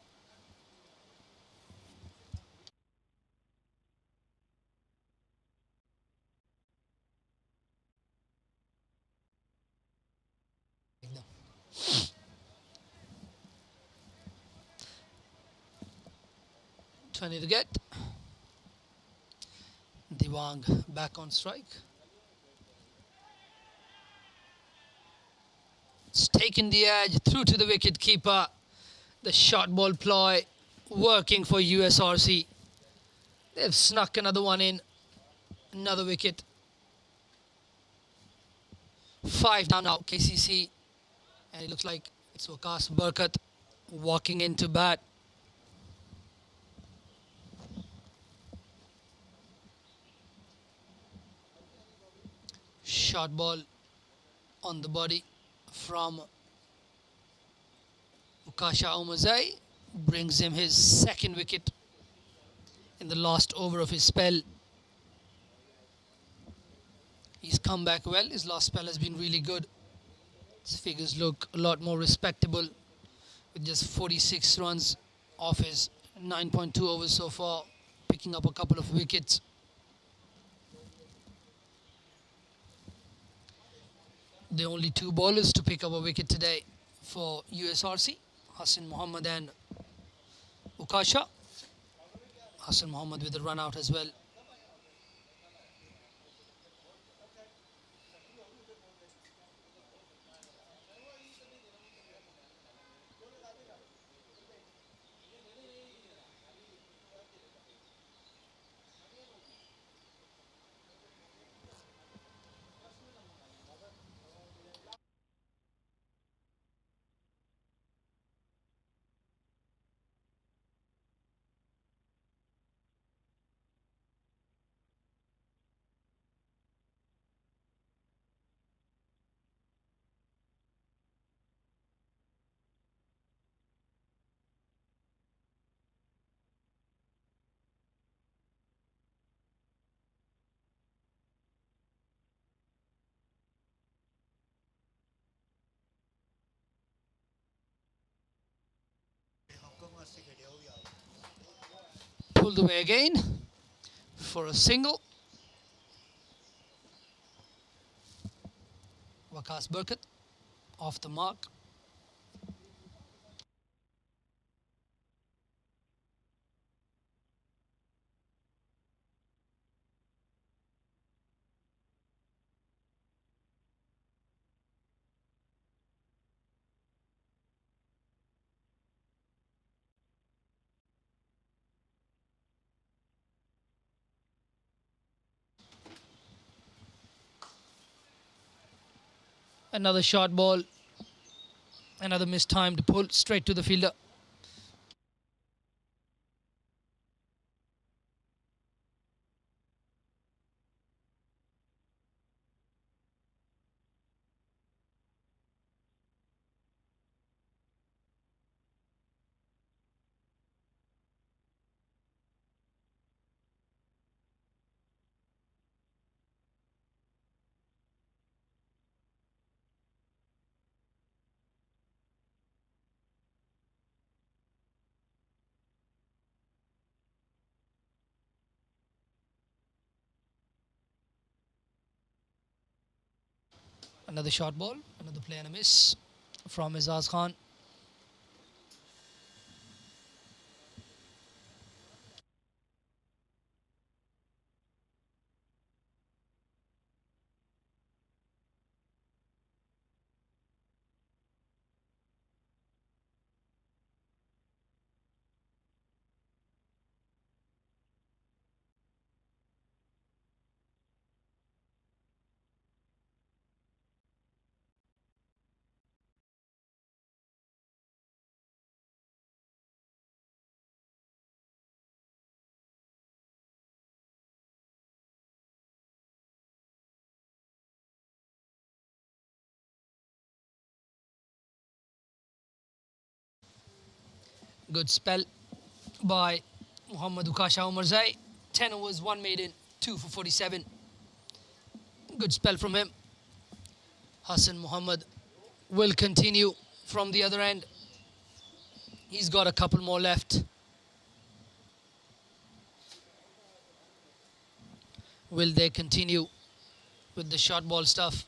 "20 to get." Diwang back on strike. It's taken the edge through to the wicket keeper. The short ball ploy working for USRC. They've snuck another one in. Another wicket. 5 down now, KCC. And it looks like it's Waqas Barkat walking into bat. Short ball on the body from Ukasha Omazai. Brings him his second wicket in the last over of his spell. He's come back well. His last spell has been really good. His figures look a lot more respectable with just 46 runs off his 9.2 overs so far, picking up a couple of wickets. The only two bowlers to pick up a wicket today for USRC, Hassan Mohammed and Ukasha. Hassan Mohammed with a run out as well. Pulled away again for a single. Waqas Barkat off the mark. Another short ball. Another mistimed pull straight to the fielder. Another short ball. Another play and a miss from Izaz Khan. Good spell by Muhammad Ukasha Umarzai. 10 overs, 1 maiden, 2 for 47. Good spell from him. Hassan Muhammad will continue from the other end. He's got a couple more left. Will they continue with the short ball stuff?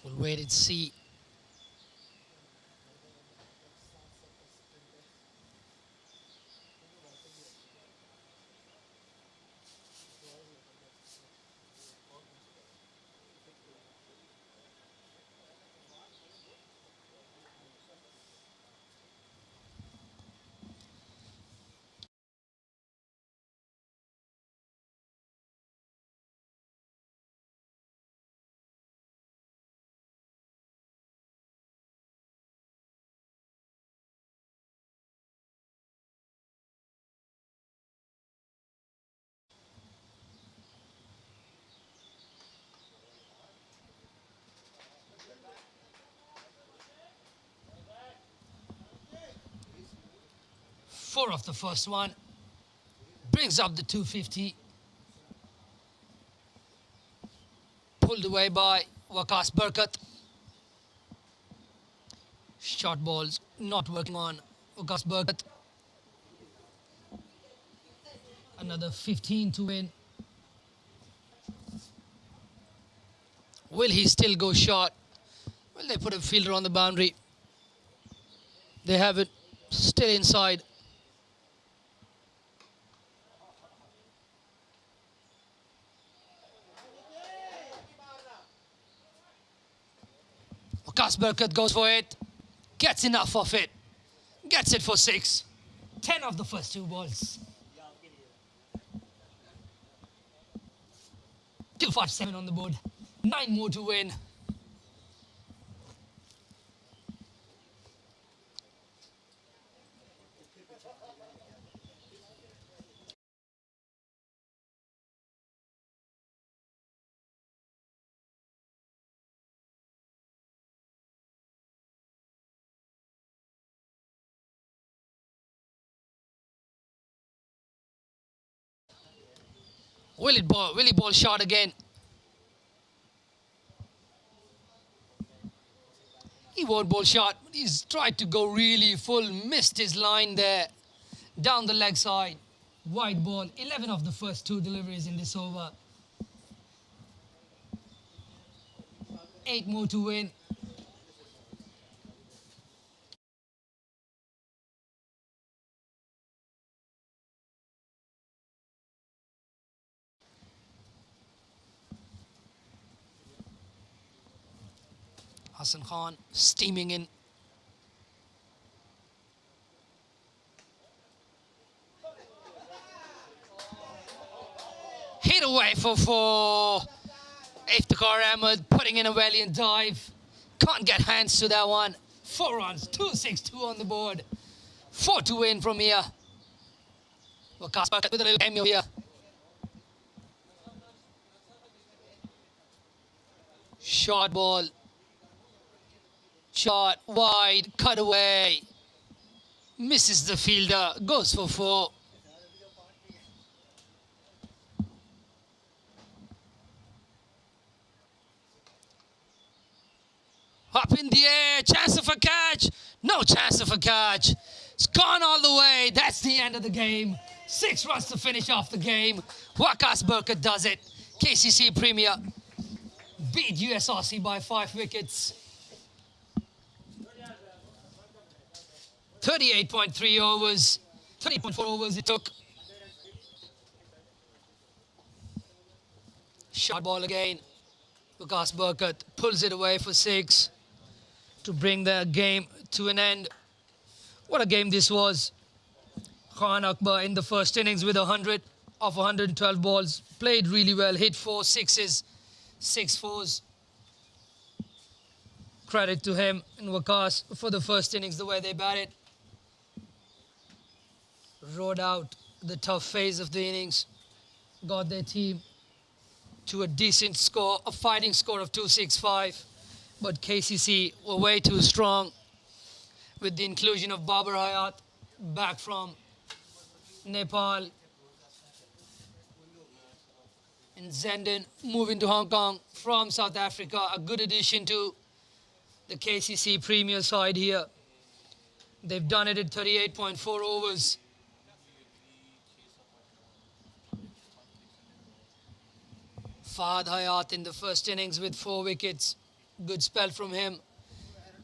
We'll wait and see. Four off the first one. Brings up the 250. Pulled away by Waqas Barkat. Short balls not working on Waqas Barkat. Another 15 to win. Will he still go short? Will they put a fielder on the boundary? They have it still inside. Waqas Barkat goes for it. Gets enough of it. Gets it for 6. 10 of the first 2 balls. 247 on the board. 9 more to win. Will he ball short again? He won't bowl short. He's tried to go really full. Missed his line there. Down the leg side. Wide ball. 11 of the first 2 deliveries in this over. 8 more to win. Hassan Khan steaming in. for 4. Iftikhar Ahmed putting in a valiant dive. Can't get hands to that one. 4 runs, 262 on the board. 4 to win from here. Waqas with a little cameo here. Short ball. Shot wide, cut away. Misses the fielder, goes for 4. Up in the air, chance of a catch. No chance of a catch. It's gone all the way. That's the end of the game. 6 runs to finish off the game. Waqas Burkett does it. KCC Premier beat USRC by 5 wickets. 38.3 overs. 30.4 overs it took. Short ball again. Waqas Burkett pulls it away for 6 to bring the game to an end. What a game this was. Khan Akbar in the first innings with 100 of 112 balls. Played really well, hit 4 sixes, 6 fours. Credit to him and Waqas for the first innings, the way they batted. Rode out the tough phase of the innings. Got their team to a decent score, a fighting score of 265. But KCC were way too strong with the inclusion of Babar Hayat back from Nepal. And Zenden moving to Hong Kong from South Africa. A good addition to the KCC Premier side here. They've done it at 38.4 overs. Fahad Hayat in the first innings with 4 wickets. Good spell from him.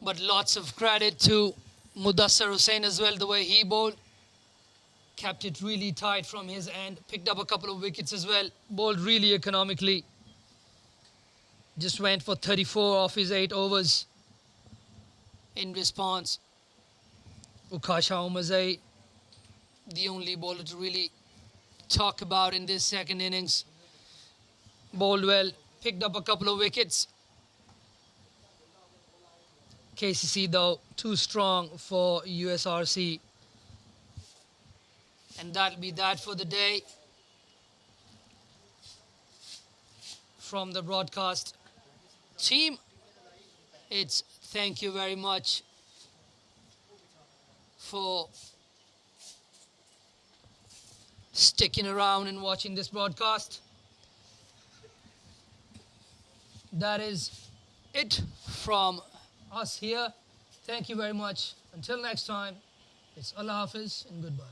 But lots of credit to Mudassar Hussain as well, the way he bowled. Kept it really tight from his end. Picked up a couple of wickets as well. Bowled really economically. Just went for 34 off his 8 overs. In response, Ukasha Umazai, the only bowler to really talk about in this second innings. Bowled well. Picked up a couple of wickets. KCC though, too strong for USRC. And that'll be that for the day. From the broadcast team, it's thank you very much for sticking around and watching this broadcast. That is it from us here. Thank you very much. Until next time, it's Allah Hafiz and goodbye.